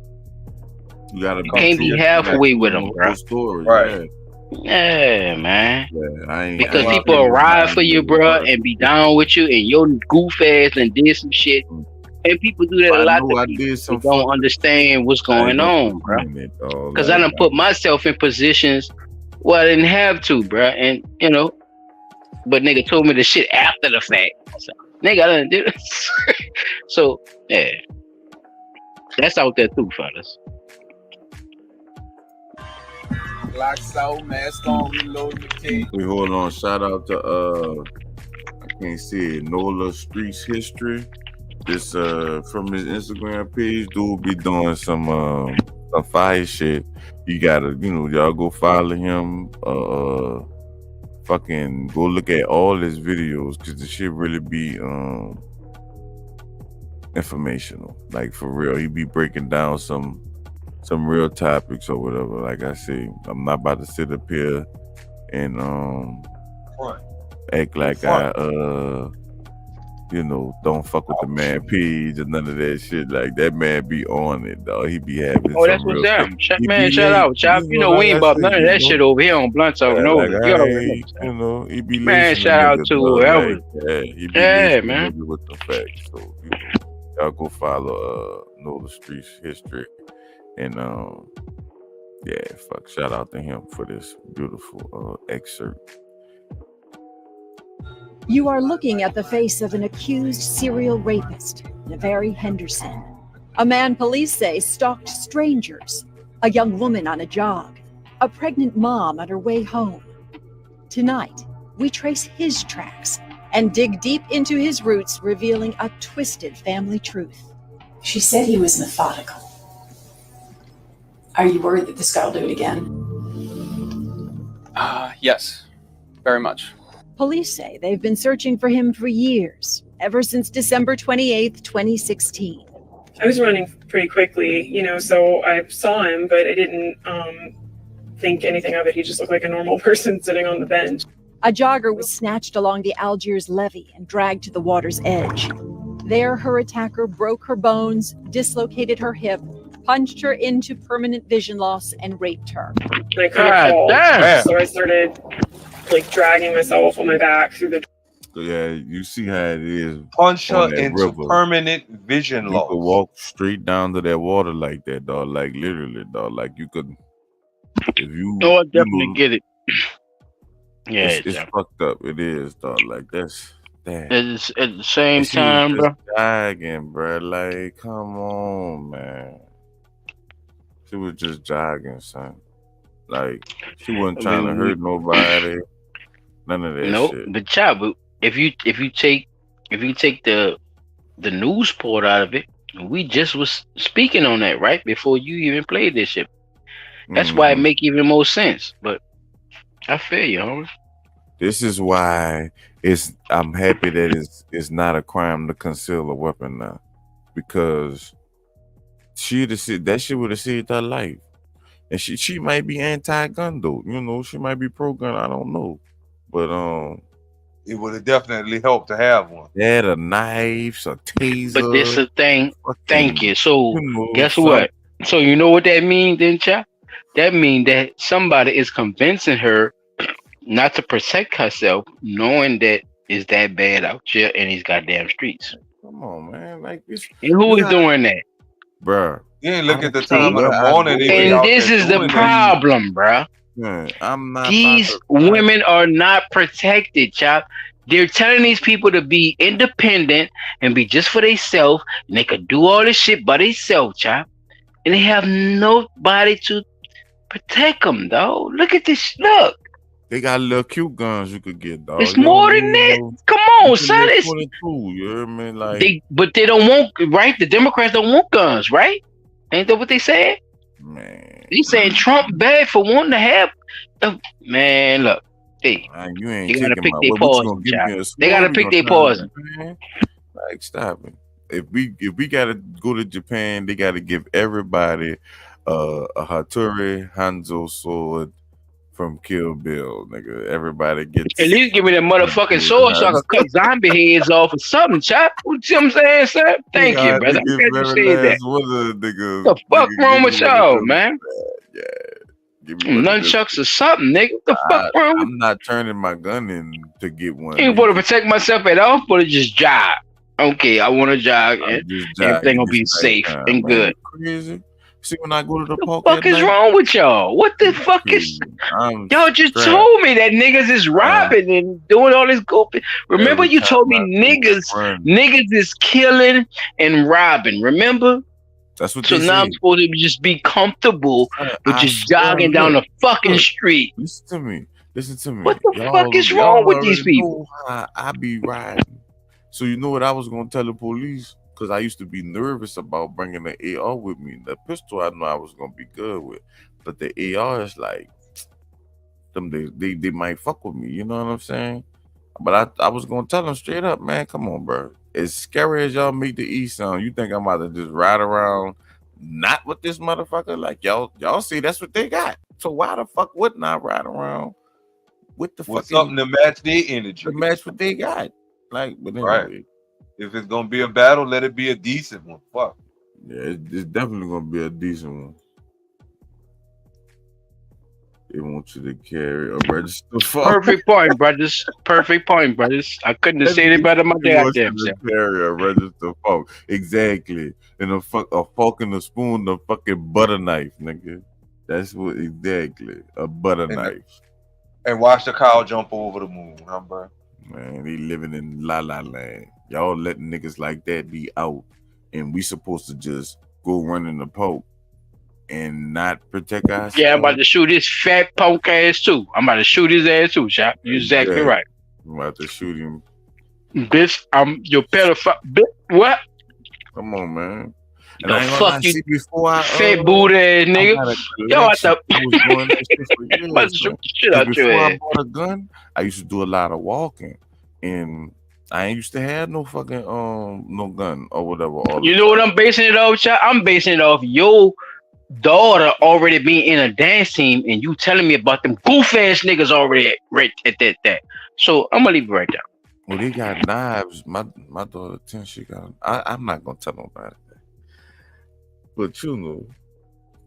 You can't be halfway with them, bro. Story, right? Yeah, man. Yeah, because people will ride for you, bro, and be down with you, and your goof ass and did some shit. And people do that a lot. They don't understand what's going on, bro. Because I done put myself in positions where I didn't have to, bro. And you know, but nigga told me the shit after the fact. So, nigga, I done did it. So yeah, that's out there too, fellas. Black Soul, mask on, reload the key. We hold on. Shout out to I can't see it. Nola Streets History. This from his Instagram page. Dude be doing some fire shit. You gotta, you know, y'all go follow him. Fucking go look at all his videos because the shit really be informational. Like for real, he be breaking down some real topics or whatever. Like I say, I'm not about to sit up here and act like I you know, don't fuck with the man page or none of that shit. Like that man be on it, dog. He be having. Oh, that's what's up. Man, shout out, chop. You know, we ain't about none of that shit over here on Blunt Talk. No, you know, he be man. Shout out to whoever. He be man. With the facts. So you know, y'all go follow Nola Streets History, and yeah, fuck. Shout out to him for this beautiful excerpt. You are looking at the face of an accused serial rapist, Naveri Henderson. A man police say stalked strangers, a young woman on a jog, a pregnant mom on her way home. Tonight, we trace his tracks and dig deep into his roots, revealing a twisted family truth. She said he was methodical. Are you worried that this guy will do it again? Yes, very much. Police say they've been searching for him for years, ever since December 28th, 2016. I was running pretty quickly, you know, so I saw him, but I didn't think anything of it. He just looked like a normal person sitting on the bench. A jogger was snatched along the Algiers levee and dragged to the water's edge. There, her attacker broke her bones, dislocated her hip, punched her into permanent vision loss, and raped her. And I couldn't fall, so I started like dragging myself on my back through the. So yeah, you see how it is. Punch her into permanent vision loss. You could walk straight down to that water like that, dog. Like literally, dog. Like you could, if you. Oh, I definitely get it. Yeah, it's fucked up. It is, dog. Like that's damn. It's at the same time, bro. Jogging, bro. Like, come on, man. She was just jogging, son. Like she wasn't trying to hurt nobody. None of that shit. But chop, if you take the news part out of it, we just was speaking on that right before you even played this shit. That's why it make even more sense. But I feel you, homie. This is why I'm happy that it's not a crime to conceal a weapon now, because that shit would have saved her life. And she might be anti-gun though, you know, she might be pro-gun, I don't know. But it would have definitely helped to have one. Yeah, the knives, a taser. But this is the thing. Thank you. So guess something. what? So you know what that means, didn't ya? That means that somebody is convincing her not to protect herself, knowing that it's that bad out here in these goddamn streets. Come on, man. Like this. And who is doing that? Bruh. You ain't look at the time of the morning. And this is the problem, bruh. Man, I'm not. These women are not protected, chop. They're telling these people to be independent and be just for themselves, and they could do all this shit by themselves, chop. And they have nobody to protect them, though. Look at this. Look. They got little cute guns you could get, dog. It's more than that. Come on, son. It's 22, you hear me? Like, but they don't want, right? The Democrats don't want guns, right? Ain't that what they said? Man. They saying Trump bad for wanting to have. Man, look. Hey, you ain't they gotta taking pick my their word. What you poison, gonna give me a child. sword? They gotta You pick gonna their try poison. man? Like, stop it. If we gotta go to Japan, they gotta give everybody a Hattori Hanzo sword from Kill Bill, nigga. Everybody gets. At least give me that motherfucking sword so I can cut zombie heads off or something, chop. You see what I'm saying, sir? Thank you, brother. I'm glad you said that. The fuck wrong with y'all, man? Yeah. Nunchucks or something, nigga. What the fuck wrong? I'm not turning my gun in to get one. Ain't supposed to protect myself at all, but to just jog. Okay, I want to jog, and everything gonna be safe and good. Crazy. See, when I go to the park, what the fuck is wrong with y'all? What the fuck is y'all just told me that niggas is robbing and doing all this goofy. Remember, you told me niggas is killing and robbing. Remember? That's what. So they now say. I'm supposed to just be comfortable with just jogging down the fucking street. Listen to me. Listen to me. What the fuck is wrong with these people? I be riding. So you know what I was gonna tell the police? Because I used to be nervous about bringing the AR with me. The pistol I know I was gonna be good with, but the AR is like them. They might fuck with me. You know what I'm saying? But I was gonna tell them straight up, man. Come on, bro. As scary as y'all make the E sound, you think I'm about to just ride around not with this motherfucker? Like y'all see that's what they got. So why the fuck wouldn't I ride around with the fucking something to match their energy? To match what they got. Like, but anyway. Right. If it's gonna be a battle, let it be a decent one. Fuck. Yeah, it's definitely gonna be a decent one. They want you to carry a register. Perfect point, brothers. Perfect point, brothers. I couldn't have said it better my goddamn self. Carry a register fork. Exactly. And a fork and a spoon, a fucking butter knife, nigga. That's what exactly. A butter knife. And watch the cow jump over the moon, huh, bro? Man, they living in La La Land. Y'all letting niggas like that be out, and we supposed to just go run in the poke and not protect ourselves. Yeah, I'm about to shoot his fat punk ass too. I'm about to shoot his ass too, Shop. You're exactly right. I'm about to shoot him. Bitch, I'm your pedophile. Bitch, what? Come on, man. And The I ain't gonna fuck lie, you, see, before I, fat booty ass nigga. Yo, I thought I was doing that shit for years, about to shoot the shit out before your I ass. bought a gun, I used to do a lot of walking, and I ain't used to have no fucking no gun or whatever. You know what I'm basing it off, Shop? I'm basing it off your daughter already being in a dance team, and you telling me about them goof ass niggas already right at that. So I'm gonna leave it right there. Well, they got knives. My daughter 10, she got. I'm not gonna tell nobody that. But you know,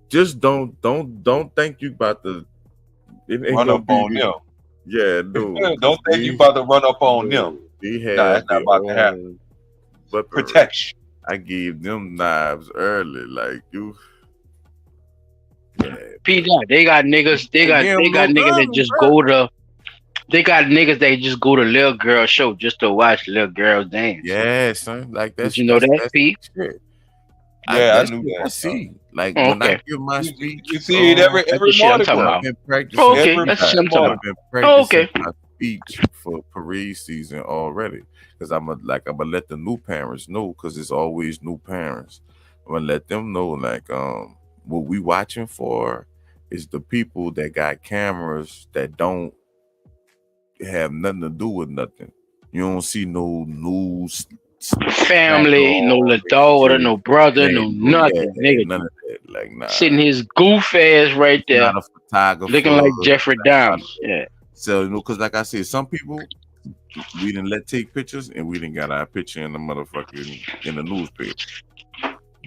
just don't think you about to run up on them. Yeah, no. Don't think you about to run up on them. They had that's not about to happen. But protection. I gave them knives early, like you. Yeah. P. They got niggas. They got niggas that just go to. They got niggas that just go to little girl show just to watch little girls dance. Yeah, son. Like that. Did you know that, P? Yeah, I knew that. I see. Like Oh, when I okay. give my speech, You see it every That's the shit I'm morning. talking bro. about. I've been practicing. Oh, okay, every that's the shit I'm morning. talking I've been Oh, practicing okay. my speech for parade season already, because I'm gonna let the new parents know, because it's always new parents. I'm gonna let them know, like, what we watching for is the people that got cameras that don't have nothing to do with nothing. You don't see no news, family, no little daughter, no brother, no nothing, nigga. None of that. Like, nah. Sitting his goof ass right there, Not a photographer, looking like Jeffrey Dahmer. Yeah. So, you know, because like I said, some people we didn't let take pictures, and we didn't got our picture in the motherfucking in the newspaper.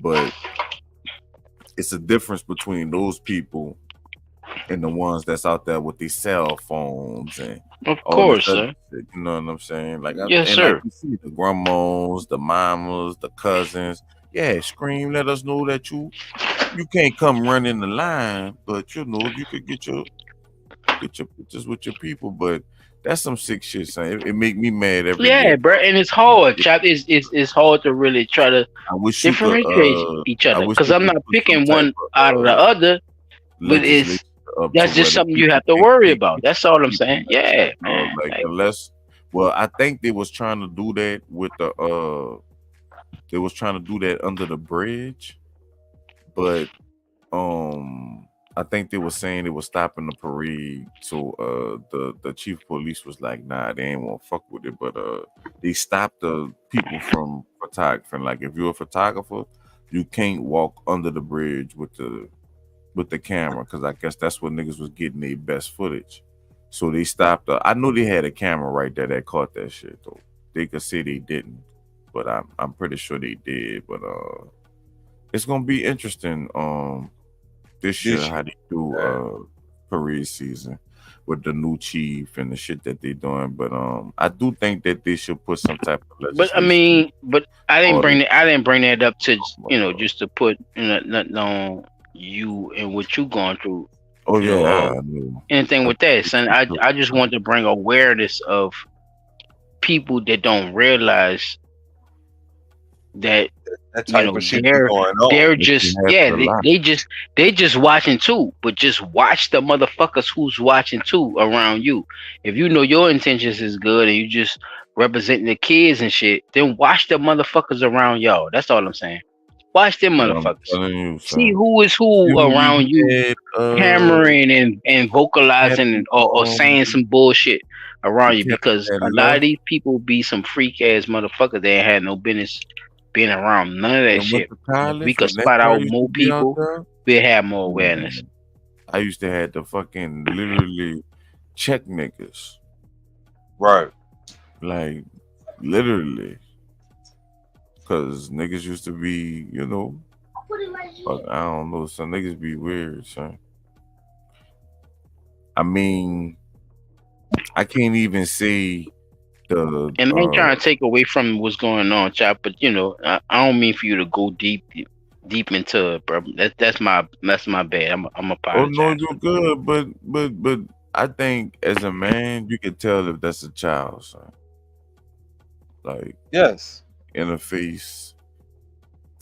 But it's a difference between those people and the ones that's out there with these cell phones and of course, sir. Shit, you know what I'm saying? Like, yes, sir. Like you see the grandmas, the mamas, the cousins. Yeah, scream, let us know that you can't come run in the line, but you know you could get your pictures with your people. But that's some sick shit, son. It make me mad every day. Bro, and it's hard, chap. It's hard to really try to differentiate each other because I'm not picking one out of the other, but that's just something you have to worry about. That's all I'm saying. Yeah, man. Well, I think they was trying to do that with the they was trying to do that under the bridge, but I think they were saying they were stopping the parade. So the chief of police was like, nah, they ain't want to fuck with it. But they stopped the people from photographing. Like, if you're a photographer, you can't walk under the bridge with the camera, because I guess that's what niggas was getting their best footage. So they stopped. I know they had a camera right there that caught that shit though. They could say they didn't, but I'm pretty sure they did. But it's gonna be interesting. This year, how they do parade season with the new chief and the shit that they doing. But I do think that they should put some type of legislation. But I didn't bring that up to just to put nothing on you and what you going through. Oh yeah, anything with that, son. I just want to bring awareness of people that don't realize that type of shit going on. They're just they just watching too, but just watch the motherfuckers who's watching too around you. If you know your intentions is good and you just representing the kids and shit, then watch the motherfuckers around y'all. That's all I'm saying. Watch them motherfuckers. See who is who around you, hammering and vocalizing or saying some bullshit around you, because a lot of these people be some freak ass motherfuckers. They ain't had no business being around none of that shit. We could spot out more people. We have more awareness. I used to have to fucking literally check niggas. Right. Like, literally. Because niggas used to be, fuck, I don't know, some niggas be weird, son. I mean, I can't even say and I ain't trying to take away from what's going on, chap, but I don't mean for you to go deep into it, bro. That's my bad. I'm apologize. Oh no, you're good, but I think as a man, you can tell if that's a child, son. Like, interface,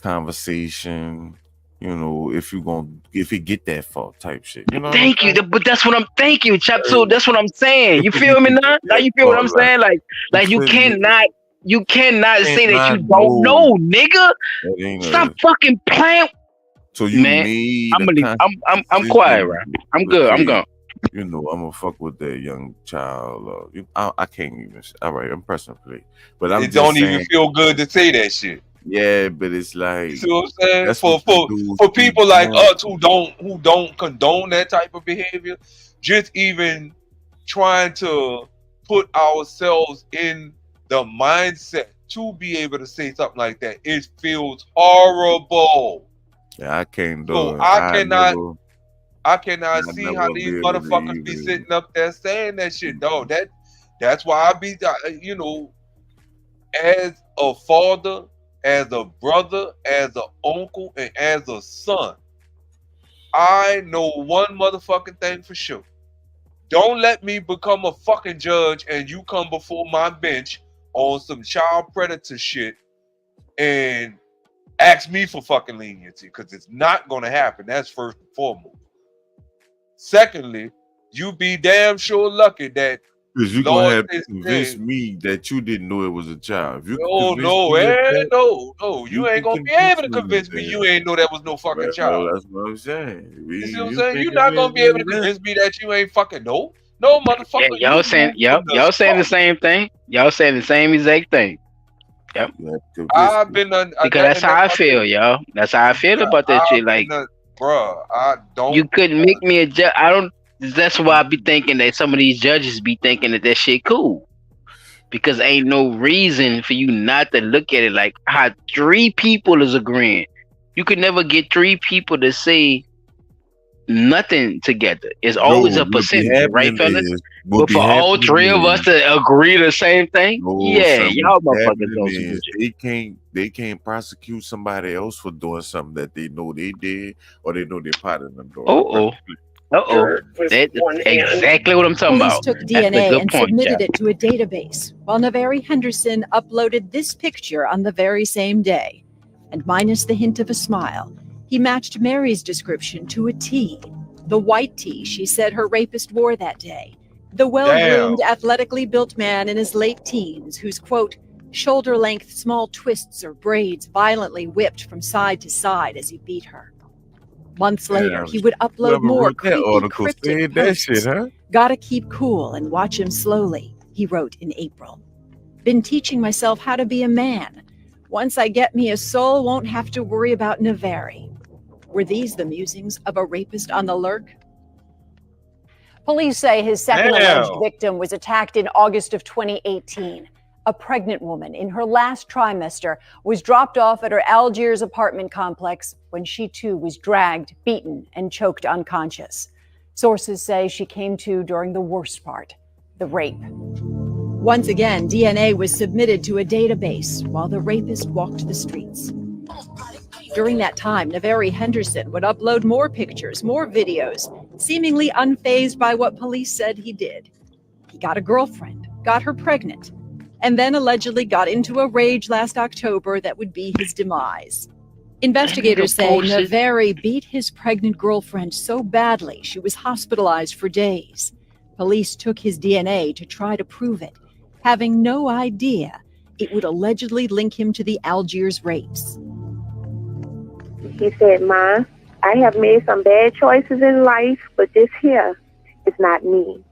conversation, if it get that far type shit. Thank you, but that's what I'm thanking, chap. So that's what I'm saying. You feel me now? Now you feel what I'm saying? Like you cannot say that you don't know, nigga. Stop fucking playing. So you need I'm quiet, right? I'm good. I'm gone. I'm gonna fuck with that young child. I can't even. All right, I'm pressing play, but it don't even feel good to say that shit. Yeah, but it's like, you see what I'm saying? For people like us who don't condone that type of behavior, just even trying to put ourselves in the mindset to be able to say something like that, it feels horrible. Yeah, I can't do it. I cannot see how these motherfuckers be sitting up there saying that shit. No, that's why I be, as a father, as a brother, as an uncle, and as a son, I know one motherfucking thing for sure. Don't let me become a fucking judge and you come before my bench on some child predator shit and ask me for fucking leniency, because it's not going to happen. That's first and foremost. Secondly, you be damn sure lucky that because you're going to have to convince me that you didn't know it was a child. No, you ain't going to be able to convince me you ain't know that was no fucking child. That's what I'm saying. You see what I'm saying? You're not going to be able to convince me that you ain't fucking know. No, motherfucker. Yeah, y'all saying, y'all saying the same thing. Y'all saying the same exact thing. Yep. I've been because that's how I feel, y'all. That's how I feel about that shit. Like, bruh, I don't. You couldn't make me a judge. I don't. That's why I be thinking that some of these judges be thinking that shit cool, because ain't no reason for you not to look at it like how 3 people is agreeing. You could never get 3 people to say nothing together. It's always a percentage, right, fellas? But for all 3 of us to agree the same thing, y'all motherfuckers don't. They can't prosecute somebody else for doing something that they know they did or they know they're part of them doing. That's exactly what I'm talking Police about. took DNA and submitted it to a database, while Naveri Henderson uploaded this picture on the very same day. And minus the hint of a smile, he matched Mary's description to a T, the white tee she said her rapist wore that day. The well-groomed, athletically built man in his late teens whose, quote, shoulder-length small twists or braids violently whipped from side to side as he beat her. Months later, he would upload more creepy, cryptic posts. Gotta keep cool and watch him slowly, he wrote in April. Been teaching myself how to be a man. Once I get me a soul, won't have to worry about Naveri. Were these the musings of a rapist on the lurk? Police say his second alleged victim was attacked in August of 2018. A pregnant woman in her last trimester was dropped off at her Algiers apartment complex when she too was dragged, beaten, and choked unconscious. Sources say she came to during the worst part, the rape. Once again, DNA was submitted to a database while the rapist walked the streets. During that time, Naveri Henderson would upload more pictures, more videos, seemingly unfazed by what police said he did. He got a girlfriend, got her pregnant, and then allegedly got into a rage last October that would be his demise. Investigators say Naveri beat his pregnant girlfriend so badly she was hospitalized for days. Police took his DNA to try to prove it, having no idea it would allegedly link him to the Algiers rapes. He said, "Ma, I have made some bad choices in life, but this here is not me."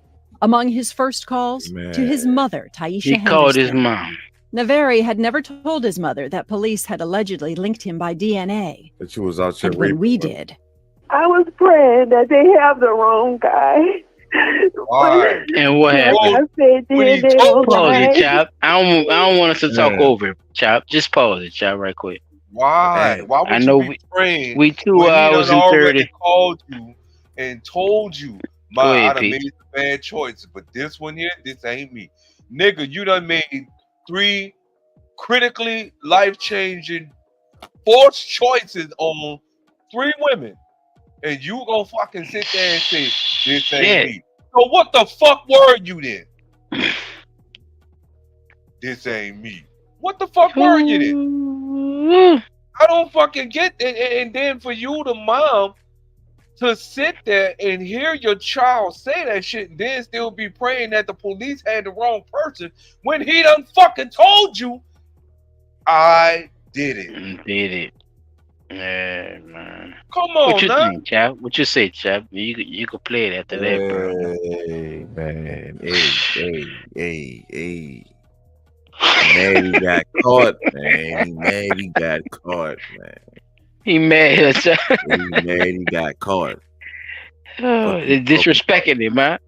Among his first calls to his mother, Taisha He Henderson. called his mom. Naveri had never told his mother that police had allegedly linked him by DNA. That she was out here And when raping we her. did, I was praying that they have the wrong guy. And what happened? I said, "Dear, they don't Pause lie." it, Chop. I don't want us to talk over it, Chop. Just pause it, Chop, right quick. Why? Why would I know you be praying? we 2 when he hours done and already 30. called you and told you, Go "Ma, ahead, I done Pete. made some bad choices, but this one here, this ain't me." Nigga, you done made 3 critically life-changing forced choices on 3 women, and you gonna fucking sit there and say, "This ain't me." So what the fuck were you then? This ain't me. What the fuck were you then? I don't fucking get it. And then for you, the mom, to sit there and hear your child say that shit and then still be praying that the police had the wrong person when he done fucking told you, "I did it." Did it. Yeah, man. Come on, what you man. think, Chop? What you say, Chop? You could play it after that, bro. Hey, man. Hey. Mad he got caught, man. He mad he got caught, man. He mad, Chop. He mad he got caught. Oh, they disrespecting him, man.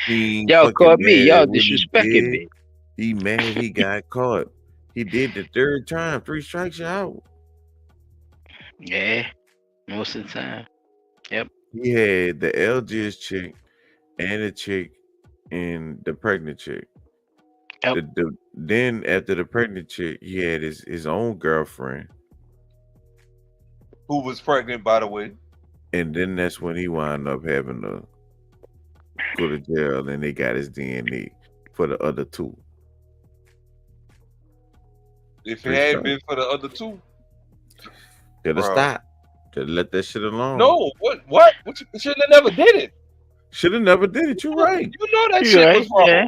He Y'all fucking caught me. mad Y'all what he disrespecting did. me. He mad he got caught. He did the 3rd time. 3 strikes you out. Yeah, most of the time. Yep. He had the Algiers chick and the chick and the pregnant chick. Then after the pregnant chick, he had his own girlfriend. Who was pregnant, by the way. And then that's when he wound up having to go to jail, and they got his DNA for the other 2. If it hadn't been for the other 2. Should have Bro. stopped. Should have let that shit alone. No, what? You should have never did it. Should have never did it. You're right. You know that You shit right, was wrong. yeah.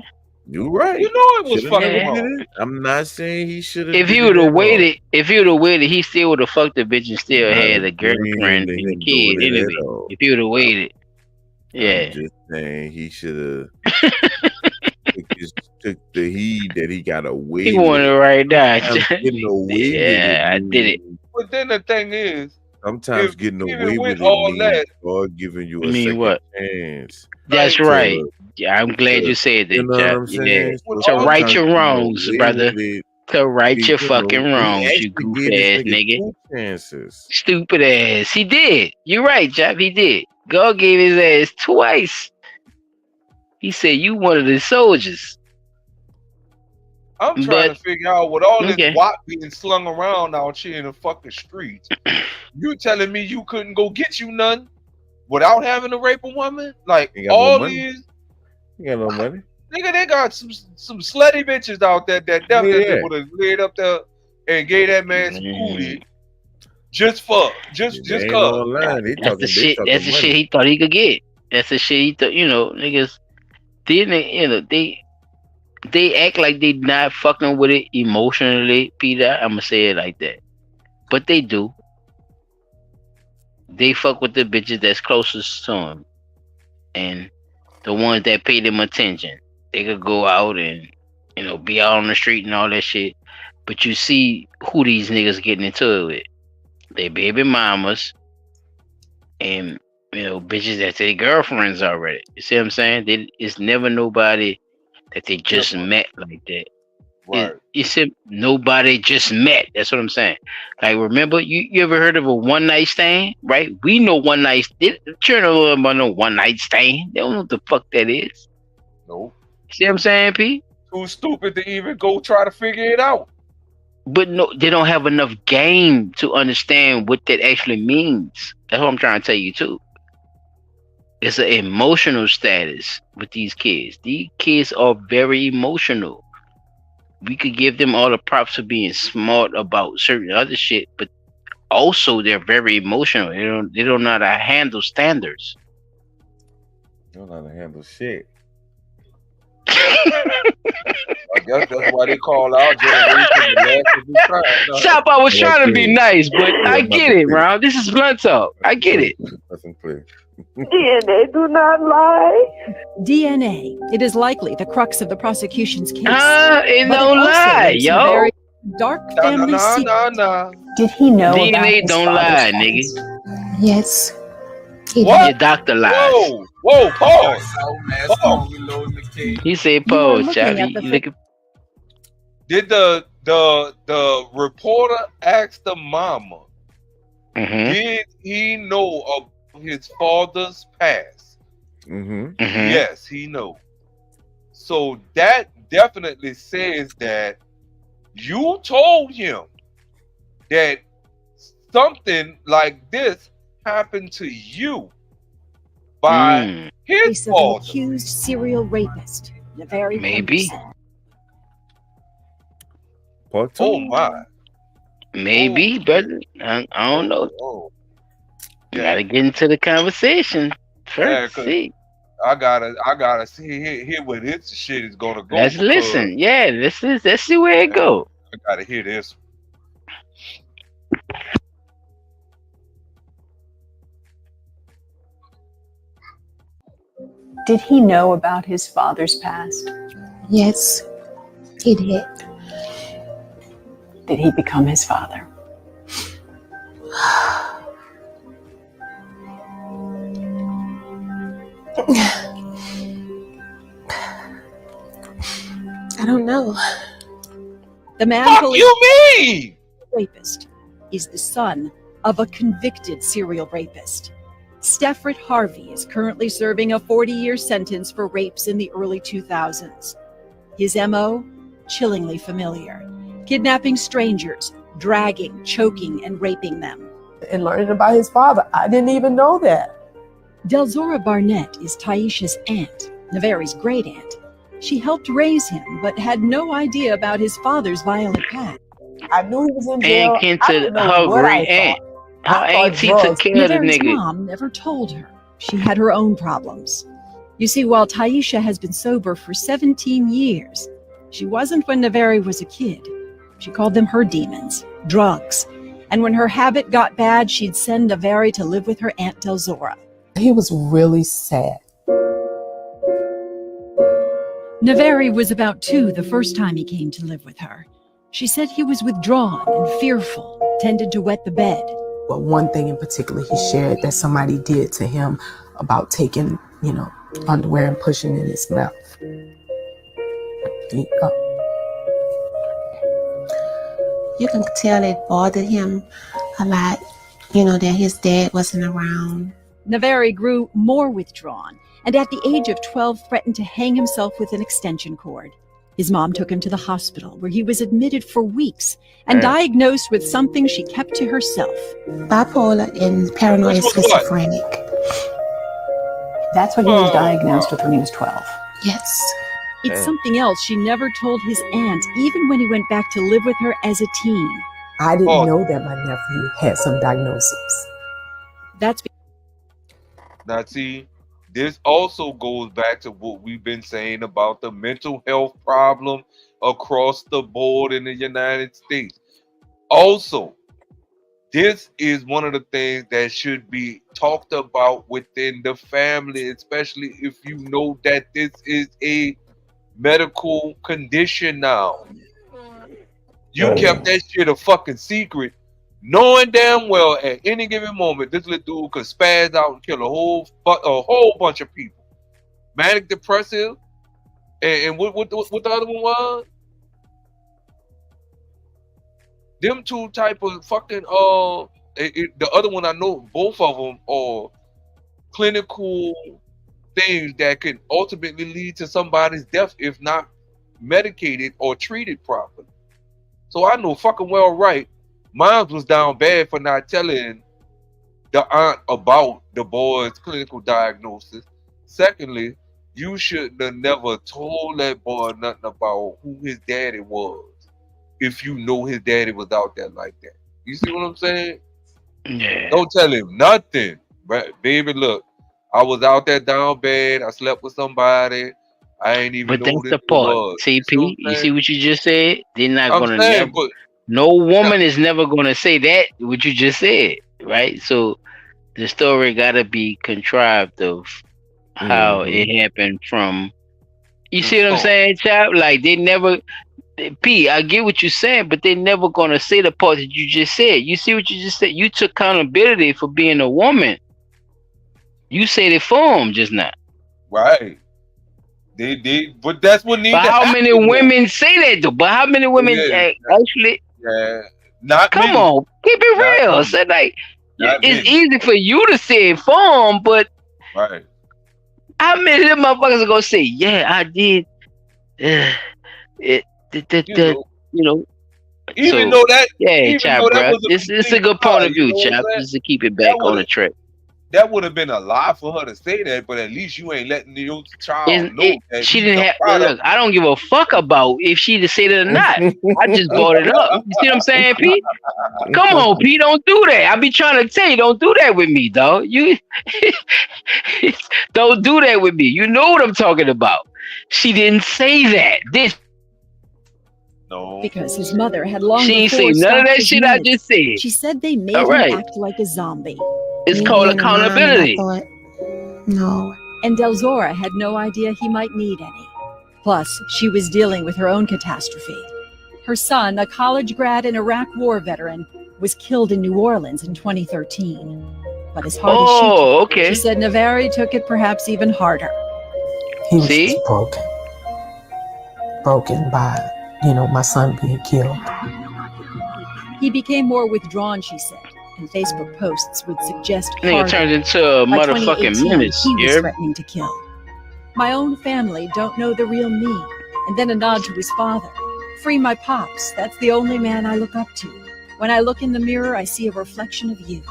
You're right. You know it was Shoulda fucking never wrong. did it. I'm not saying he should have. If he would have waited, he still would have fucked the bitch and still had a girlfriend and a kid anyway. If he would have waited. Yeah. I'm just saying he should have took the heed that he got away He with wanted it. right now. Sometimes getting away with it. Yeah, I did it. But then the thing is, Sometimes if getting even away with with it all means that, God giving you a Mean second what? chance. That's like, right. Yeah, I'm glad you said that, You know what Jack. I'm Yeah. saying? So To right sometimes your getting wrongs, away brother. with it, To right your you know, fucking he wrongs, you actually goof gave this ass nigga nigga. 2 chances. Stupid ass. He did. You're right, Jack. He did. God gave his ass twice. He said you one of the soldiers. I'm trying to figure out with all this Okay. WAP being slung around out here in the fucking streets. You telling me you couldn't go get you none without having to rape a woman? Like You got no all money. these You got no money. nigga, they got some slutty bitches out there that definitely Yeah. would have laid up there and gave that man some cootie just just They ain't cause. online. They That's talking. the They shit. talking That's the shit money. he thought he could get. That's the shit he thought. You know, niggas. Then they act like they not fucking with it emotionally, Peter. I'ma say it like that, but they do. They fuck with the bitches that's closest to them, and the ones that pay them attention. They could go out and be out on the street and all that shit, but you see who these niggas getting into it with. They baby mamas and bitches that they girlfriends already. You see what I'm saying? It's never nobody that they just met like that. Right. You said nobody just met. That's what I'm saying. Like, remember, you ever heard of a one night stand? Right? We know one night. Children don't know about no one night stand. They don't know what the fuck that is. No. See what I'm saying, P? Too stupid to even go try to figure it out. But no, they don't have enough game to understand what that actually means. That's what I'm trying to tell you too. It's an emotional status with these kids. These kids are very emotional. We could give them all the props for being smart about certain other shit, but also they're very emotional. They don't know how to handle standards. They don't know how to handle shit. I guess that's why they call our generation the last of its kind. Chop, I was trying to be nice, but I get it, Ron. This is blunt talk. I get it. Nothing clear. DNA do not lie. DNA. It is likely the crux of the prosecution's case. It But don't also lie, leaves some yo. very dark family secret. Did he know about DNA his don't father's lie, past? nigga. Yes. Your doctor lies. Whoa, pause. He said, You are "Pause, looking Chop." at the You looking? Did the reporter ask the mama, Mm-hmm. did he know of his father's past? Mm-hmm. Yes, he know. So that definitely says that you told him that something like this happened to you by his Case of an father. accused serial rapist. Naveri Maybe. Henderson. Oh my. Maybe, brother. I don't know. You gotta get into the conversation Yeah, first. 'cause See, I gotta see hear where this shit is gonna go. let's because listen. Yeah, let's see where it go. I gotta hear this. Did he know about his father's past? Yes, he did. Did he become his father? I don't know. The man Fuck police you mean? rapist is the son of a convicted serial rapist. Steffred Harvey is currently serving a 40-year sentence for rapes in the early 2000s. His MO? Chillingly familiar. Kidnapping strangers, dragging, choking, and raping them. And learning about his father, I didn't even know that. Delzora Barnett is Taisha's aunt, Naveri's great-aunt. She helped raise him, but had no idea about his father's violent past. I knew he was in jail. And came I to didn't know her what I great aunt. thought. Her I thought auntie took drugs. care of the Naveri's nigga. mom never told her. She had her own problems. You see, while Taisha has been sober for 17 years, she wasn't when Naveri was a kid. She called them her demons, drugs. And when her habit got bad, she'd send Naveri to live with her Aunt Delzora. He was really sad. Naveri was about 2 the first time he came to live with her. She said he was withdrawn and fearful, tended to wet the bed. But one thing in particular he shared that somebody did to him about taking, underwear and pushing in his mouth. You can tell it bothered him a lot, that his dad wasn't around. Naveri grew more withdrawn, and at the age of 12 threatened to hang himself with an extension cord. His mom took him to the hospital, where he was admitted for weeks and diagnosed with something she kept to herself. Bipolar and paranoid schizophrenic. That's what he was diagnosed with when he was 12. Yes. It's something else she never told his aunt, even when he went back to live with her as a teen. I didn't know that my nephew had some diagnosis. That's now see, this also goes back to what we've been saying about the mental health problem across the board in the United States. Also, this is one of the things that should be talked about within the family, especially if you know that this is a medical condition now. You kept that shit a fucking secret, knowing damn well at any given moment this little dude could spaz out and kill a whole bunch of people. Manic depressive, and what the other one was? Them two type of fucking the other one I know, both of them are clinical things that can ultimately lead to somebody's death if not medicated or treated properly. So I know fucking well right. Mine was down bad for not telling the aunt about the boy's clinical diagnosis. Secondly, you shouldn't have never told that boy nothing about who his daddy was if you know his daddy was out there like that. You see what I'm saying? Yeah. Don't tell him nothing. But baby, look, I was out there down bad. I slept with somebody. I ain't even know that's the part. CP, you see what you just said? They're not gonna never. No woman is never gonna say that what you just said, right? So the story gotta be contrived of how it happened from. You see what I'm saying, chap? Like they never. P, I get what you're saying, but they're never gonna say the part that you just said. You see what you just said? You took accountability for being a woman. You said it for him just now. Right. They did, but that's what needs. But how many women say that though? But how many women actually? Yeah, not. Come on, keep it real. So like, it's easy for you to say it for him, but right. How many of them motherfuckers are gonna say, "Yeah, I did." Even though that, yeah, chap, bro. It's a good point of view, chap. Just to keep it back on the track. That would have been a lie for her to say that, but at least you ain't letting your child know that she didn't have. Look, I don't give a fuck about if she to say it or not. I just brought it up. You see what I'm saying, Pete? Come on, Pete, don't do that. I be trying to tell you, don't do that with me, dog. You don't do that with me. You know what I'm talking about. She didn't say that. No. Because his mother had long She ain't say none of that shit I just said. She said they made him act like a zombie. It's called accountability. No. And Delzora had no idea he might need any. Plus, she was dealing with her own catastrophe. Her son, a college grad and Iraq war veteran, was killed in New Orleans in 2013. But as hard as she said Naveri took it perhaps even harder. He was just broken by, my son being killed. He became more withdrawn, she said, and Facebook posts would suggest nigga turned into a motherfucking menace. He was threatening to kill. My own family don't know the real me. And then a nod to his father. Free my pops. That's the only man I look up to. When I look in the mirror, I see a reflection of you.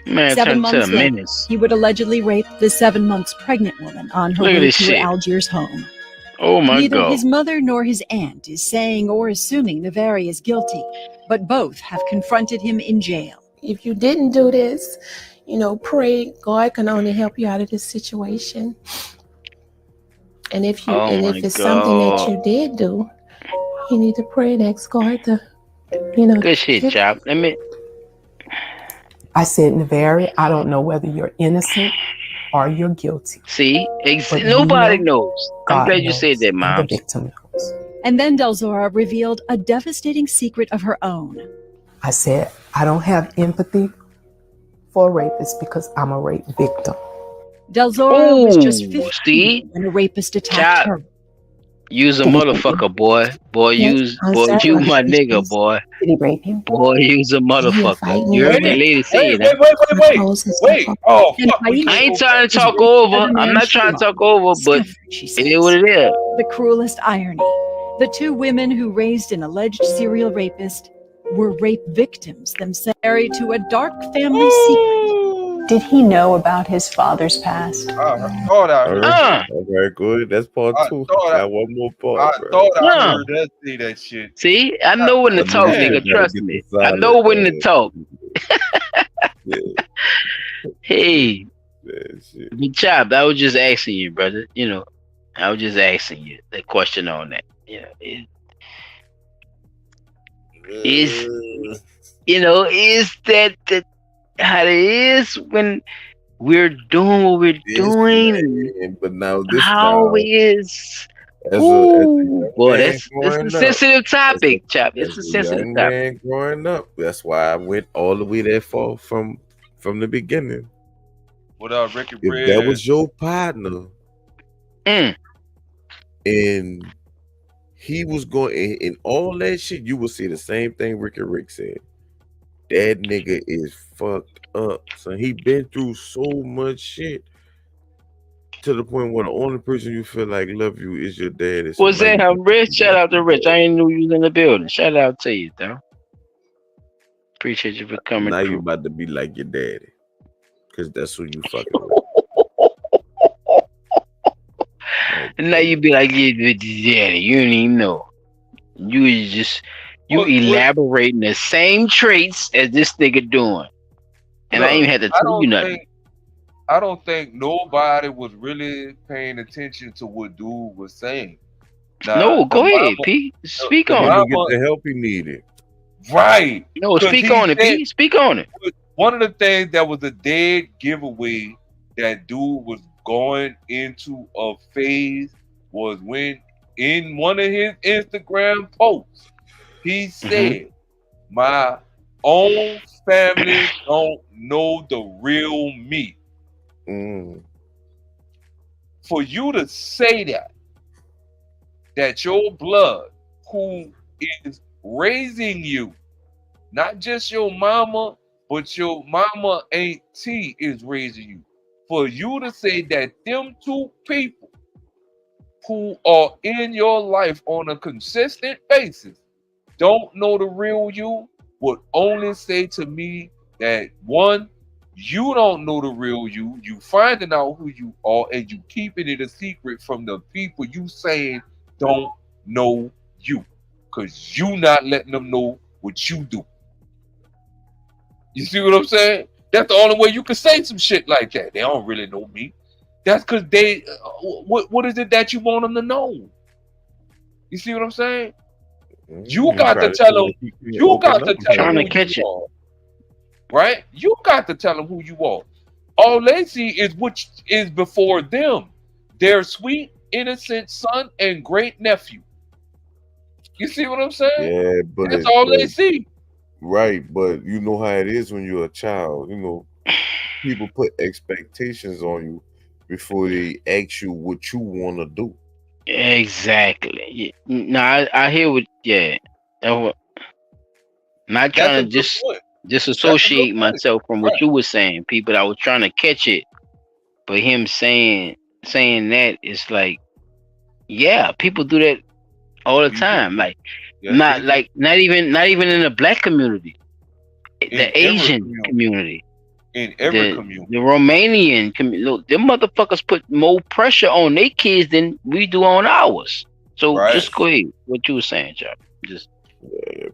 Man, 7 months to a later, menace. he would allegedly rape the 7 months pregnant woman on her way to her Algiers home. Oh my Neither God. his mother nor his aunt is saying or assuming Naveri is guilty, but both have confronted him in jail. If you didn't do this, pray. God can only help you out of this situation. And if it's something that you did do, you need to pray and ask God to, Good shit, chop. I said, Naveri, I don't know whether you're innocent or you're guilty. See, But nobody you know, knows. I'm God glad you knows, said that, and Mom. the victim knows. And then Del Zora revealed a devastating secret of her own. I said, I don't have empathy for a rapist because I'm a rape victim. Del Zora was just Ooh, 15 see? when a rapist attacked Chop. her. Use a motherfucker, boy. Boy, Yes, you my nigga, boy. Did he rape you? Boy, use a motherfucker. fighting You heard you? that lady say Wait, that. wait. Oh, And fuck. Aisha I ain't trying to was talk raped over. by the I'm man not she trying to loved. talk over, but She it is what it is. The cruelest irony. The two women who raised an alleged serial rapist were rape victims themselves, married to a dark family secret. Did he know about his father's past? I thought I heard. Okay, good. That's part two. Got one more part. I thought I heard that. See that shit. See, I know when to talk, nigga. Trust me. I know when to talk. Hey, but Chop, I was just asking you, brother. You know, I was just asking you the question on that. You know, is that how it is when we're doing what we're doing? But now this how time, is? as Boy, man that's growing a up, sensitive topic, Chop. It's a as sensitive young topic. man growing up, that's why I went all the way that far from the beginning. What up, Ricky If Bridge? that was your partner, and he was going and all that shit, you will see the same thing Ricky Rick said. That nigga is fucked up. So he been through so much shit to the point where the only person you feel like love you is your dad. It's Was somebody that how Rich? Shout out to Rich. I ain't knew you was in the building. Shout out to you, though. Appreciate you for coming now through. you about to be like your daddy, because that's who you fucking with. And now you be like, yeah, you don't even know. You elaborating the same traits as this nigga doing. And I ain't even had to tell you nothing. I don't think nobody was really paying attention to what dude was saying. No, go ahead, P. Speak on it. Get the help he needed. Right. No, speak on it, P. Speak on it. One of the things that was a dead giveaway that dude was going into a phase was when in one of his Instagram posts, he said, my own family don't know the real me. For you to say that your blood, who is raising you, not just your mama, but your mama auntie is raising you. For you to say that them two people who are in your life on a consistent basis don't know the real you would only say to me that one, you don't know the real you. You finding out who you are and you keeping it a secret from the people you saying don't know you. Because you not letting them know what you do. You see what I'm saying? That's the only way you can say some shit like that. They don't really know me. That's because they, what is it that you want them to know? You see what I'm saying? You got to tell them, you got to tell them who you are. Right? You got to tell them who you are. All they see is what is before them. Their sweet, innocent son and great nephew. You see what I'm saying? Yeah, but that's all they see. Right, but you know how it is when you're a child. You know, people put expectations on you before they ask you what you want to do. Exactly. No, I hear what. Yeah, not trying to just disassociate myself from what you were saying, people. I was trying to catch it, but him saying that is like, yeah, people do that all the time. Like, not even in the black community, the Asian community. In every community. The Romanian community. Look, them motherfuckers put more pressure on their kids than we do on ours. So just go ahead. What you were saying, Chuck. Just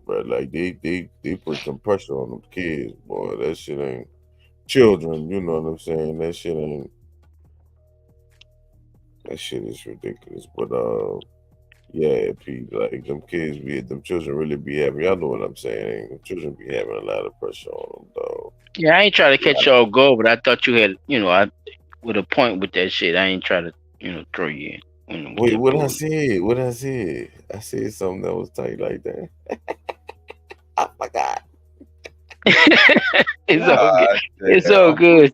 but like they put some pressure on them kids, boy. That shit ain't children, you know what I'm saying? That shit is ridiculous. But yeah, Pete, like them children really be having, y'all know what I'm saying. Them children be having a lot of pressure on them, dog. Yeah, I ain't trying to catch y'all go, but I thought you had, with a point with that shit. I ain't try to, throw you in. Wait, what I said? What I said? I said something that was tight like that. I forgot. It's all good. It's all good.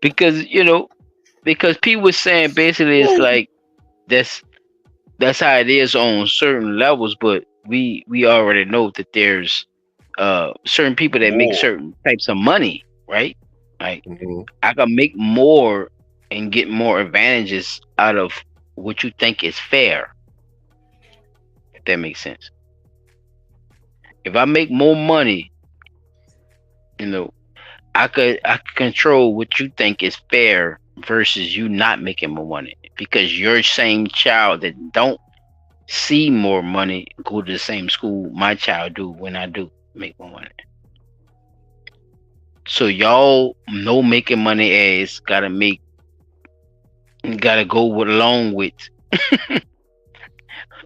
Because because people were saying basically it's like that's how it is on certain levels, but we already know that there's certain people that make certain types of money, right? Like I can make more and get more advantages out of what you think is fair. If that makes sense. If I make more money, I could control what you think is fair versus you not making more money, because your same child that don't see more money go to the same school my child do when I do make more money. So y'all know making money ass gotta go along with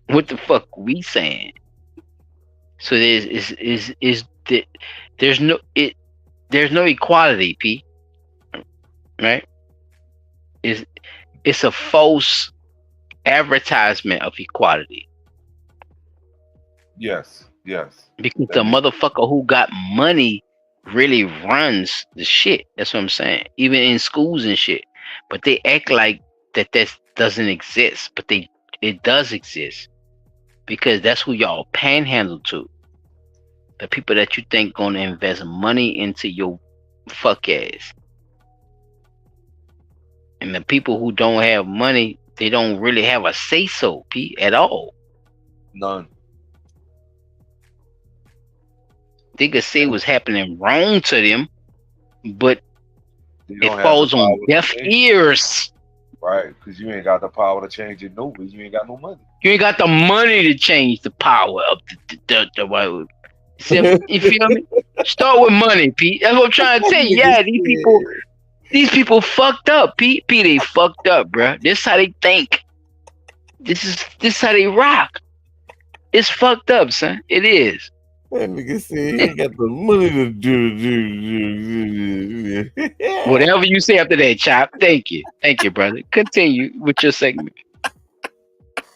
what the fuck we saying. So there's no equality, P. Right? It's a false advertisement of equality. Yes. Because the motherfucker who got money really runs the shit. That's what I'm saying. Even in schools and shit. But they act like that doesn't exist. But it does exist. Because that's who y'all panhandle to. The people that you think gonna invest money into your fuck ass. And the people who don't have money, they don't really have a say-so, P, at all. None. They could say what's happening wrong to them, but it falls on deaf ears. Right, because you ain't got the power to change it. No, you ain't got no money. You ain't got the money to change the power of the you feel me? Start with money, Pete. That's what I'm trying to tell you. Yeah, these people fucked up, Pete. They fucked up, bro. This is how they think. This is how they rock. It's fucked up, son. It is. That nigga said he ain't got the money to do. Whatever you say after that, Chop. Thank you, brother. Continue with your segment.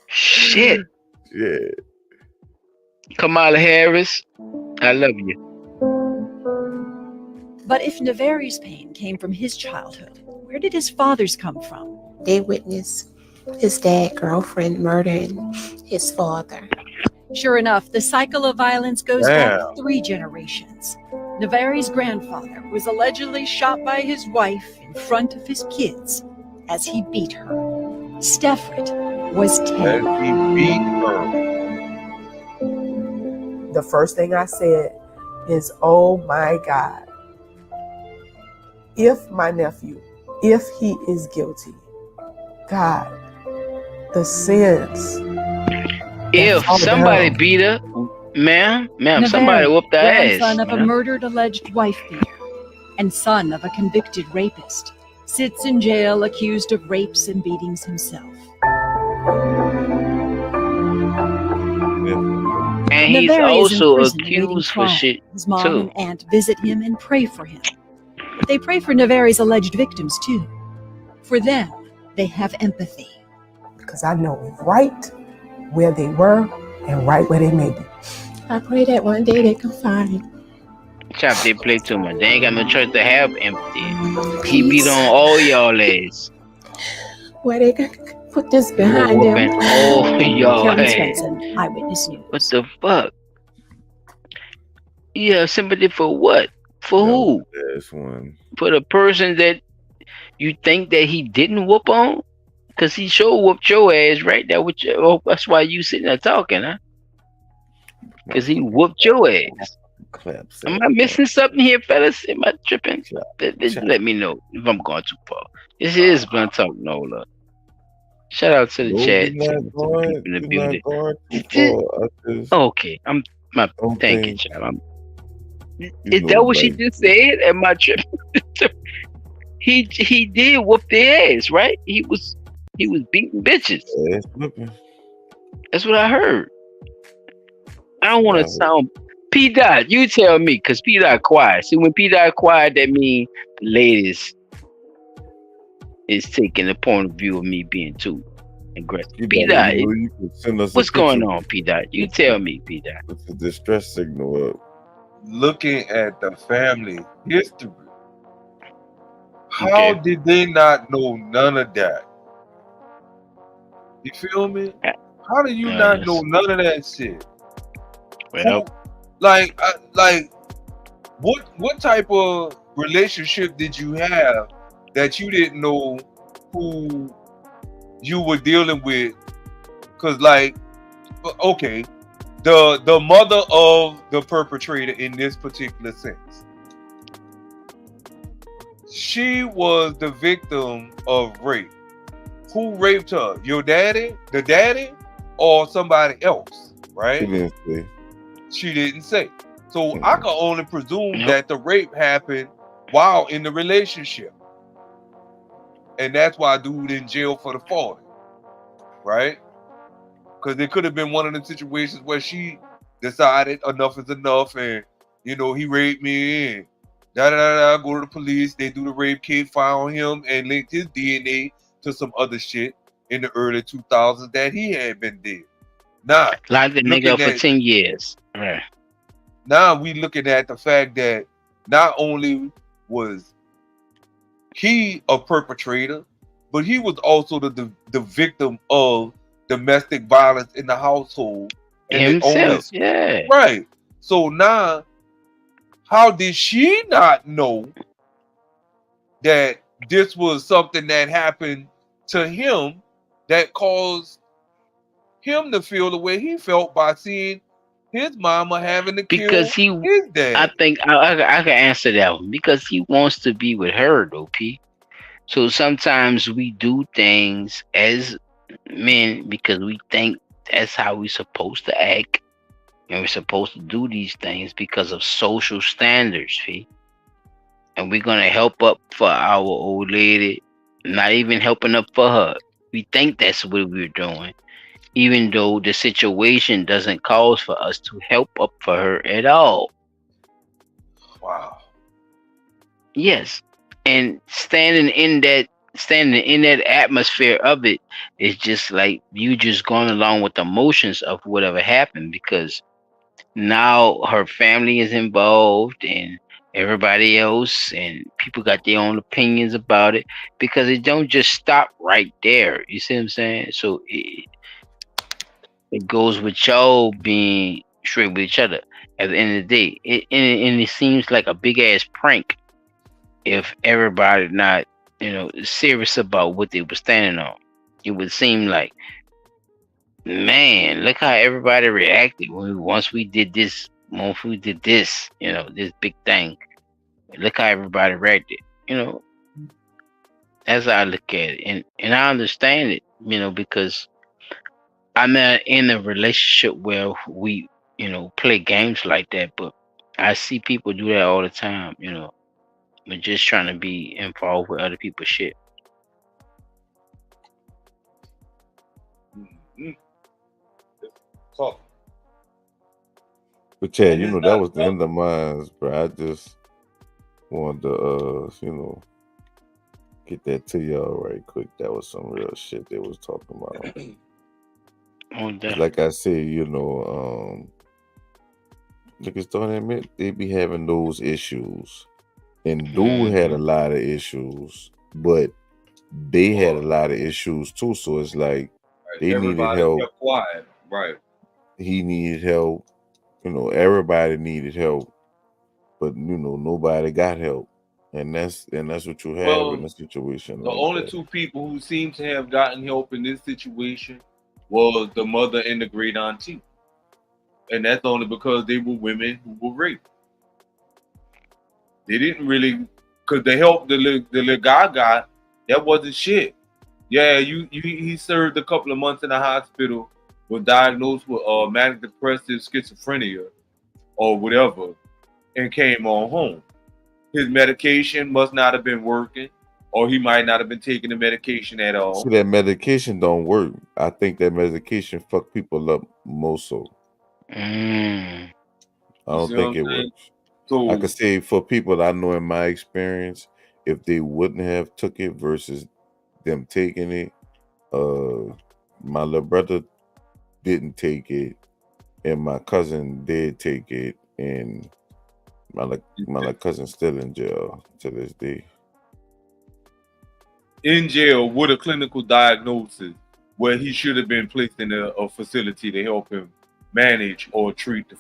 Shit. Yeah. Kamala Harris, I love you. But if Neveri's pain came from his childhood, where did his father's come from? They witnessed his dad, girlfriend murdering his father. Sure enough, the cycle of violence goes back 3 generations. Neveri's grandfather was allegedly shot by his wife in front of his kids as he beat her. Steffred was 10. And he beat her. The first thing I said is, oh my God. If my nephew, if he is guilty, God, the sins. If somebody beat her, ma'am, somebody whooped her ass. Grandson of a murdered alleged wife beater and son of a convicted rapist, sits in jail accused of rapes and beatings himself. And he's also accused for shit His mom too. and aunt visit him and pray for him. They pray for Neveri's alleged victims too. For them, they have empathy. Because I know right where they were and right where they may be. I pray that one day they can find. Chop, they play too much. They ain't got no choice to have empathy. He beat on all y'all ass. Where they can put this behind them. Oh, y'all Kevin ass. Swenson, Eyewitness News. What the fuck? Yeah, sympathy for what? For who? This one. For the person that you think that he didn't whoop on? Because he sure whooped your ass right there with your, that's why you sitting there talking, huh? Because he whooped your ass. Am I missing something here, fellas? Am I tripping? Let me know if I'm going too far. This is Blunt Talk Nola. Shout out to the chat. Okay, thank you, chat. Is that what she just said? Am I tripping? He did whoop their ass, right? He was beating bitches. That's what I heard. I don't want to sound P Dot. You tell me, cause P Dot quiet. See, when P Dot quiet, that means ladies is taking the point of view of me being too aggressive. You P know, Dot, you can send us a what's going picture on, P Dot? You tell me, P Dot. with the distress signal up. Looking at the family history, how did they not know none of that? You feel me? How do you not know none of that shit? Well, like what type of relationship did you have that you didn't know who you were dealing with? Because like, okay, the mother of the perpetrator in this particular sense, she was the victim of rape. Who raped her? Your daddy, the daddy, or somebody else? Right? She didn't say. She didn't say. So I can only presume that the rape happened while in the relationship. And that's why dude in jail for the 40. Right? Because it could have been one of the situations where she decided enough is enough and, you know, he raped me and go to the police. They do the rape kit, found him and linked his DNA to some other shit in the early 2000s that he had been dead. Now, locked the nigga up for 10 years. Right. Now we looking at the fact that not only was he a perpetrator, but he was also the victim of domestic violence in the household. And himself, yeah. Right. So now, how did she not know that this was something that happened to him that caused him to feel the way he felt by seeing his mama having to kill his dad? I think I can answer that one because he wants to be with her, though, P. So sometimes we do things as men because we think that's how we're supposed to act, and we're supposed to do these things because of social standards, P. And we're gonna help up for our old lady, not even helping up for her. We think that's what we're doing, even though the situation doesn't cause for us to help up for her at all. Wow. Yes. And standing in that atmosphere of it is just like you just going along with the emotions of whatever happened, because now her family is involved and everybody else, and people got their own opinions about it, because it don't just stop right there. You see what I'm saying? So it goes with y'all being straight with each other at the end of the day. And it seems like a big ass prank if everybody not, serious about what they were standing on. It would seem like, man, look how everybody reacted once we did this, this big thing. Look how everybody reacted. That's how I look at it. And I understand it, because I'm not in a relationship where we, play games like that, but I see people do that all the time, but just trying to be involved with other people's shit. But yeah, that was the end of mine, bro. I just wanted to, get that to y'all right quick. That was some real shit they was talking about. Like I said, niggas don't admit they be having those issues. And dude had a lot of issues, but they had a lot of issues too. So it's like they needed help. Kept quiet. Right. He needed help. Everybody needed help, but nobody got help, and that's what you have in a situation. The only two people who seem to have gotten help in this situation was the mother and the great auntie, and that's only because they were women who were raped. They didn't really, because the help the little guy got, that wasn't shit. Yeah, he served a couple of months in the hospital, was diagnosed with manic depressive schizophrenia or whatever, and came on home. His medication must not have been working, or he might not have been taking the medication at all. See, that medication don't work. I think that medication fuck people up more so. I don't think it works. So I could say for people that I know in my experience, if they wouldn't have took it versus them taking it. My little brother didn't take it, and my cousin did take it, and my little cousin's still in jail to this day. In jail with a clinical diagnosis where he should have been placed in a facility to help him manage or treat the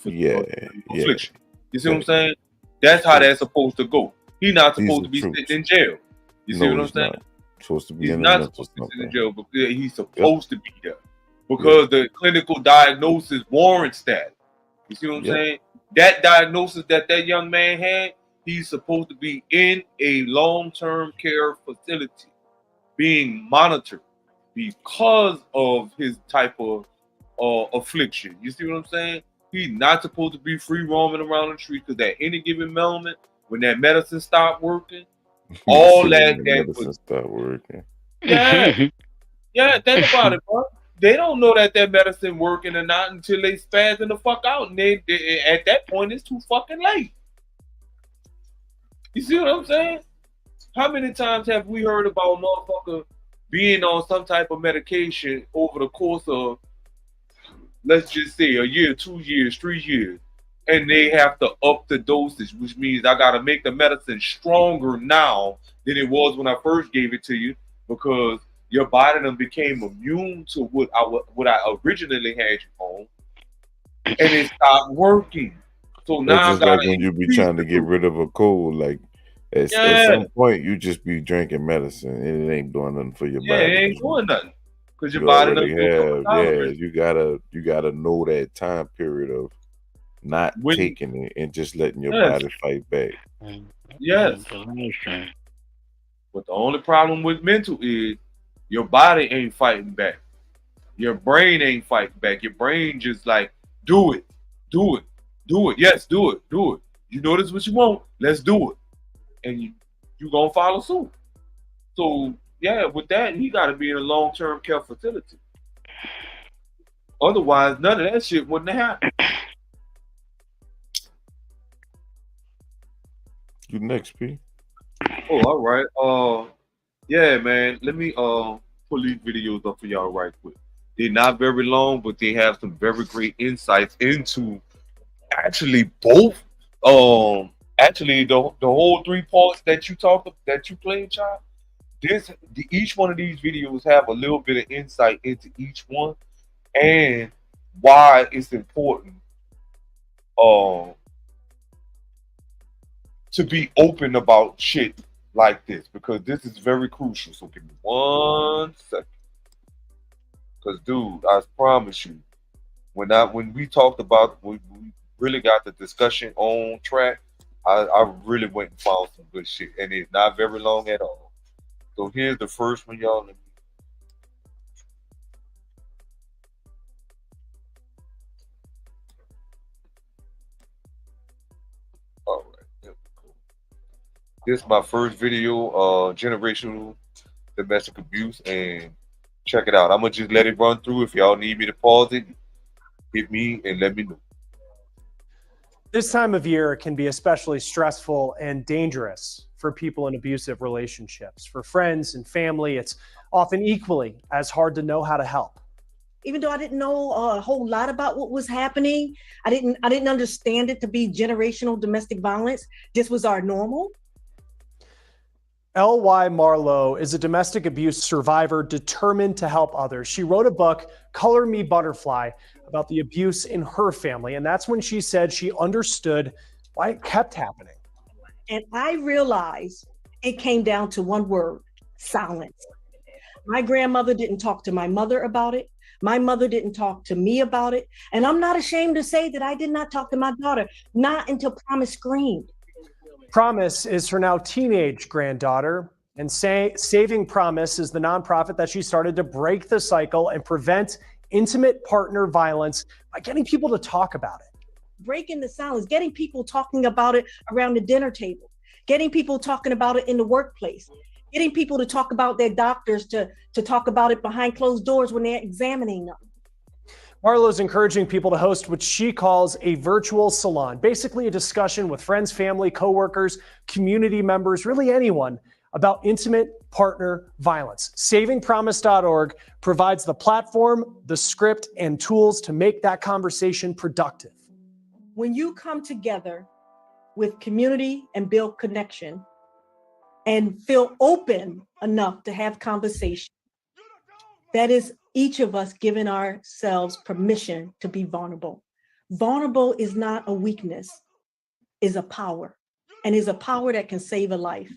affliction. You see what I'm saying? That's how that's supposed to go. He's not supposed to be sitting in jail. You see what I'm saying? Supposed to be he's in not supposed to be sitting in jail, but he's supposed to be there because the clinical diagnosis warrants that. You see what I'm saying? That diagnosis that young man had, he's supposed to be in a long-term care facility, being monitored because of his type of affliction. You see what I'm saying? He's not supposed to be free roaming around the street because at any given moment, when that medicine stopped working, all that medicine stopped working. Yeah, yeah. Think about it, bro. They don't know that medicine working or not until they spazzing the fuck out, and they at that point it's too fucking late. You see what I'm saying? How many times have we heard about a motherfucker being on some type of medication over the course of, let's just say, a year, 2 years, 3 years, and they have to up the dosage, which means I got to make the medicine stronger now than it was when I first gave it to you because your body then became immune to what I originally had you on, and it stopped working. So now it's just like when you be trying to get rid of a cold, like at some point you just be drinking medicine and it ain't doing nothing for your body. It ain't doing nothing because your body doesn't. You gotta know that time period of not taking it and just letting your body fight back. Yes. But the only problem with mental is your body ain't fighting back. Your brain ain't fighting back. Your brain just like, do it. Yes, do it. You know this is what you want. Let's do it. And you gonna follow suit. So yeah, with that, he gotta be in a long-term care facility. Otherwise, none of that shit wouldn't have happened. You next, P. Oh, all right. Yeah, man. Let me pull these videos up for y'all right quick. They're not very long, but they have some very great insights into actually both. Actually, the whole 3 parts that you played, child. Each one of these videos have a little bit of insight into each one and why it's important to be open about shit like this, because this is very crucial. So give me 1 second. Because dude, I promise you, when we talked about, we really got the discussion on track, I really went and found some good shit, and it's not very long at all. So here's the first one, y'all. All right, here we go. This is my first video, generational domestic abuse, and check it out. I'm gonna just let it run through. If y'all need me to pause it, hit me and let me know. This time of year can be especially stressful and dangerous for people in abusive relationships. For friends and family, it's often equally as hard to know how to help. Even though I didn't know a whole lot about what was happening, I didn't understand it to be generational domestic violence. This was our normal. L.Y. Marlowe is a domestic abuse survivor determined to help others. She wrote a book, Color Me Butterfly, about the abuse in her family. And that's when she said she understood why it kept happening. And I realized it came down to one word: silence. My grandmother didn't talk to my mother about it. My mother didn't talk to me about it. And I'm not ashamed to say that I did not talk to my daughter, not until Promise screamed. Promise is her now teenage granddaughter, and Saving Promise is the nonprofit that she started to break the cycle and prevent intimate partner violence by getting people to talk about it. Breaking the silence, getting people talking about it around the dinner table, getting people talking about it in the workplace, getting people to talk about their doctors, to talk about it behind closed doors when they're examining them. Marlo's encouraging people to host what she calls a virtual salon, basically a discussion with friends, family, coworkers, community members, really anyone about intimate partner violence. SavingPromise.org provides the platform, the script, and tools to make that conversation productive. When you come together with community and build connection and feel open enough to have conversation, that is each of us giving ourselves permission to be vulnerable. Vulnerable is not a weakness, is a power, and is a power that can save a life.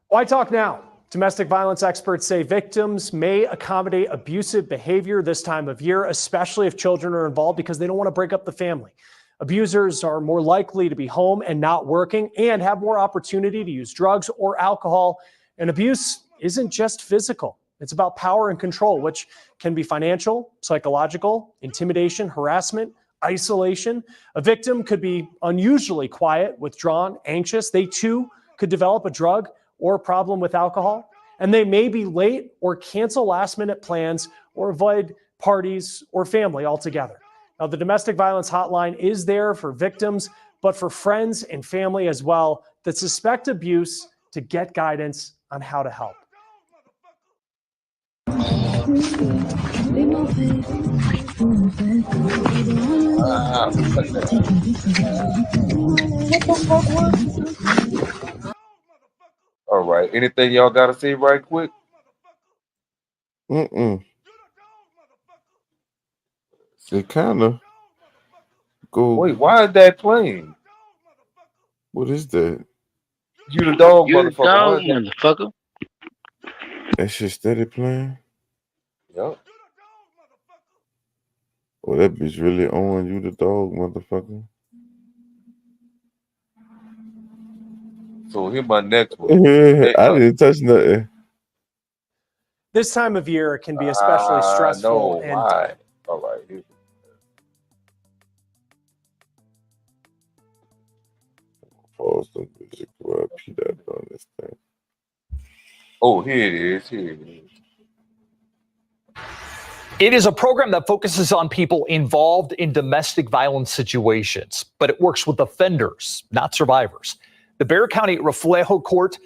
Why talk now? Domestic violence experts say victims may accommodate abusive behavior this time of year, especially if children are involved, because they don't want to break up the family. Abusers are more likely to be home and not working and have more opportunity to use drugs or alcohol. And abuse isn't just physical. It's about power and control, which can be financial, psychological, intimidation, harassment, isolation. A victim could be unusually quiet, withdrawn, anxious. They too could develop a drug or a problem with alcohol. And they may be late or cancel last-minute plans or avoid parties or family altogether. Now, the domestic violence hotline is there for victims, but for friends and family as well that suspect abuse to get guidance on how to help. All right. Anything y'all got to say right quick? It kind of go. Wait, why is that playing? What is that? You the dog, You the motherfucker. dog, Why is that? motherfucker. That shit steady playing? Yep. Oh, that bitch really on you, the dog, motherfucker. So here's my next one. I didn't touch nothing. This time of year it can be especially stressful. No, why? All right. Here. Pause the music while I pee that on this thing. Oh, here it is. Here it is. It is a program that focuses on people involved in domestic violence situations, but it works with offenders, not survivors. The Bexar County Reflejo Court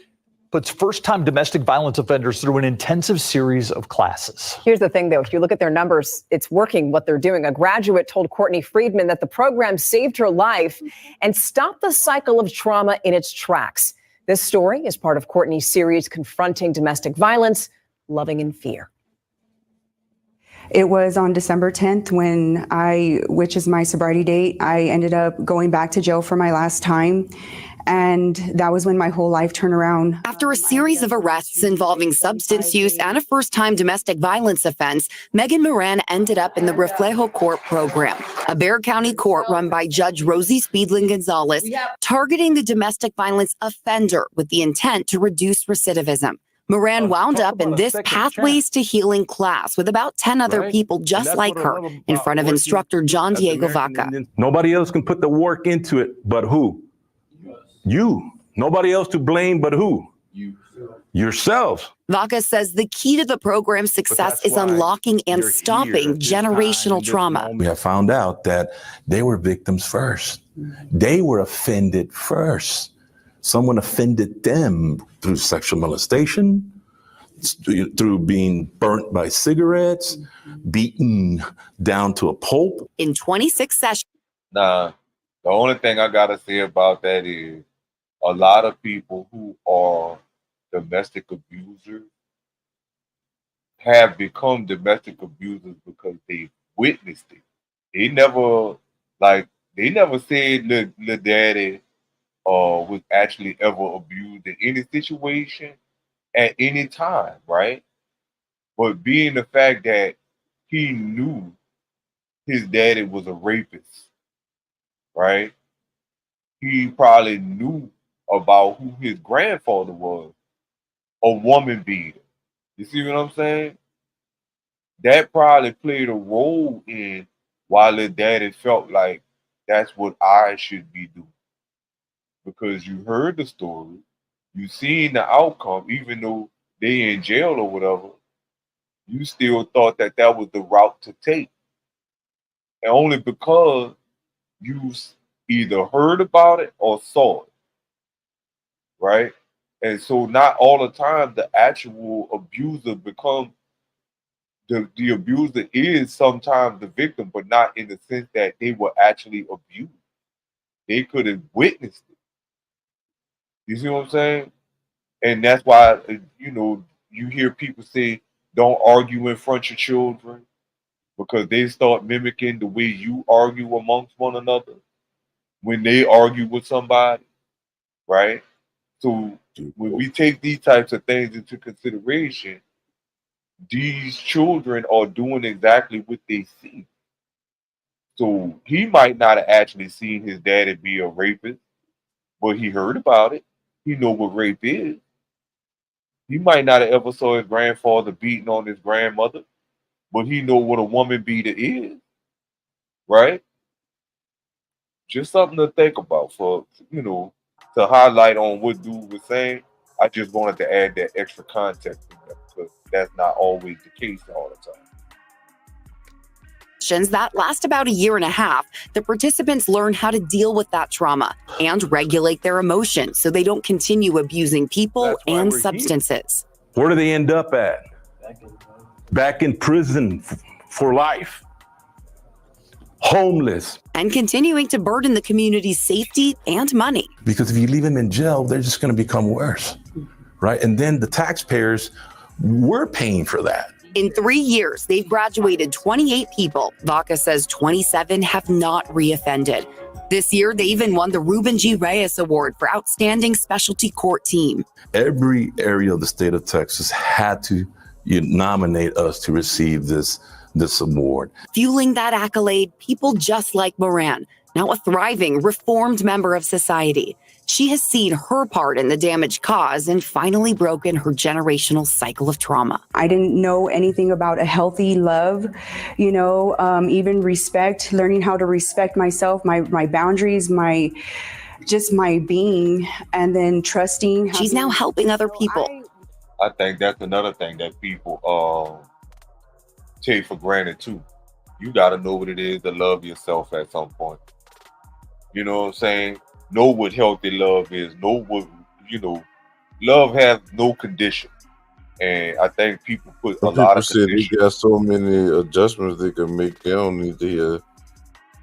puts first-time domestic violence offenders through an intensive series of classes. Here's the thing, though. If you look at their numbers, it's working what they're doing. A graduate told Courtney Friedman that the program saved her life and stopped the cycle of trauma in its tracks. This story is part of Courtney's series, Confronting Domestic Violence, Loving in Fear. It was on December 10th which is my sobriety date, I ended up going back to jail for my last time. And that was when my whole life turned around. After a series of arrests involving substance use and a first-time domestic violence offense, Megan Moran ended up in the Reflejo Court program, a Bexar County court run by Judge Rosie Speedlin Gonzalez, targeting the domestic violence offender with the intent to reduce recidivism. Moran wound up in this Pathways to Healing class with about 10 other people just like her in front of instructor John Diego Vaca. Nobody else can put the work into it, but who? You. Nobody else to blame, but who? You. Yourself. Vaca says the key to the program's success is unlocking and stopping generational trauma. We have found out that they were victims first. They were offended first. Someone offended them through sexual molestation, through being burnt by cigarettes, beaten down to a pulp. In 26 sessions. Nah, the only thing I got to say about that is a lot of people who are domestic abusers have become domestic abusers because they witnessed it. They never said the daddy was actually ever abused in any situation at any time, right? But being the fact that he knew his daddy was a rapist, right? He probably knew about who his grandfather was, a woman beater. You see what I'm saying? That probably played a role in why his daddy felt like that's what I should be doing. Because you heard the story, you seen the outcome, even though they in jail or whatever, you still thought that that was the route to take. and only because you either heard about it or saw it, right? And so not all the time the actual abuser becomes the abuser is sometimes the victim, but not in the sense that they were actually abused. They could have witnessed it. You see what I'm saying? And that's why, you hear people say, don't argue in front of your children, because they start mimicking the way you argue amongst one another when they argue with somebody, right? So when we take these types of things into consideration, these children are doing exactly what they see. So he might not have actually seen his daddy be a rapist, but he heard about it. He know what rape is. He might not have ever saw his grandfather beating on his grandmother, but he know what a woman beater is, right? Just something to think about for, to highlight on what dude was saying. I just wanted to add that extra context in there because that's not always the case all the time. That last about a year and a half, the participants learn how to deal with that trauma and regulate their emotions so they don't continue abusing people and substances. Where do they end up at? Back in prison for life. Homeless. And continuing to burden the community's safety and money. Because if you leave them in jail, they're just going to become worse, right? And then the taxpayers, we're paying for that. In 3 years, they've graduated 28 people. Vaca says 27 have not reoffended. This year, they even won the Ruben G. Reyes Award for Outstanding Specialty Court Team. Every area of the state of Texas had to nominate us to receive this award. Fueling that accolade, people just like Moran, now a thriving, reformed member of society. She has seen her part in the damage caused and finally broken her generational cycle of trauma. I didn't know anything about a healthy love, even respect, learning how to respect myself, my boundaries, my being, and then trusting. She's now helping other people. I think that's another thing that people take for granted too. You got to know what it is to love yourself at some point. You know what I'm saying? Know what healthy love is. Know what, love has no condition. And I think people put a lot of conditions. They got so many adjustments they can make. They don't need to hear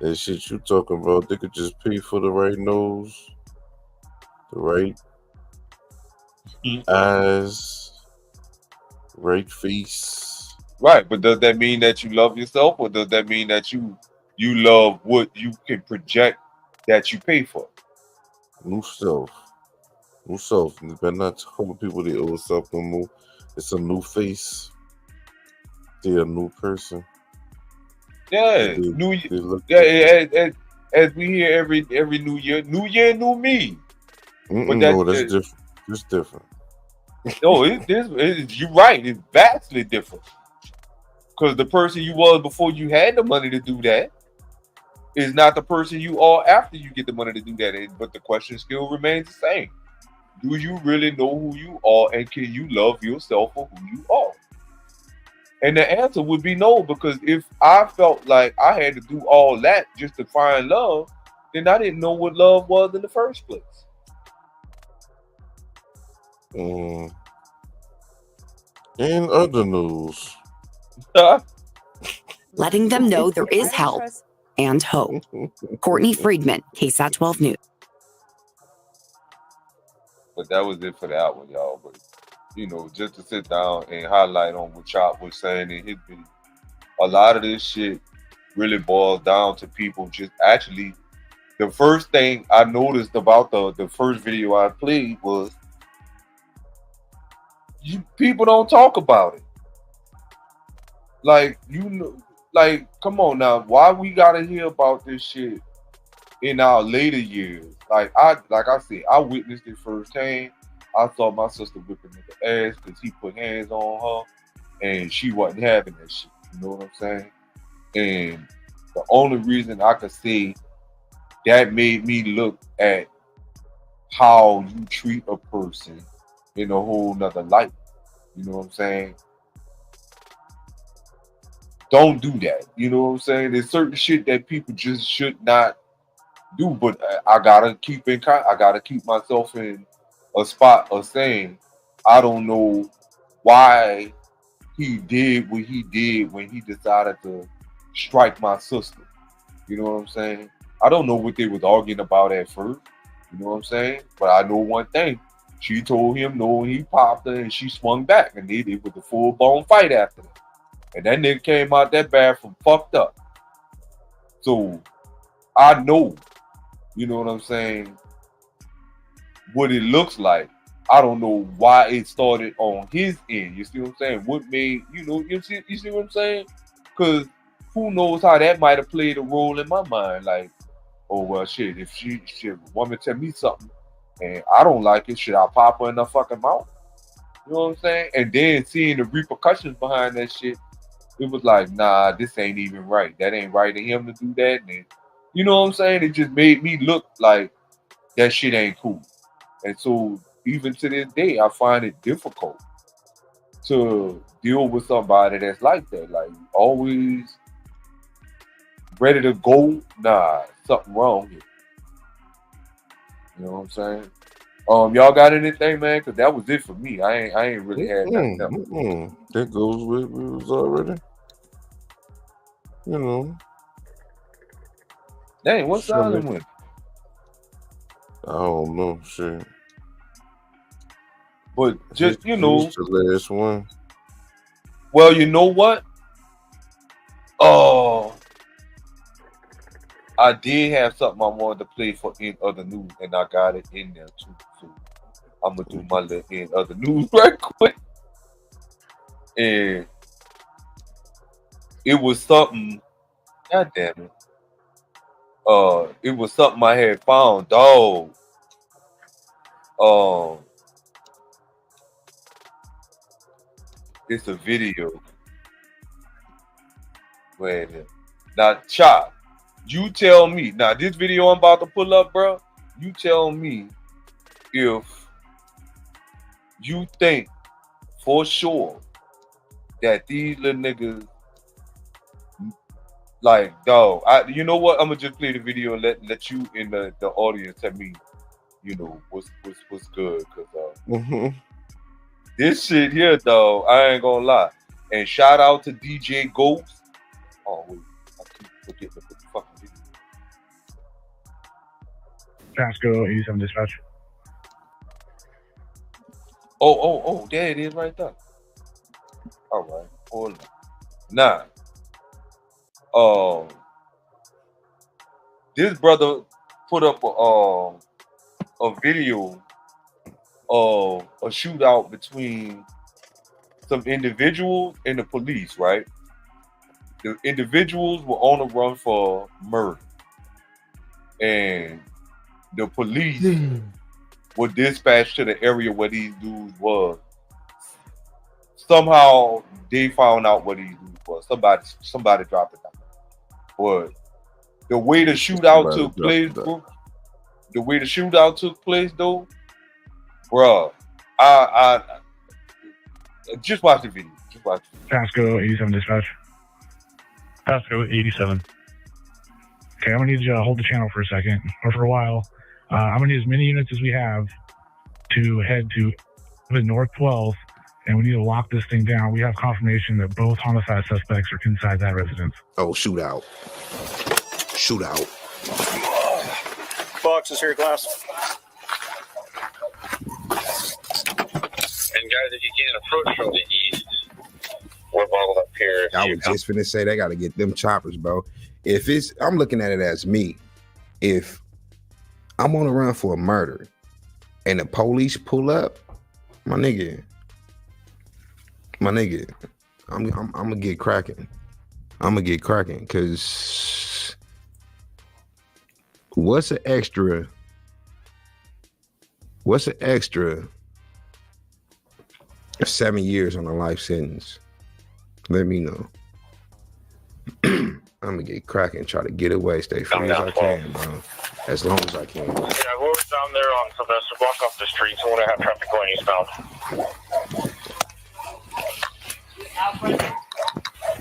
that shit you talking about. They could just pay for the right nose, the right eyes, right face. Right, but does that mean that you love yourself, or does that mean that you love what you can project that you pay for? New self. You better not tell people the old self no more. It's a new face. They're a new person. Yeah, as we hear every new year, new me. But that's different. It's different. No, you're right. It's vastly different. Because the person you was before you had the money to do that is not the person you are after you get the money to do that. But the question still remains the same. Do you really know who you are, and can you love yourself for who you are? And the answer would be no, because if I felt like I had to do all that just to find love, then I didn't know what love was in the first place. In other news, letting them know there is help and hope. Courtney Friedman, KSAT 12 News. But that was it for that one, y'all. But just to sit down and highlight on what Chop was saying in his video, a lot of this shit really boils down to people just actually. The first thing I noticed about the first video I played was people don't talk about it. Come on now, why we gotta hear about this shit in our later years? Like I said, I witnessed it firsthand. I saw my sister whipping the ass because he put hands on her, and she wasn't having that shit. You know what I'm saying? And the only reason I could say that made me look at how you treat a person in a whole nother light. You know what I'm saying? don't do that. You know what I'm saying? There's certain shit that people just should not do, but I gotta keep myself in a spot of saying I don't know why he did what he did when he decided to strike my sister. You know what I'm saying? I don't know what they was arguing about at first. You know what I'm saying? But I know one thing. She told him no, and he popped her, and she swung back, and they did with a full-blown fight after that. And that nigga came out that bathroom fucked up. So I know, you know what I'm saying, what it looks like. I don't know why it started on his end. You see what I'm saying? What made, you see what I'm saying? Because who knows how that might have played a role in my mind. Like, oh, well, shit, if she want me to tell me something and I don't like it, should I pop her in the fucking mouth? You know what I'm saying? And then seeing the repercussions behind that shit, it was like, nah, this ain't even right. That ain't right of him to do that. And you know what I'm saying? It just made me look like that shit ain't cool. And so even to this day, I find it difficult to deal with somebody that's like that. Like, always ready to go. Nah, something wrong here. You know what I'm saying? Y'all got anything, man? Because that was it for me. I ain't really had nothing else. That goes with what was already. You know. Dang, what's Silent with? I don't know, shit. But just, you know. The last one. Well, you know what? Oh, I did have something I wanted to play for In Other News, and I got it in there too. So I'm gonna do my little In Other News right quick. And it was something, god damn it. It was something I had found, dog. It's a video. Wait a minute. Now, Chop, you tell me. Now, this video I'm about to pull up, bro, you tell me if you think for sure that these little niggas, like, dog, you know what? I'm gonna just play the video and let you in the audience tell me, you know, what's good. Cause this shit here, dog, I ain't gonna lie. And shout out to DJ Ghost. Oh wait, I keep forgetting to put the fucking video. Pasco 87 dispatch. Oh, there it is right there. All right, hold on. Now, this brother put up a video of a shootout between some individuals and the police, right? The individuals were on the run for murder, and the police were dispatched to the area where these dudes was. Somehow they found out what these dudes was. Somebody dropped it down. But the way the shootout took place, bro, though, bruh, I just watch the video. Just watch the video. Pasco 87 dispatch. Pasco 87. Okay, I'm gonna need you to hold the channel for a second, or for a while. I'm gonna need as many units as we have to head to the North 12th, and we need to lock this thing down. We have confirmation that both homicide suspects are inside that residence. Oh, shootout. Shootout. Fox is here, class. And guys, if you can't approach from the east, we're bottled up here. I was just finna say they got to get them choppers, bro. I'm looking at it as me. If I'm on a run for a murder and the police pull up, my nigga, I'm gonna get cracking. Because what's an extra 7 years on a life sentence? Let me know. I'm gonna get cracking, try to get away, stay free as I can, bro. As long as I can. Yeah, we're down there on Sylvester, block off the street, so we're gonna have traffic going eastbound. There's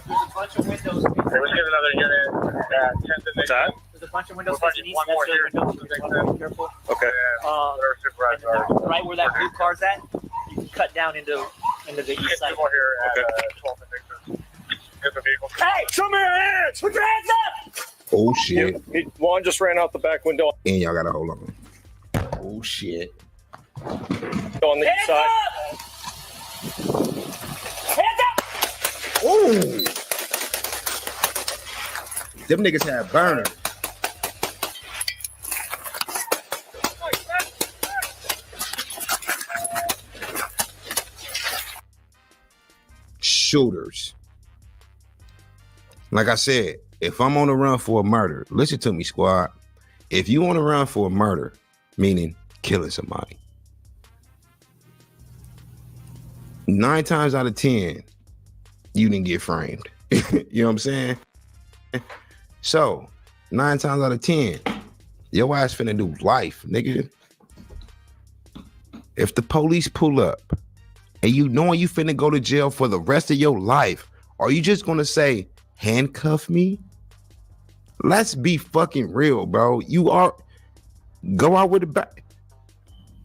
a bunch Hey, let's get another unit at 10 to What's that? There's a bunch of windows facing east. One more here. Careful. Okay. Right where that blue car's at, you can cut down into the east side. More here at 12 and get the vehicle. Hey, show me your hands! Put your hands up! Oh shit. One just ran out the back window. And y'all gotta hold on. Oh shit. On the east side. Hands up! Oh. Them niggas have burners. Shooters. Like I said, if I'm on the run for a murder, listen to me, squad. If you on the run for a murder, meaning killing somebody, 9 times out of 10, you didn't get framed. You know what I'm saying? So 9 times out of 10, your ass finna do life, nigga. If the police pull up and you knowing you finna go to jail for the rest of your life, are you just gonna say, handcuff me? Let's be fucking real, bro. You are, go out with the back.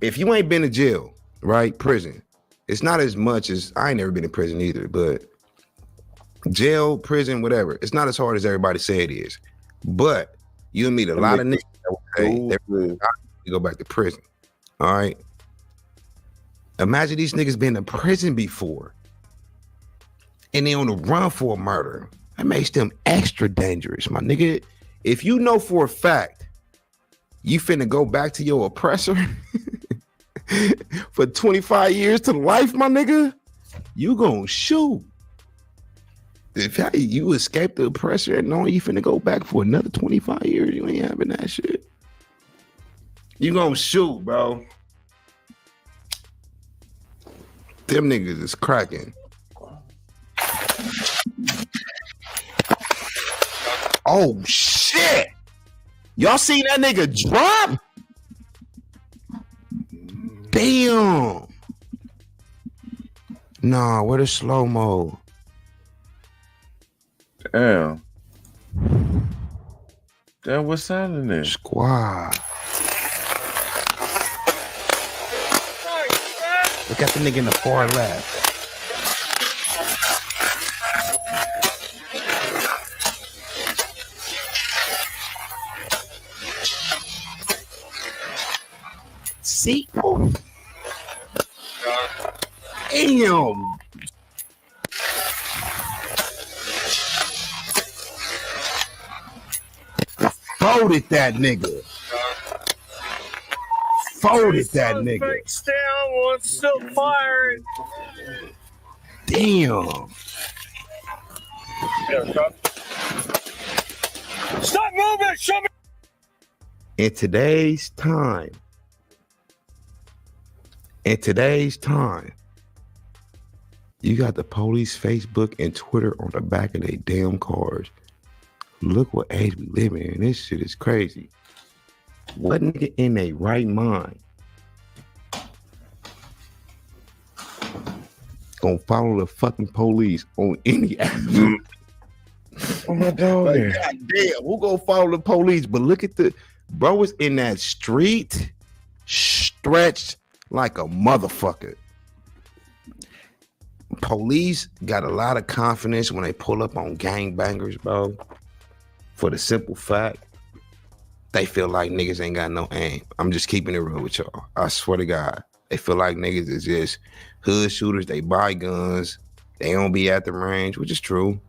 If you ain't been to jail, right? Prison. It's not as much as, I ain't never been in prison either, but jail, prison, whatever. It's not as hard as everybody say it is. But you'll meet a lot of niggas that will say they're go back to prison. All right. Imagine these niggas been to prison before and they on the run for a murder. That makes them extra dangerous, my nigga. If you know for a fact you finna go back to your oppressor for 25 years to life, my nigga, you gonna shoot. If you escape the oppressor and knowing you finna go back for another 25 years, you ain't having that shit. You gonna shoot, bro. Them niggas is cracking. Oh shit! Y'all seen that nigga drop? Damn. Nah, where the slow-mo? Damn. Damn, what's happening there? Squad. Look at the nigga in the far left. See? Oh. Damn. Folded that nigga. Folded that nigga. Down, one's still firing. Damn. Stop moving! Show me. In today's time, you got the police Facebook and Twitter on the back of their damn cars. Look what age we live in. This shit is crazy. What nigga in a right mind gonna follow the fucking police on any avenue? Oh my dog. Like, God damn, who gonna follow the police? But look at the bro is in that street stretched like a motherfucker. Police got a lot of confidence when they pull up on gangbangers, bro. For the simple fact, they feel like niggas ain't got no aim. I'm just keeping it real with y'all. I swear to God. They feel like niggas is just hood shooters. They buy guns. They don't be at the range, which is true.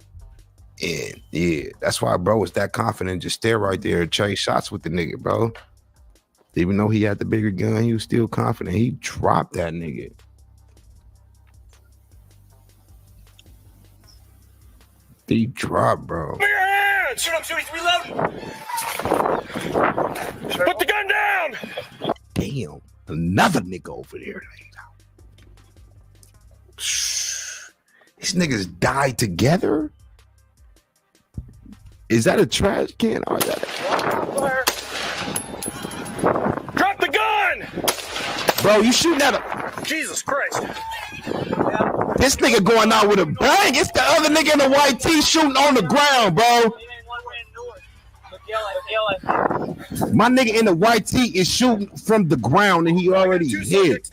And yeah, that's why bro was that confident. Just stare right there and chase shots with the nigga, bro. Even though he had the bigger gun, he was still confident. He dropped that nigga. He dropped, bro. Put your hands! Shoot him, he's reloading! Put the gun down! Damn, another nigga over there. These niggas died together? Is that a trash can? Or is that Drop the gun! Bro, you shooting at him. Jesus Christ. This nigga going out with a bang. It's the other nigga in the white tee shooting on the ground, bro. My nigga in the white tee is shooting from the ground and he already hit.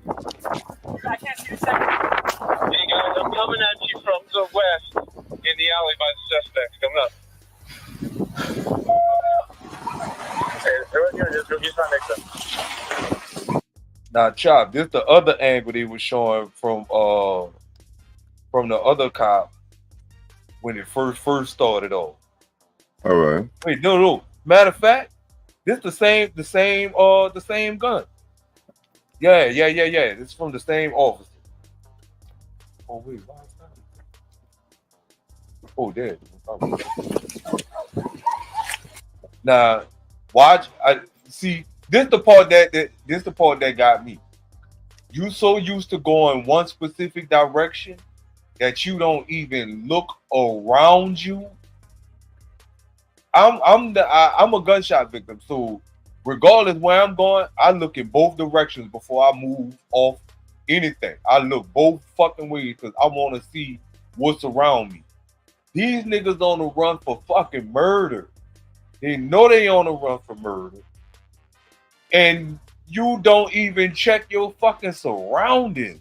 I can't see the second. Hey guys, I'm coming at you from the west in the alley by the suspects. Coming up. Now, Chop, this the other angle they was showing from the other cop when it first started off. All right. Wait, no. Matter of fact, this the same gun. Yeah. It's from the same officer. Oh wait, why is that? Oh, there. Now, watch. I see. This the part that got me. You so used to going one specific direction that you don't even look around you. I'm a gunshot victim, so regardless where I'm going, I look in both directions before I move off anything. I look both fucking ways because I want to see what's around me. These niggas on the run for fucking murder. They know they on the run for murder. And you don't even check your fucking surroundings.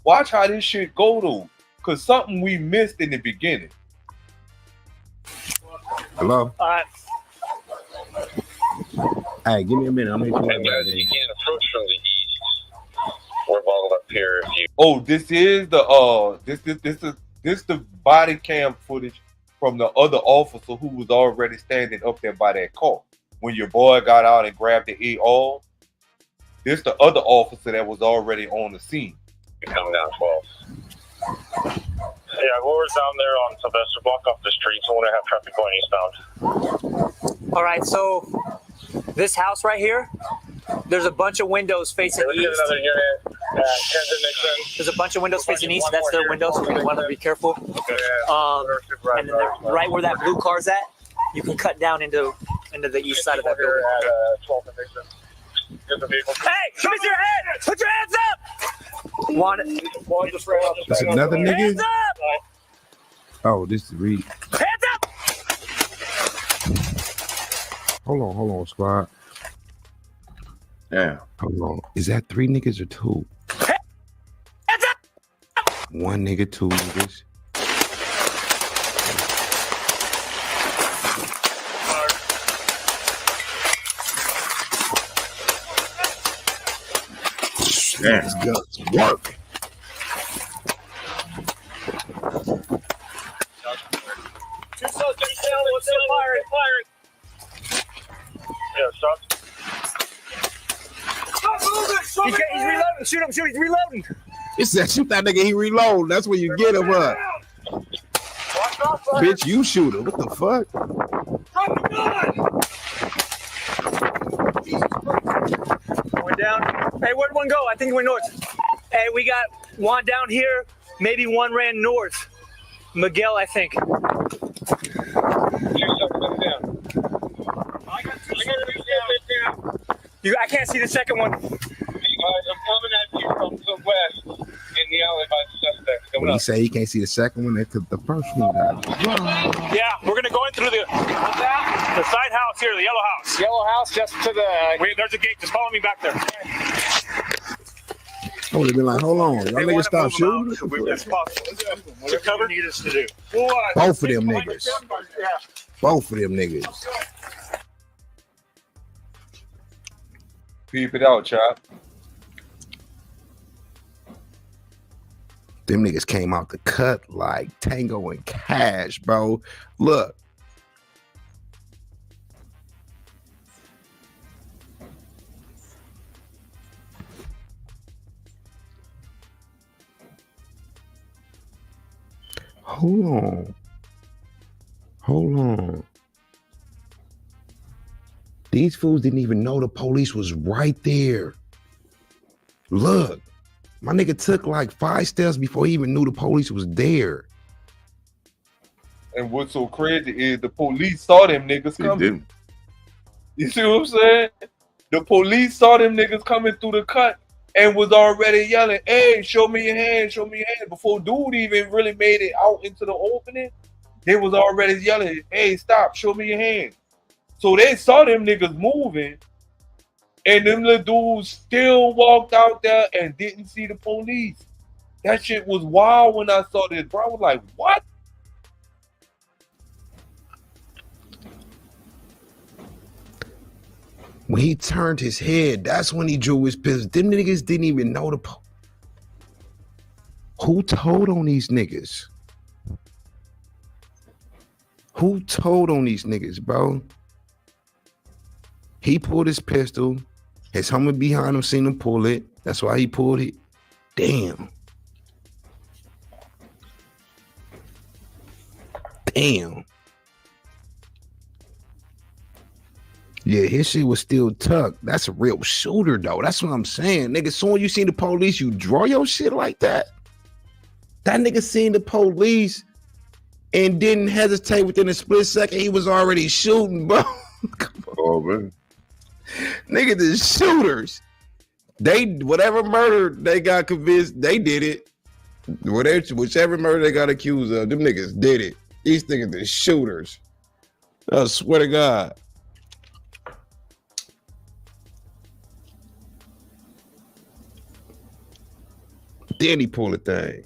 Watch how this shit go though. Cause something we missed in the beginning. Hello? Hey, give me a minute. I'm Hey guys, you can't approach from the east. We're balled up here if you. Oh, this is the body cam footage from the other officer who was already standing up there by that car. When your boy got out and grabbed the AR, this the other officer that was already on the scene. You come down 12. Yeah, whoever's down there on Sylvester, block off the street so we don't have traffic going eastbound. All right, so this house right here, there's a bunch of windows facing east. Another unit. There's a bunch of windows facing east. That's their windows, so we want to be careful. Okay. And then right where that blue car's at, you can cut down into the east side of that building. Hey, show me your hands! Put your hands up! It's another nigga? Hands up! Oh, this is Reed. Hands up! Hold on, squad. Yeah. Hold on. Is that 3 niggas or 2? Hands up! 1 nigga, 2 niggas. Yeah. These guns work. Yeah, stop. He's reloading. Shoot him. He's reloading. It said shoot that nigga, he reload. That's where you get him up. Bitch, you shoot him. What the fuck? We're down. Hey, where'd one go? I think he went north. Hey, we got one down here. Maybe one ran north. Miguel, I think. I can't see the second one. Hey guys, I'm coming at you from the west in the alley by the suspects. When he say he can't see the second one, that's the first one got it. Yeah, we're gonna go in through the side house here, the yellow house. Yellow house, just to the. There's a gate. Just follow me back there. I would have been like, hold on, y'all niggas stop shooting. It's possible. To cover need us to do. Both of them niggas. Both of them niggas. Peep it out, Chop. Them niggas came out the cut like Tango and Cash, bro. Look. Hold on. These fools didn't even know the police was right there. Look, my nigga took like 5 steps before he even knew the police was there. And what's so crazy is the police saw them niggas coming. You see what I'm saying? The police saw them niggas coming through the cut and was already yelling, "Hey, show me your hand, show me your hand." Before dude even really made it out into the opening, they was already yelling, "Hey, stop, show me your hand." So they saw them niggas moving, and them little dudes still walked out there and didn't see the police. That shit was wild when I saw this, bro. I was like, what? When he turned his head, that's when he drew his pistol. Them niggas didn't even know who told on these niggas? Who told on these niggas, bro? He pulled his pistol. His homie behind him seen him pull it. That's why he pulled it. Damn. Damn. Yeah, his shit was still tucked. That's a real shooter, though. That's what I'm saying. Nigga, soon as you see the police, you draw your shit like that? That nigga seen the police and didn't hesitate within a split second. He was already shooting, bro. Come on. Oh, man. Nigga, the shooters. They, whatever murder they got convinced, they did it. Whichever murder they got accused of, them niggas did it. These niggas the shooters. I swear to God. Then he pulled the thing.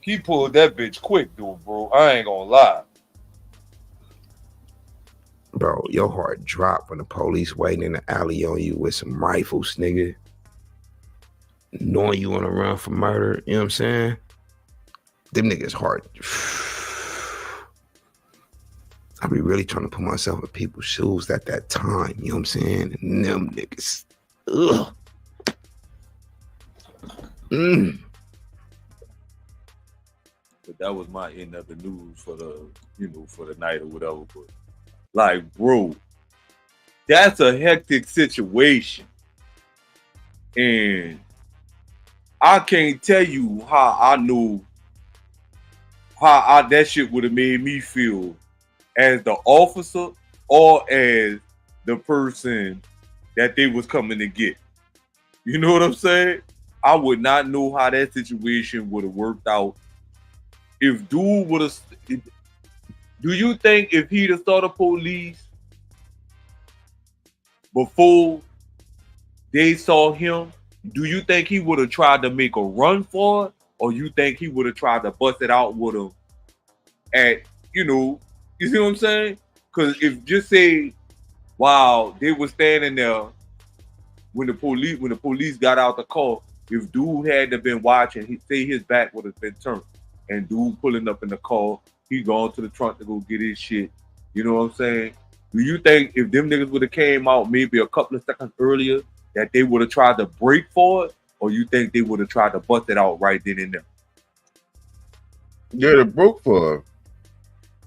He pulled that bitch quick, dude, bro. I ain't gonna lie. Bro, your heart dropped when the police waiting in the alley on you with some rifles, nigga. Knowing you on a run for murder, you know what I'm saying? Them niggas' heart. I be really trying to put myself in people's shoes at that time, you know what I'm saying? And them niggas, ugh. But that was my end of the news for the, for the night or whatever. But like, bro, that's a hectic situation. And I can't tell you how I knew how that shit would have made me feel as the officer or as the person that they was coming to get. You know what I'm saying? I would not know how that situation would have worked out. If dude would have, do you think if he'd have started police before they saw him, do you think he would have tried to make a run for it? Or you think he would have tried to bust it out with him at, you see what I'm saying? Because if just say, wow, they were standing there when the police got out the car, if dude had to been watching, he'd say his back would have been turned. And dude pulling up in the car, he gone to the trunk to go get his shit. You know what I'm saying? Do you think if them niggas would have came out maybe a couple of seconds earlier that they would have tried to break for it? Or you think they would have tried to bust it out right then and there? Yeah, they broke for it.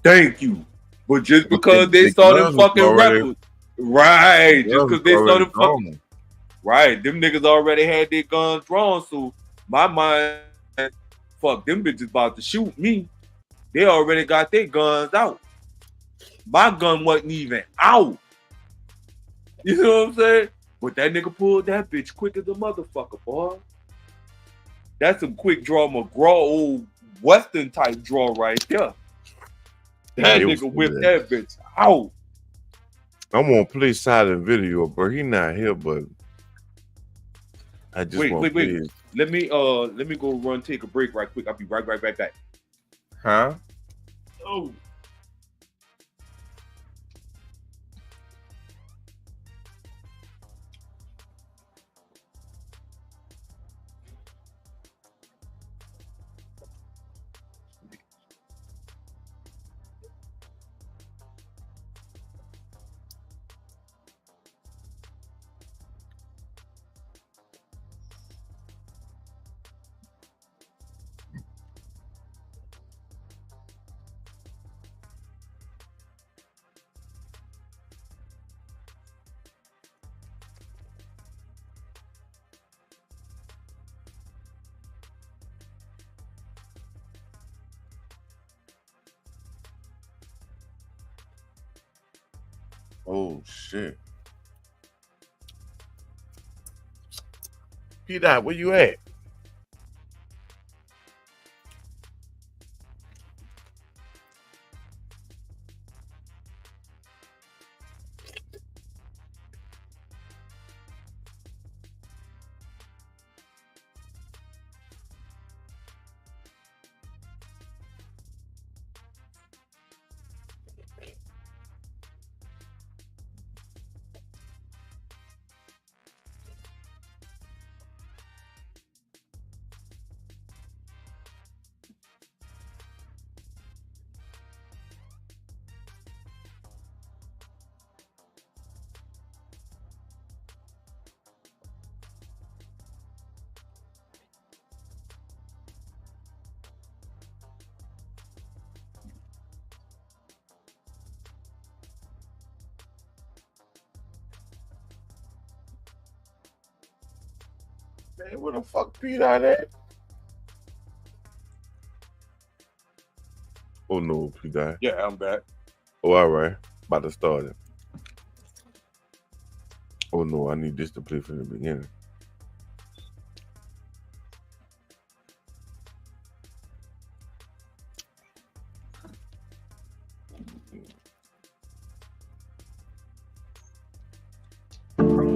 Thank you. But just because they started fucking rappers. Right. Just because they started fucking. Right. Them niggas already had their guns drawn. So my mind, fuck, them bitches about to shoot me. They already got their guns out. My gun wasn't even out. You know what I'm saying? But that nigga pulled that bitch quick as a motherfucker, boy. That's some quick draw McGraw, old Western type draw right there. That nigga whipped that bitch out. I'm gonna play silent video, bro. He not here, but I just wait. Let me go run, take a break right quick. I'll be right back. Huh? Oh. Oh shit. P-Dot, where you at? Man, where the fuck P-Dot at? Oh no, P-Dot. Yeah, I'm back. Oh, all right. About to start it. Oh no, I need this to play from the beginning.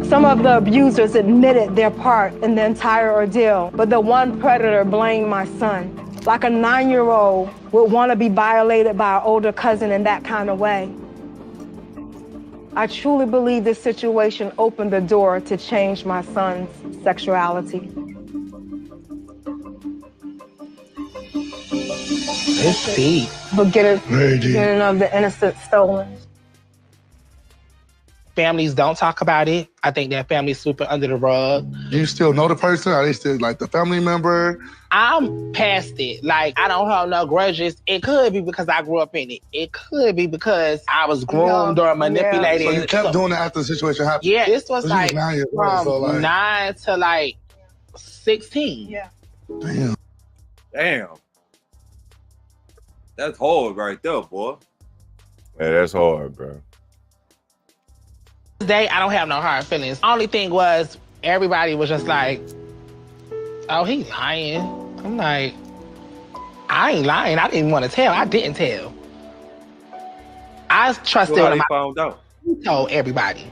Some of the abusers admitted their part in the entire ordeal, but the one predator blamed my son. Like a 9-year-old would want to be violated by an older cousin in that kind of way. I truly believe this situation opened the door to change my son's sexuality. It's deep. But getting of the innocent stolen. Families don't talk about it. I think that families sweep it under the rug. Do you still know the person? Are they still like the family member? I'm past it. Like, I don't have no grudges. It could be because I grew up in it. It could be because I was groomed or manipulated. So you kept doing it after the situation happened? Yeah, this was So you like 9 years old, from so like 9 to like 16. Yeah. Damn. That's hard right there, boy. Man, that's hard, bro. Day, I don't have no hard feelings. Only thing was, everybody was just like, oh, he lying. I'm like, I ain't lying. I didn't want to tell. I didn't tell. I trusted So how what they found out? He told everybody.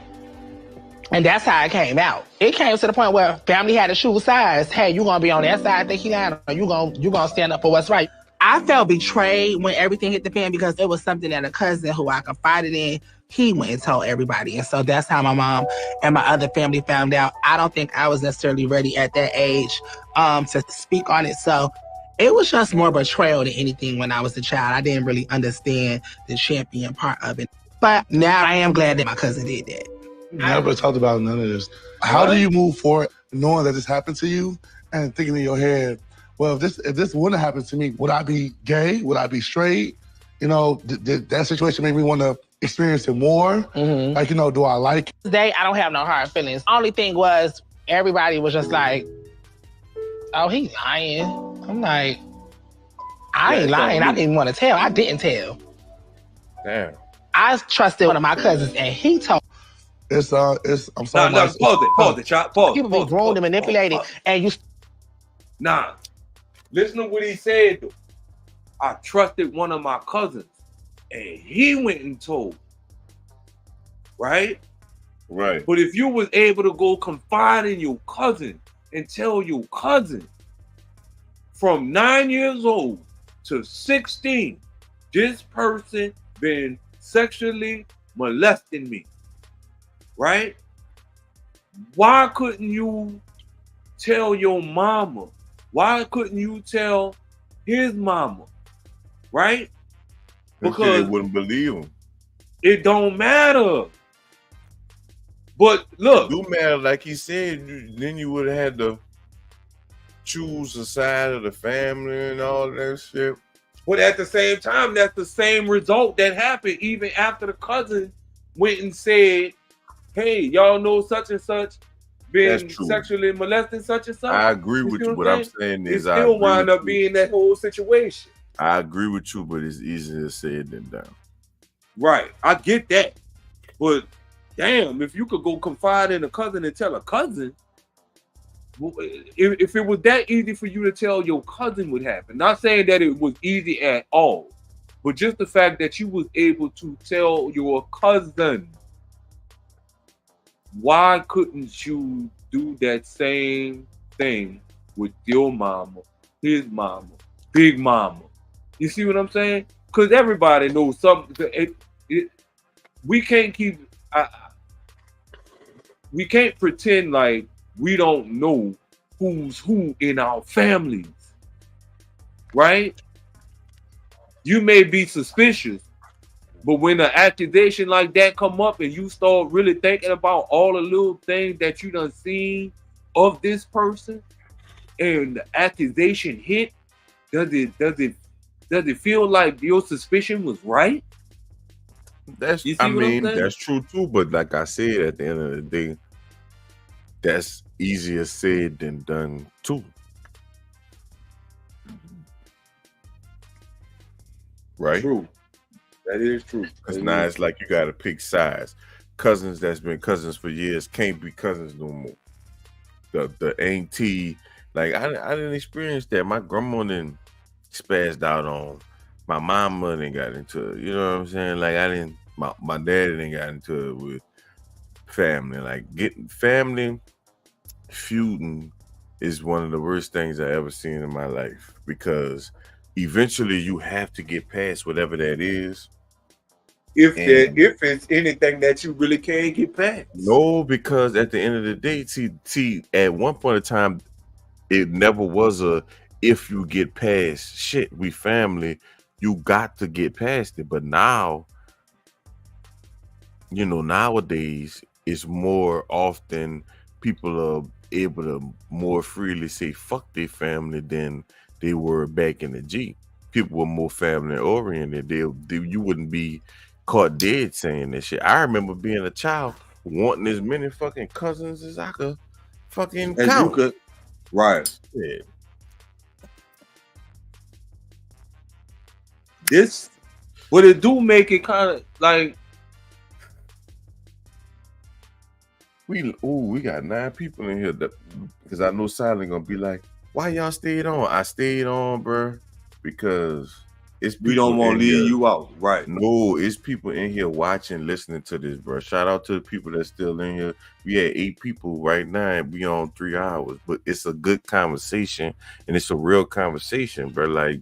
And that's how it came out. It came to the point where family had to choose sides. Hey, you gonna be on that side, think he lying, or you gonna stand up for what's right. I felt betrayed when everything hit the fan because it was something that a cousin who I confided in, he went and told everybody. And so that's how my mom and my other family found out. I don't think I was necessarily ready at that age to speak on it. So it was just more betrayal than anything when I was a child. I didn't really understand the champion part of it. But now I am glad that my cousin did that. Never talked about none of this. How do you move forward knowing that this happened to you and thinking in your head, well, if this wouldn't have happened to me, would I be gay? Would I be straight? You know, did that situation make me want to experience it more? Like, you know, do I like it? Today, I don't have no hard feelings. Only thing was, everybody was just like, oh, he lying. I'm like, I ain't lying. I didn't want to tell. I didn't tell. Damn. I trusted one of my cousins, and he told. I'm sorry. No, pause it, Chop. Pause. People be groomed and manipulated, and you. Nah. Listen to what he said, though. I trusted one of my cousins, and he went and told. Right? Right. But if you was able to go confide in your cousin and tell your cousin from 9 years old to 16, this person been sexually molesting me. Right? Why couldn't you tell your mama? Why couldn't you tell his mama? Right? Because they wouldn't believe him. It don't matter. But look, it do matter, like he said. Then you would have had to choose the side of the family and all that shit. But at the same time, that's the same result that happened even after the cousin went and said, hey, y'all know such and such been sexually molesting such and such. I agree with you. What I'm saying is, it still wind up being that whole situation. I agree with you, but it's easier said than done. Right. I get that. But damn, if you could go confide in a cousin and tell a cousin, if it was that easy for you to tell your cousin what happened, not saying that it was easy at all, but just the fact that you was able to tell your cousin, why couldn't you do that same thing with your mama, his mama, big mama? You see what I'm saying? Because everybody knows something. We can't we can't pretend like we don't know who's who in our families, right? You may be suspicious, but when an accusation like that come up and you start really thinking about all the little things that you done seen of this person, and the accusation hit, does it feel like your suspicion was right? That's that's true too. But like I said, at the end of the day, that's easier said than done too. Right? True. That is true. Because now it's like you got to pick sides. Cousins that's been cousins for years can't be cousins no more. The auntie, like I didn't experience that. My grandma didn't spazzed out on. My mama didn't got into it. You know what I'm saying? Like I didn't. My dad didn't got into it with family. Like getting family feuding is one of the worst things I ever seen in my life, because eventually you have to get past whatever that is. If it's anything that you really can't get past. No, because at the end of the day, see, at one point in time, it never was a if you get past shit, we family, you got to get past it. But now, you know, nowadays it's more often people are able to more freely say fuck their family than they were back in the G. People were more family oriented. You wouldn't be caught dead saying that shit. I remember being a child wanting as many fucking cousins as I could fucking count. Right. Yeah. But it do make it kind of like we got 9 people in here because I know Silent gonna be like, why y'all stayed on? I stayed on, bro, because we don't want to leave you out, right? No, it's people in here watching, listening to this, bro. Shout out to the people that's still in here. We had 8 people right now, and we on 3 hours, but it's a good conversation, and it's a real conversation, bro. Like,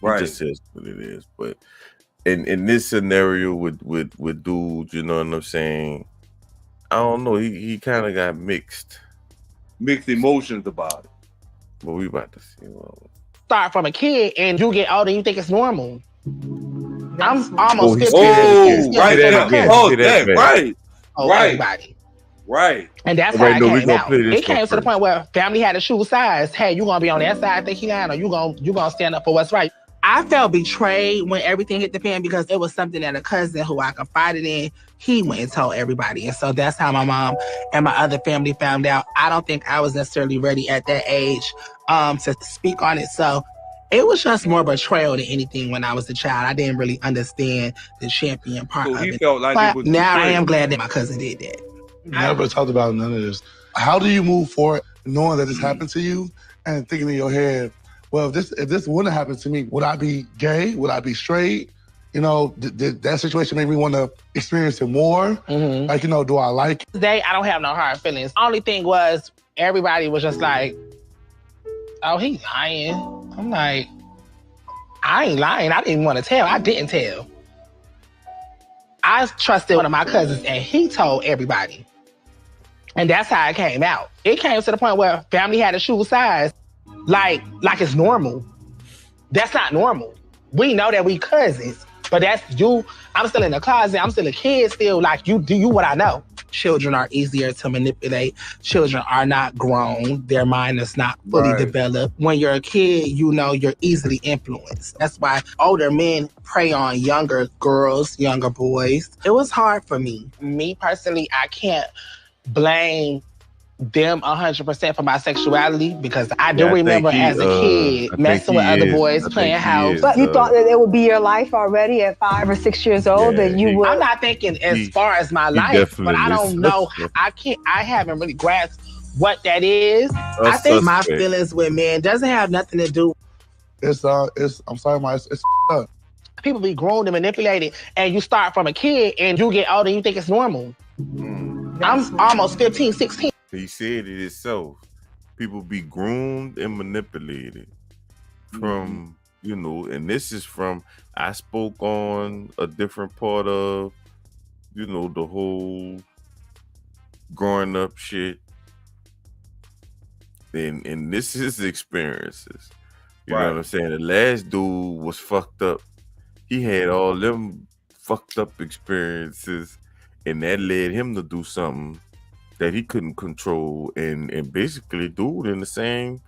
it just says what it is. But in this scenario with dudes, you know what I'm saying? I don't know. He kind of got mixed emotions about it. But we about to see. Start from a kid and you get older and you think it's normal. I'm almost 50. Right. And that's how it came out. It came to the point where family had to choose sides. Hey, you gonna be on that side, think he lying, or you gonna stand up for what's right. I felt betrayed when everything hit the fan because it was something that a cousin who I confided in, he went and told everybody. And so that's how my mom and my other family found out. I don't think I was necessarily ready at that age to speak on it. So it was just more betrayal than anything when I was a child. I didn't really understand the champion part of it. Felt like it was now I am glad that my cousin did that. Never talked about none of this. How do you move forward knowing that this happened to you and thinking in your head, well, if this wouldn't happen to me, would I be gay? Would I be straight? You know, did that situation make me want to experience it more? Mm-hmm. Like, you know, do I like it? Today, I don't have no hard feelings. Only thing was, everybody was just like, oh, he's lying. I'm like, I ain't lying. I didn't want to tell. I didn't tell. I trusted one of my cousins, and he told everybody. And that's how it came out. It came to the point where family had to choose sides. Like it's normal. That's not normal. We know that we cousins, but that's you. I'm still in the closet. I'm still a kid still. Like, you do what I know. Children are easier to manipulate. Children are not grown. Their mind is not fully developed. When you're a kid, you know you're easily influenced. That's why older men prey on younger girls, younger boys. It was hard for me. Me personally, I can't blame them 100% for my sexuality, because I do remember as a kid messing with other boys, playing house. But you thought that it would be your life already at 5 or 6 years old, that you would. I'm not thinking as far as my life, but I don't know. I haven't really grasped what that is. I think my suspect. feelings with men doesn't have nothing to do. I'm sorry, it's up. People be groomed and manipulated, and you start from a kid and you get older and you think it's normal. I'm almost 15, 16. He said it itself. People be groomed and manipulated from, you know, and this is from, I spoke on a different part of, you know, the whole growing up shit. And this is experiences. You know what I'm saying? The last dude was fucked up. He had all them fucked up experiences, and that led him to do something that he couldn't control, and basically dude in the same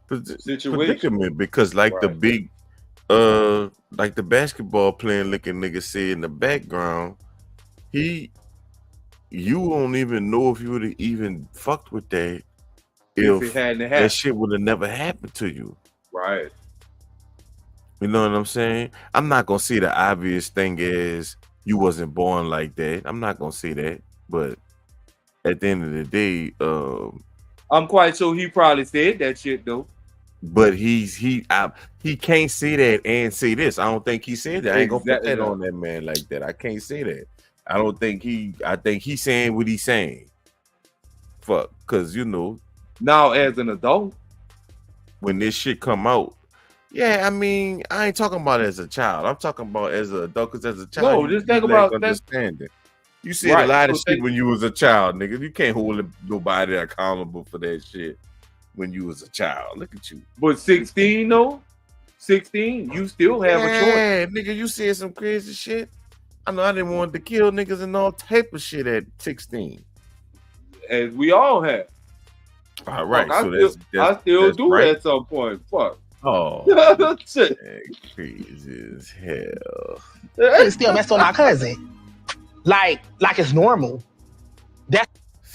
predicament, because like the big like the basketball playing looking nigga said in the background, you won't even know if you would have even fucked with that if it hadn't that happened. shit would have never happened to you. Right. You know what I'm saying? I'm not gonna say the obvious thing is you wasn't born like that. I'm not gonna say that, but at the end of the day, I'm quite sure he probably said that shit though. but he can't say that and say this. I don't think he said that. I ain't gonna put that on that man like that. I can't say that. I think he's saying what he's saying. Fuck, cause you know, now as an adult, when this shit come out, yeah, I mean, I ain't talking about as a child. I'm talking about as an adult, cause as a child, No, just think about that. understanding. You said a lot of shit when you was a child, nigga. You can't hold nobody accountable for that shit when you was a child. Look at you. But 16 though, 16, you still have a choice. Yeah, nigga, you said some crazy shit. I know I didn't want to kill niggas and all type of shit at 16. As we all have. All right, Fuck, so I still that's do right. at some point. Fuck. Oh, shit. Crazy as hell. I still mess with my cousin. Like it's normal. That's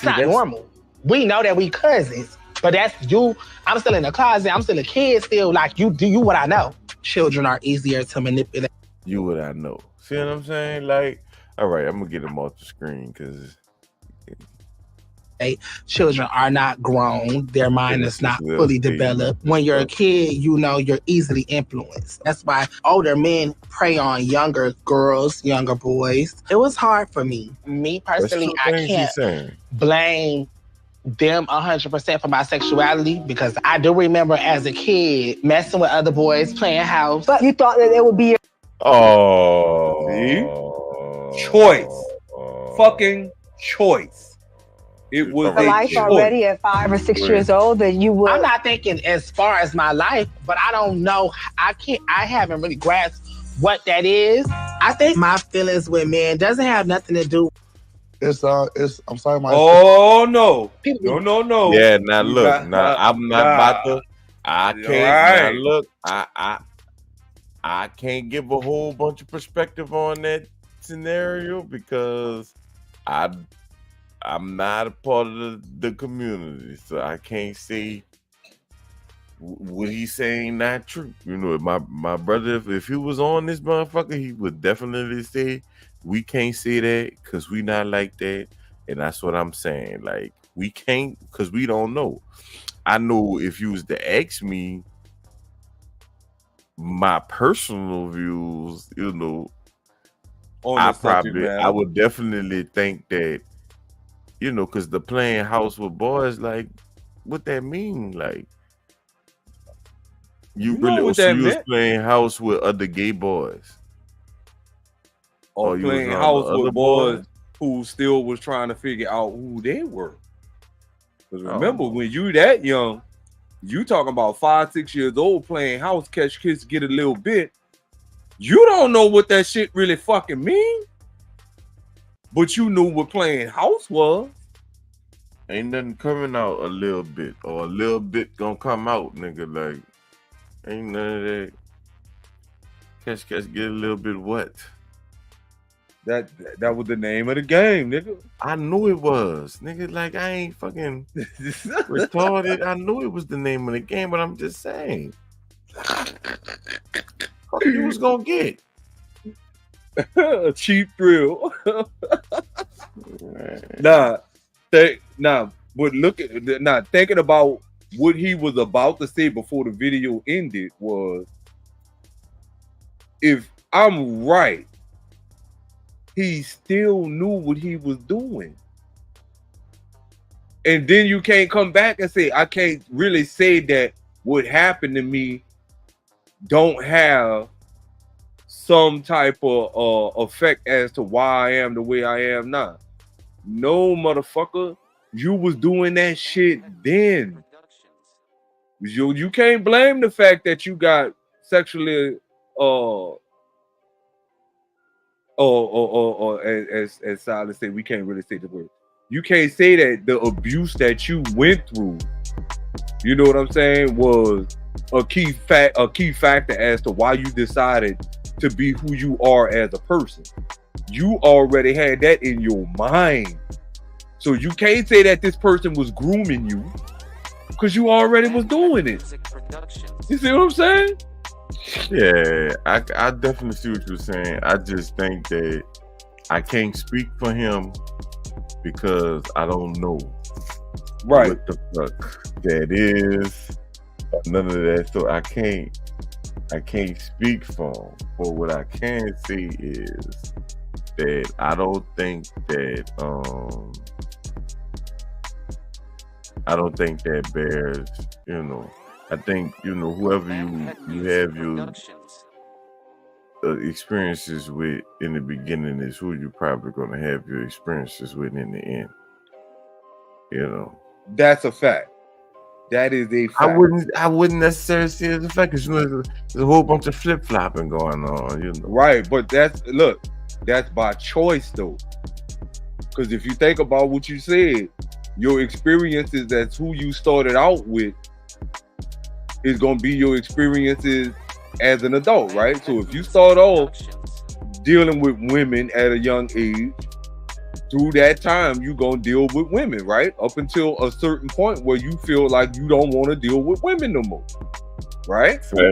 not normal. We know that we cousins, but that's you. I'm still in the closet. I'm still a kid still. Like you do what I know. Children are easier to manipulate. You what I know. See what I'm saying? Like, all right, I'm gonna get them off the screen because Children are not grown. Their mind is not fully developed. When you're a kid, you know you're easily influenced. That's why older men prey on younger girls, younger boys. It was hard for me. Me personally, I can't blame them 100% for my sexuality because I do remember as a kid messing with other boys, playing house. But you thought that it would be your choice. Fucking choice. It was a life already at 5 or 6 years old that you would. I'm not thinking as far as my life, but I don't know. I haven't really grasped what that is. I think my feelings with men doesn't have nothing to do. I'm sorry, my. Oh no. No. Yeah, now look, I'm not about to. I can't. Now look, I can't give a whole bunch of perspective on that scenario because I'm not a part of the community, so I can't say what he's saying not true. You know, my brother, if he was on this motherfucker, he would definitely say we can't say that because we not like that, and that's what I'm saying. Like we can't because we don't know. I know if you was to ask me my personal views, you know, I would definitely think that. You know, because the playing house with boys, like, what that mean? Like, you really was playing house with other gay boys, or playing house with boys who still was trying to figure out who they were. Because remember, when you that young, you talking about 5, 6 years old playing house, catch kids, get a little bit. You don't know what that shit really fucking mean. But you knew what playing house was. Ain't nothing coming out a little bit, or a little bit gonna come out, nigga. Like, ain't none of that. Catch, get a little bit what? That was the name of the game, nigga. I knew it was, nigga. Like, I ain't fucking retarded. I knew it was the name of the game, but I'm just saying. What you was gonna get? A cheap thrill. Nah, But look at now, thinking about what he was about to say before the video ended was, if I'm right, he still knew what he was doing. And then you can't come back and say, I can't really say that what happened to me don't have some type of effect as to why I am the way I am now. No, motherfucker, you was doing that shit then. You can't blame the fact that you got sexually as Silas said, we can't really say the word. You can't say that the abuse that you went through, you know what I'm saying, was a key factor as to why you decided to be who you are as a person. You already had that in your mind. So you can't say that this person was grooming you because you already was doing it. You see what I'm saying? Yeah, I definitely see what you're saying. I just think that I can't speak for him because I don't know what the fuck that is, none of that. So I can't speak for him. But what I can say is that I don't think that bears, I think, whoever you have your experiences with in the beginning is who you're probably going to have your experiences with in the end. That's a fact. That is a fact. I wouldn't necessarily say it's a fact because there's a whole bunch of flip-flopping going on. Right, but that's by choice though. Because if you think about what you said, your experiences, that's who you started out with, is going to be your experiences as an adult, right? So if you start off dealing with women at a young age, through that time, you're going to deal with women, right? Up until a certain point where you feel like you don't want to deal with women no more, right? Okay.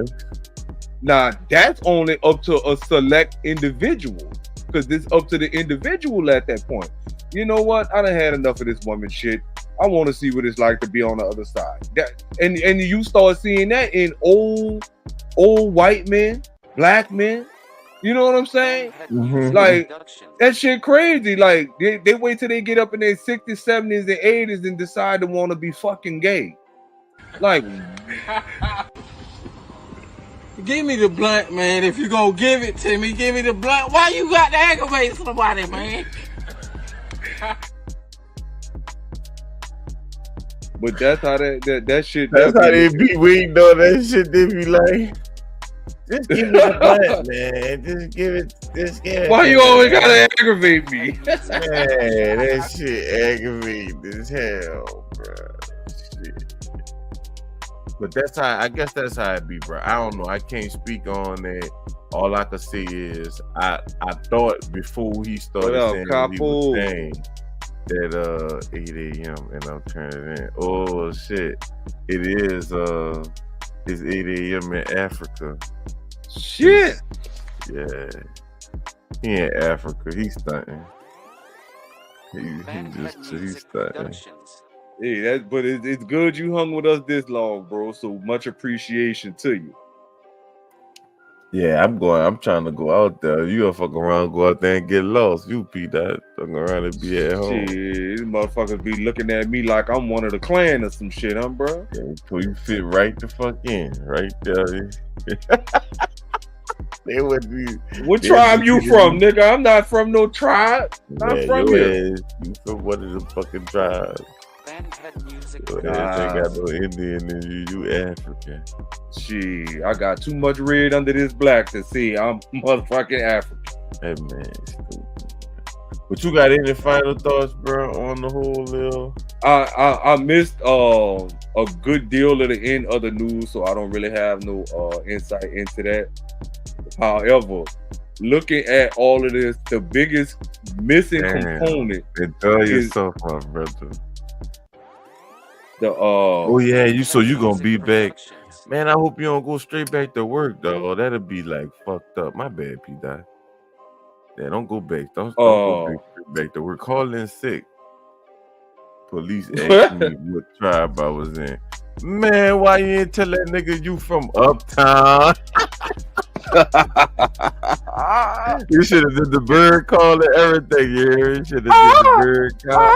Now, that's only up to a select individual, because it's up to the individual at that point. You know what? I done had enough of this woman shit. I want to see what it's like to be on the other side. And you start seeing that in old white men, black men. You know what I'm saying? Mm-hmm. Like, that shit crazy. Like, they wait till they get up in their 60s, 70s, and 80s and decide to want to be fucking gay. Like, give me the blunt, man. If you gonna give it to me, give me the blunt. Why you got to aggravate somebody, man? But that's how that shit. That's how they be. We know that shit. They be like, just give me the blunt, man. Just give it. Why you always gotta aggravate me? Man, that shit aggravating as hell, bro. Shit. But I guess that's how it be, bro. I don't know. I can't speak on that. All I could say is I thought before he started saying what he was saying that 8 a.m. and I'm turning it in. Oh shit. It is it's 8 a.m. in Africa. Shit. Yeah. He in Africa. He's stunting. He's stunting. Hey, but it's good you hung with us this long, bro. So much appreciation to you. Yeah, I'm trying to go out there. You gonna fuck around, go out there and get lost. You be that fucking around and be at home. Shit, these motherfuckers be looking at me like I'm one of the clan or some shit, bro. Yeah, so you fit right the fuck in, right there. They would be. What tribe you from, nigga? I'm not from no tribe. I'm from here. You from one of the fucking tribes. They got no Indian in you African. Shit, I got too much red under this black to see I'm motherfucking African. Hey man, stupid. But you got any final thoughts, bro, on the whole little? I missed a good deal of the end of the news, so I don't really have no insight into that. However, looking at all of this, the biggest missing component is yourself, my brother. Oh yeah, you gonna be back, man. I hope you don't go straight back to work though. That'll be like fucked up. My bad, P. Dot. Yeah, don't go back. Don't go back to work. Call in sick. police asked me what tribe I was in. Man, why you didn't tell that nigga you from Uptown? You should have did the bird call and everything. You should have did the bird call.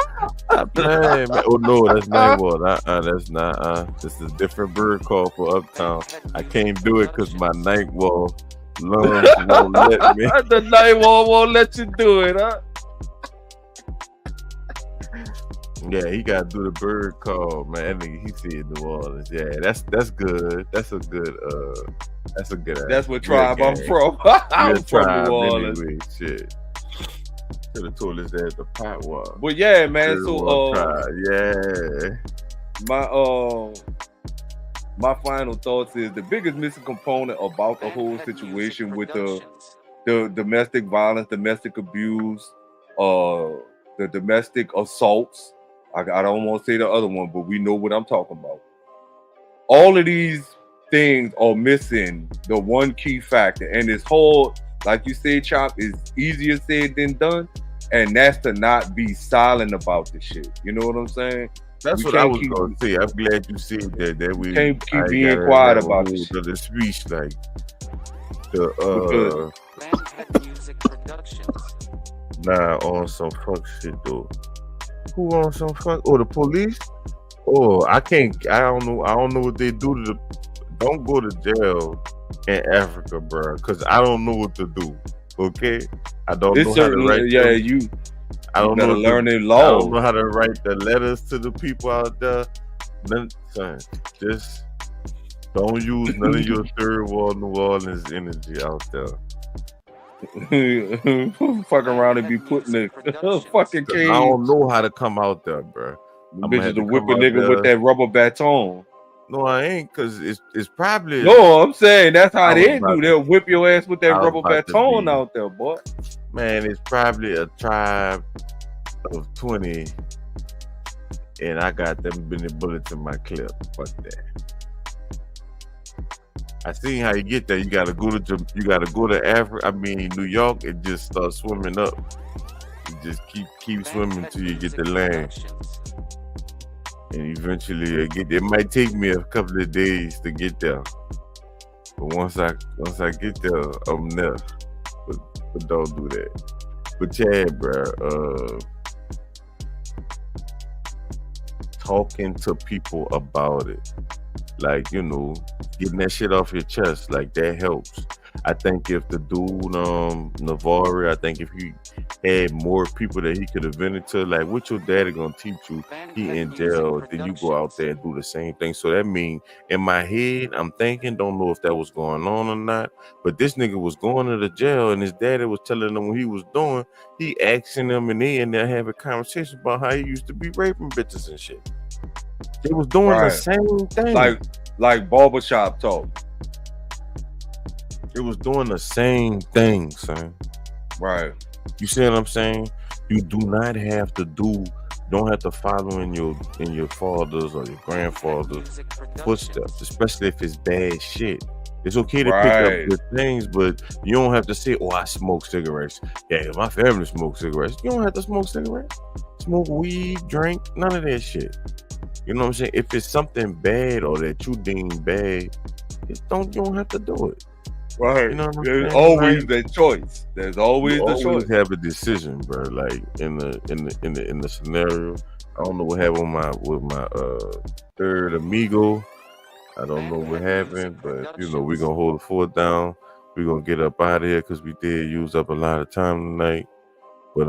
Man. Oh no, that's Nightwall. That's not. This is a different bird call for Uptown. I can't do it because my Nightwall lungs won't let me. The Nightwall won't let you do it, huh? Yeah, he got to do the bird call, man. That nigga, he said New Orleans. Yeah, that's good. That's a good. That's what tribe I'm from. I'm from New Orleans. Anyway, shit. Should have told us that the pot was. But yeah, man. So my final thoughts is the biggest missing component about the whole situation with the domestic violence, domestic abuse, the domestic assaults. I don't want to say the other one, but we know what I'm talking about. All of these things are missing the one key factor, and this whole, like you said, Chop, is easier said than done, and that's to not be silent about the shit. You know what I'm saying? That's what I was going to say. I'm glad you said that. That we can't keep being quiet about this shit. The speech, like on some fuck shit though. Who on some fuck? Oh, the police? Oh, I don't know what they do to the. Don't go to jail in Africa, bro, because I don't know what to do. Okay, I don't know how to write. Yeah, I don't know. Learn their law. I don't know how to write the letters to the people out there. Son, just don't use none of your third world New Orleans energy out there. Fuck around and be putting the fucking cage. I don't know how to come out there, bro. Bitches to whip a nigga with that rubber baton. No, I ain't, cause it's probably. No, I'm saying that's how they do. They'll whip your ass with that rubber baton out there, boy. Man, it's probably a tribe of 20, and I got them many bullets in my clip. Fuck that. I seen how you get there. You gotta go to Africa. I mean New York, and just start swimming up. You just keep swimming till you get the land. And eventually it might take me a couple of days to get there. But once I get there, I'm there. But don't do that. But yeah, bro, talking to people about it. Like, you know, getting that shit off your chest, like that helps. I think if the dude, Navarre, I think if he had more people that he could have vent it to, like what your daddy gonna teach you, he in jail, then you go out there and do the same thing. So that mean, in my head, I'm thinking, don't know if that was going on or not, but this nigga was going to the jail and his daddy was telling him what he was doing. He asking them and they in there having conversation about how he used to be raping bitches and shit. They was doing the same thing. Like barbershop talk. It was doing the same thing, son. Right. You see what I'm saying? You do not have to don't have to follow in your father's or your grandfather's footsteps, especially if it's bad shit. It's okay to pick up good things, but you don't have to say, oh, I smoke cigarettes. Yeah, my family smokes cigarettes. You don't have to smoke cigarettes. Smoke weed, drink, none of that shit. You know what I'm saying? If it's something bad or that you deem bad, you don't have to do it. Right. You know what I'm There's saying? always that choice. There's always the choice. Always have a decision, bro. Like in the scenario. I don't know what happened with my third amigo. I don't know what happened, but you know, we're gonna hold the fort down. We're gonna get up out of here because we did use up a lot of time tonight. But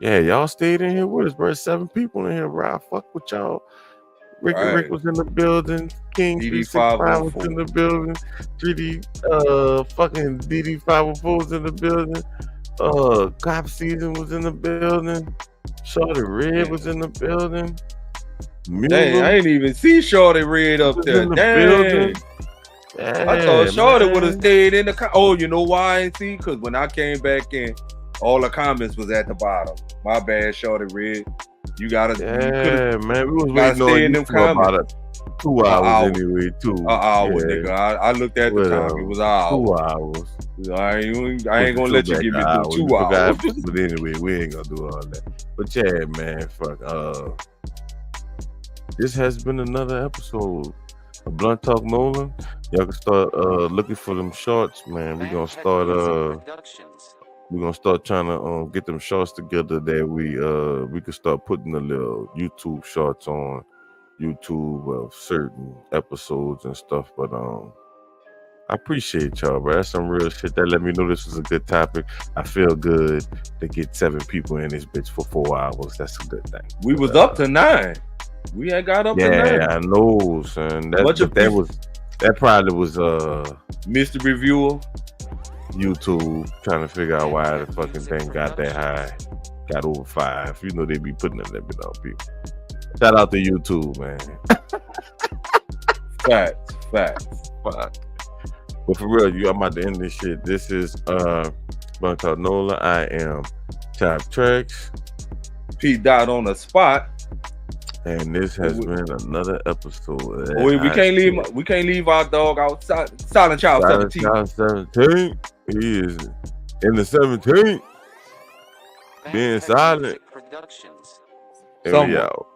yeah, y'all stayed in here with us, bro. 7 people in here, bro. I fuck with y'all. Rick was in the building. King DD5 was in the building. 3D fucking DD504 was in the building. Cop Season was in the building. Shorty Red was in the building. Dang, I ain't even see Shorty Red up there. Dang. Yeah, I thought Shorty would have stayed in the oh, you know why I ain't see? Because when I came back in, all the comments was at the bottom. My bad, Shorty Red. You gotta, man. We was waiting on you for about 2 hours anyway, too. An hour, nigga. I looked at the time. It was an hour. 2 hours. I ain't gonna let you give me 2 hours. But anyway, we ain't gonna do all that. But yeah, man, fuck. This has been another episode of Blunt Talk Nolan. Y'all can start looking for them shorts, man. We're gonna start trying to get them shorts together that we can start putting the little YouTube shorts on YouTube of certain episodes and stuff. But I appreciate y'all, bro. That's some real shit. That let me know this was a good topic. I feel good to get 7 people in this bitch for 4 hours. That's a good thing. We was up to 9. We had got up to 9. Yeah, I know, son. That probably was Mr. Reviewer. YouTube trying to figure out why the fucking thing got that high. Got over 5. You know they be putting a little bit on people. Shout out to YouTube, man. Facts. Fuck. But for real, I'm about to end this shit. This is Blunt Talk Nola. I am Top Tracks. P. Dot on the spot. And this has been another episode. We can't leave our dog outside. Silent Child 17. Silent Child 17. He is in the 17th. Being silent. And we out.